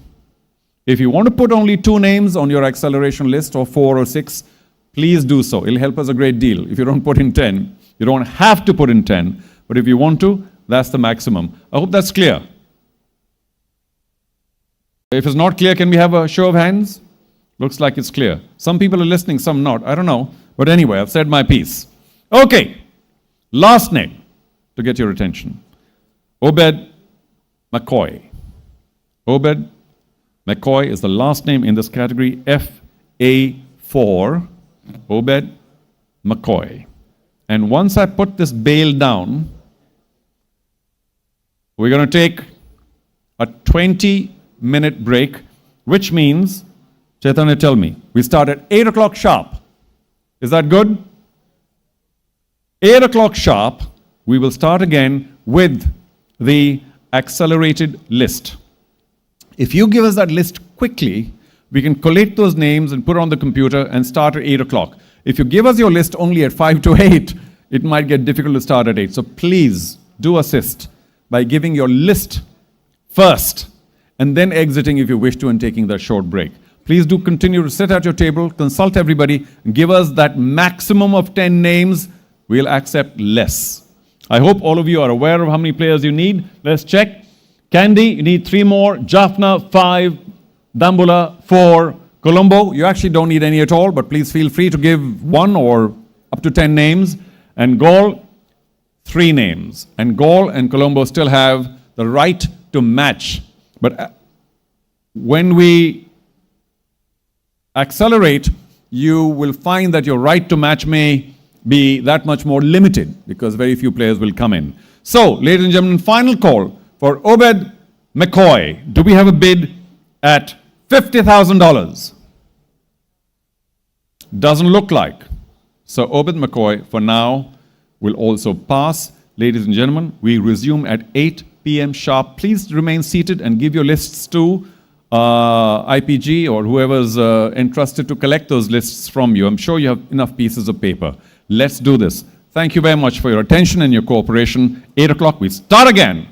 If you want to put only 2 names on your acceleration list, or 4 or 6, please do so. It'll help us a great deal. If you don't put in 10, you don't have to put in 10, but if you want to, that's the maximum. I hope that's clear. If it's not clear, can we have a show of hands? Looks like it's clear. Some people are listening, some not. I don't know. But anyway, I've said my piece. Okay. Last name to get your attention. Obed McCoy. Obed McCoy is the last name in this category, FA4. Obed McCoy. And once I put this bail down, we're going to take a 20-minute break, which means, Chaitanya, tell me, we start at 8 o'clock sharp. Is that good? 8 o'clock sharp, we will start again with the accelerated list. If you give us that list quickly, we can collate those names and put it on the computer and start at 8 o'clock. If you give us your list only at 5 to 8, it might get difficult to start at 8. So please do assist by giving your list first and then exiting if you wish to and taking that short break. Please do continue to sit at your table, consult everybody, and give us that maximum of 10 names. We'll accept less. I hope all of you are aware of how many players you need. Let's check. Candy, you need 3 more. Jaffna, 5. Dambula, 4. Colombo, you actually don't need any at all, but please feel free to give 1 or up to 10 names. And Gaul, 3 names. And Gaul and Colombo still have the right to match. But when we accelerate, you will find that your right to match may be that much more limited because very few players will come in. So, ladies and gentlemen, final call for Obed McCoy. Do we have a bid at $50,000? Doesn't look like. So Obed McCoy, for now, will also pass. Ladies and gentlemen, we resume at 8 p.m. sharp. Please remain seated and give your lists to IPG or whoever's entrusted to collect those lists from you. I'm sure you have enough pieces of paper. Let's do this. Thank you very much for your attention and your cooperation. 8 o'clock, we start again.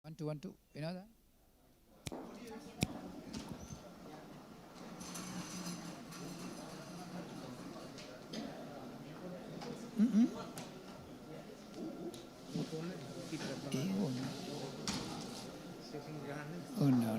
1 2 1 2. You know that? Oh, no.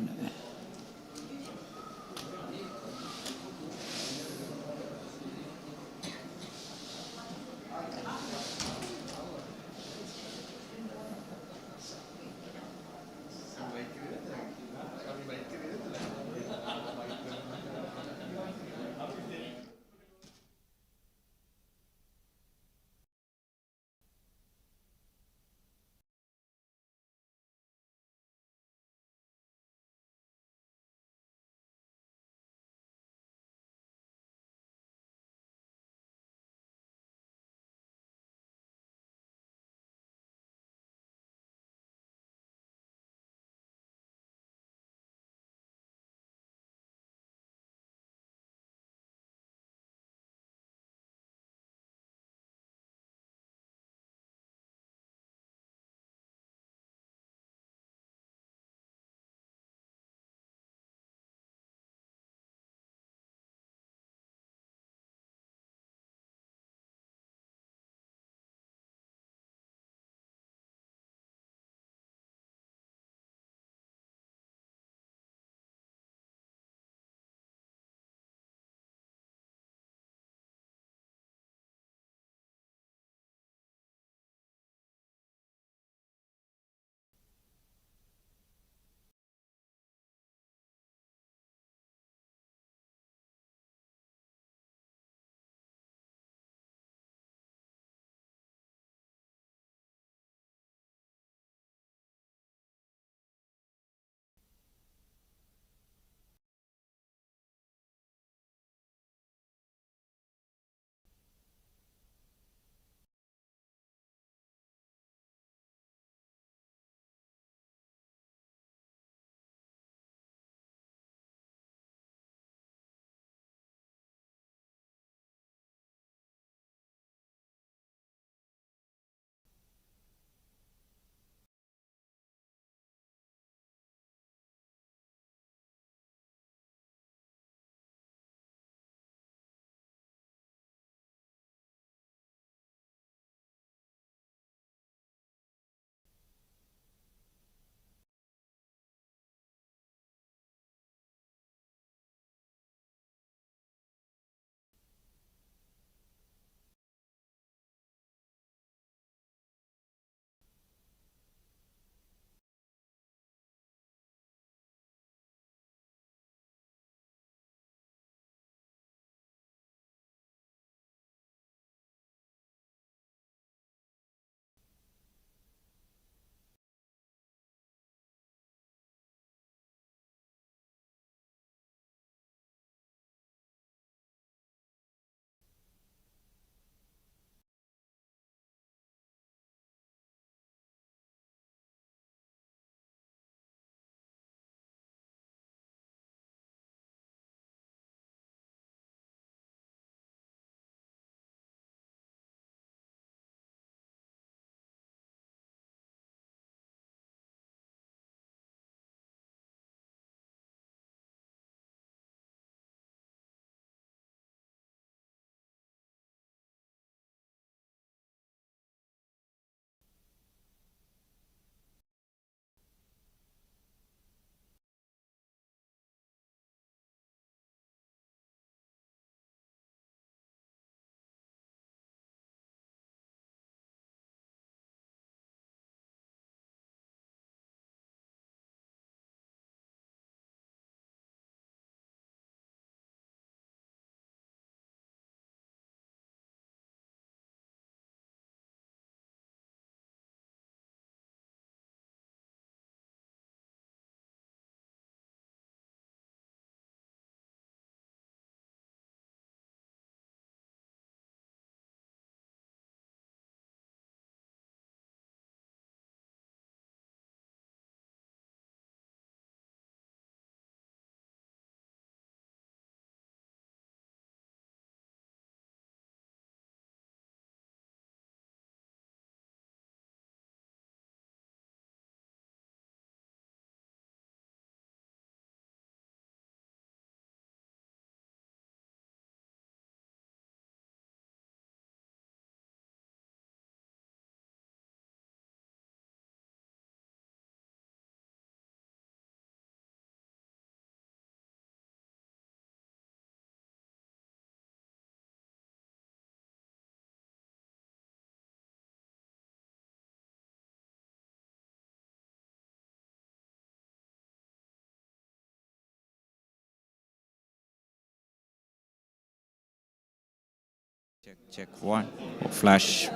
Check one. Oh, flash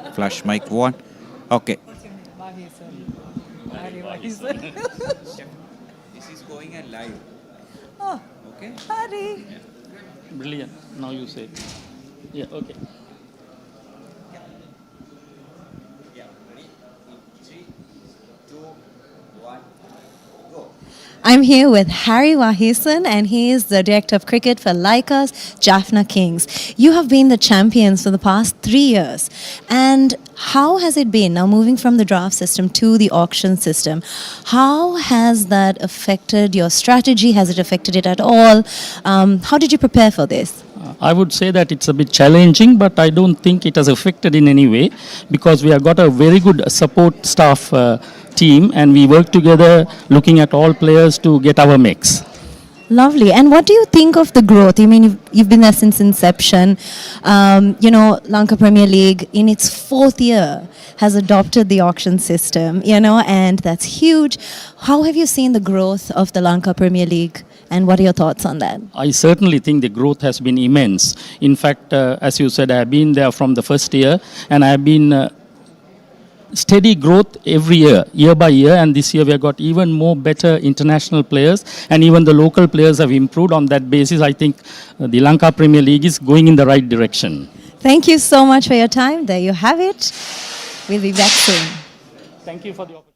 mic one. Okay. This is going a live. Oh, Okay. Hari. Brilliant. Now you say. Yeah, okay. Yeah. Ready? In 3, 2, 1, go. I'm here with Harry Wahisan, and he is the director of cricket for Lyca's Jaffna Kings. You have been the champions for the past 3 years. And how has it been now moving from the draft system to the auction system? How has that affected your strategy? Has it affected it at all? How did you prepare for this? I would say that it's a bit challenging, but I don't think it has affected in any way because we have got a very good support staff team and we work together looking at all players to get our mix. Lovely. And what do you think of the growth? I mean, you've been there since inception. Lanka Premier League in its 4th year has adopted the auction system, and that's huge. How have you seen the growth of the Lanka Premier League, and what are your thoughts on that? I certainly think the growth has been immense. In fact, as you said, I have been there from the first year and I have been steady growth every year by year, and this year we have got even more better international players and even the local players have improved. On that basis, I think the Lanka Premier League is going in the right direction. Thank you so much for your time. There you have it. We'll be back soon. Thank you for the opportunity.